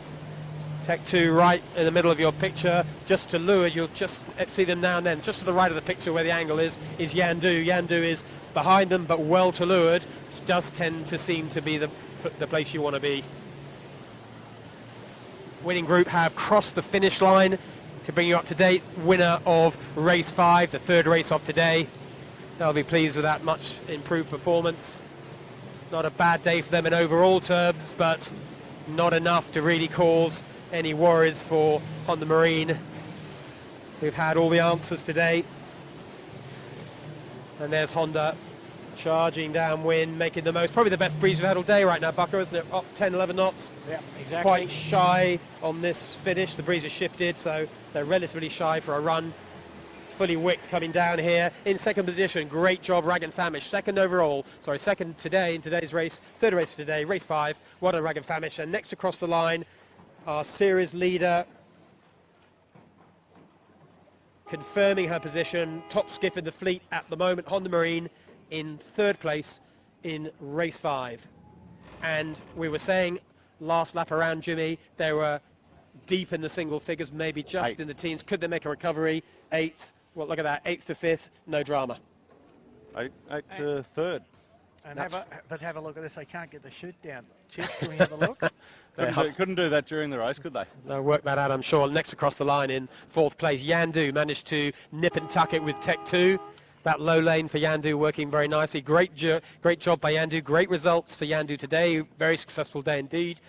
Tech 2 right in the middle of your picture, just to leeward. You'll just see them now and then. Just to the right of the picture where the angle is Yandu. Yandu is behind them, but well to leeward, which does tend to seem to be the place you want to be. Winning Group have crossed the finish line to bring you up to date. Winner of race 5, the 3rd race of today. They'll be pleased with that much improved performance. Not a bad day for them in overall terms, but not enough to really cause any worries for Honda Marine. We've had all the answers today. And there's Honda charging downwind, making the most. Probably the best breeze we've had all day right now, Bucko, isn't it? Up 10, 11 knots. Yeah, exactly. Quite shy on this finish. The breeze has shifted, so they're relatively shy for a run. Fully wicked coming down here. In second position, great job, Rag and Famish. Second today in today's race. 3rd race of today, race 5. Well done, Rag and Famish. And next across the line, our series leader, confirming her position, top skiff in the fleet at the moment, Honda Marine, in 3rd place in race 5. And we were saying last lap around, Jimmy, they were deep in the single figures, maybe just in the teens. Could they make a recovery? 8th, well, look at that, 8th to 5th, no drama. 8 to 3rd. And have a look at this. They can't get the chute down. Chip, can we have a look? Couldn't do that during the race, could they? They'll work that out, I'm sure. Next across the line in 4th place, Yandu managed to nip and tuck it with Tech 2. That low lane for Yandu working very nicely. Great job by Yandu. Great results for Yandu today. Very successful day indeed.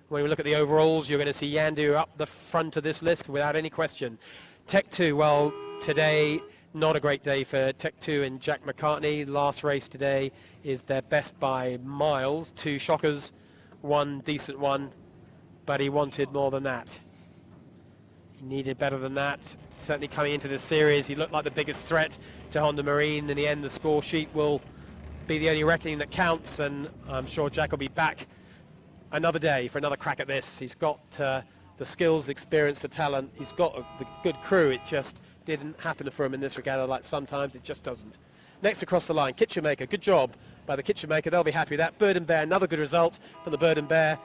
When we look at the overalls, you're going to see Yandu up the front of this list without any question. Tech 2, well, today, not a great day for Tech 2 and Jack McCartney. Last race today is their best by miles. 2 shockers, 1 decent one, but he wanted more than that. He needed better than that. Certainly coming into this series, he looked like the biggest threat to Honda Marine. In the end, the score sheet will be the only reckoning that counts, and I'm sure Jack will be back another day for another crack at this. He's got the skills, the experience, the talent. He's got the good crew. It just didn't happen for him in this regatta, like sometimes it just doesn't. Next across the line, Kitchen Maker. Good job by the Kitchen Maker. They'll be happy with that. Bird and Bear, another good result from the Bird and Bear.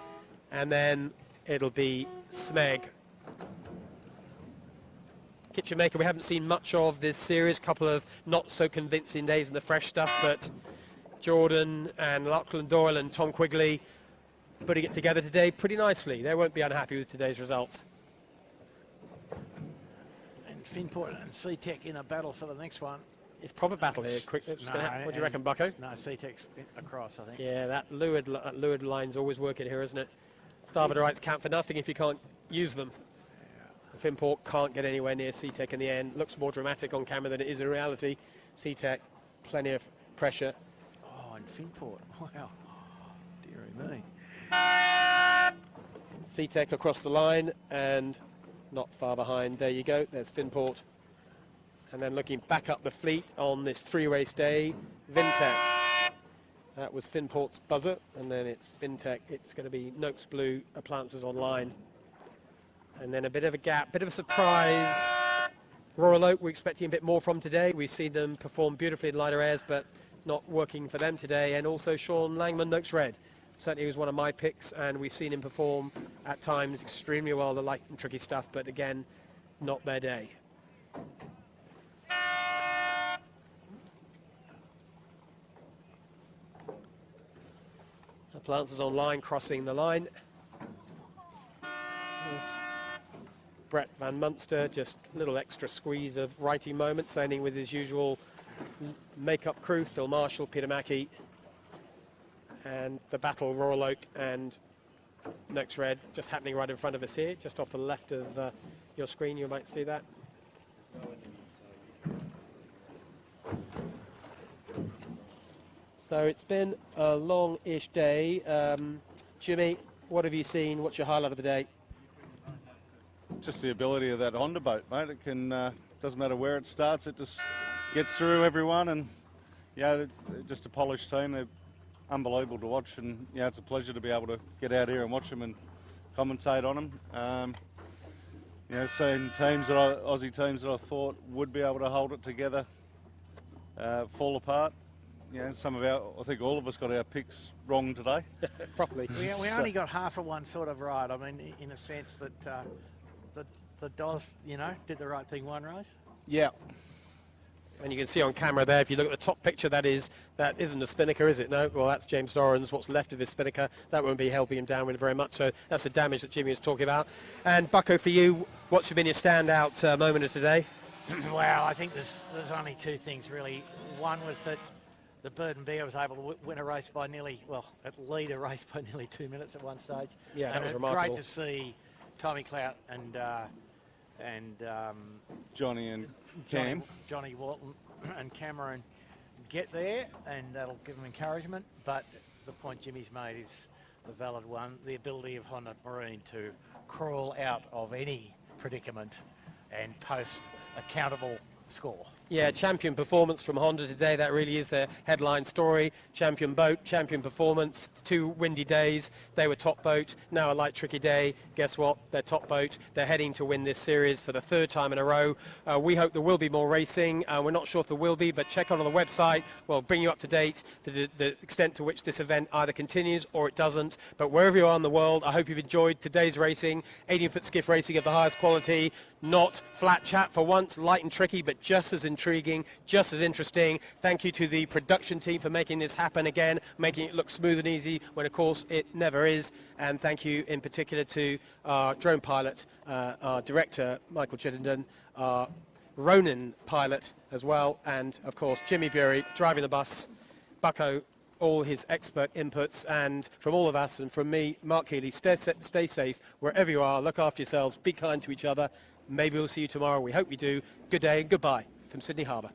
And then it'll be Smeg. Kitchen Maker we haven't seen much of this series. Couple of not so convincing days in the fresh stuff, but Jordan and Lachlan Doyle and Tom Quigley putting it together today pretty nicely. They won't be unhappy with today's results. And Finport and C-Tech in a battle for the next one. It's proper battle here. What do you reckon, Bucko? No, C-Tech's across, I think. Yeah, that leeward line's always working here, isn't it? Starboard rights count for nothing if you can't use them. Yeah. Finport can't get anywhere near C-Tech in the end. Looks more dramatic on camera than it is in reality. C-Tech, plenty of pressure. Oh, and Finport. Wow. Dearie me. C-Tech across the line and not far behind. There you go. There's Finport. And then looking back up the fleet on this 3-race day, Vintech. That was Finport's buzzer, and then it's FinTech. It's going to be Noakes Blue, Appliances Online. And then a bit of a gap, bit of a surprise. Royal Oak, we're expecting a bit more from today. We've seen them perform beautifully in lighter airs, but not working for them today. And also Sean Langman, Noakes Red. Certainly was one of my picks, and we've seen him perform at times extremely well, the light and tricky stuff, but again, not their day. Appliances Online crossing the line. There's Brett Van Munster, just a little extra squeeze of righty moment, standing with his usual makeup crew, Phil Marshall, Peter Mackey, and the battle Royal Oak and Noakes Red just happening right in front of us here, just off the left of your screen, you might see that. So it's been a long-ish day. Jimmy, what have you seen? What's your highlight of the day? Just the ability of that Honda boat, mate. It can, doesn't matter where it starts, it just gets through everyone, and yeah, they're just a polished team. They're unbelievable to watch, and yeah, it's a pleasure to be able to get out here and watch them and commentate on them. You know, seeing teams that Aussie teams that I thought would be able to hold it together fall apart. You know, I think all of us got our picks wrong today. Properly. We only got half of one sort of right. I mean, in a sense that the Doz, you know, did the right thing one race. Yeah. And you can see on camera there, if you look at the top picture, that isn't a spinnaker, is it? No? Well, that's James Doran's, what's left of his spinnaker. That won't be helping him downwind very much, so that's the damage that Jimmy was talking about. And Bucko, for you, what's been your standout moment of today? Well, I think there's only two things, really. One was that the Bird and Bear was able to win a race by lead a race by nearly 2 minutes at one stage. Yeah, that was Great remarkable. to see Tommy Clout and Johnny and Cam. Johnny Walton and Cameron get there, and that'll give them encouragement. But the point Jimmy's made is the valid one, the ability of Honda Marine to crawl out of any predicament and post a countable score. Yeah, champion performance from Honda today. That really is their headline story. Champion boat, champion performance. 2 windy days. They were top boat. Now a light, tricky day. Guess what? They're top boat. They're heading to win this series for the 3rd time in a row. We hope there will be more racing. We're not sure if there will be, but check on the website. We'll bring you up to date to the extent to which this event either continues or it doesn't. But wherever you are in the world, I hope you've enjoyed today's racing. 18-foot skiff racing of the highest quality. Not flat chat for once, light and tricky, but just as intriguing, just as interesting. Thank you to the production team for making this happen again, making it look smooth and easy when, of course, it never is. And thank you in particular to our drone pilot, our director, Michael Giltinan, our Ronin pilot as well, and, of course, Jimmy Bury driving the bus, Bucko, all his expert inputs, and from all of us and from me, Mark Healy, stay safe wherever you are, look after yourselves, be kind to each other. Maybe we'll see you tomorrow. We hope we do. Good day and goodbye from Sydney Harbour.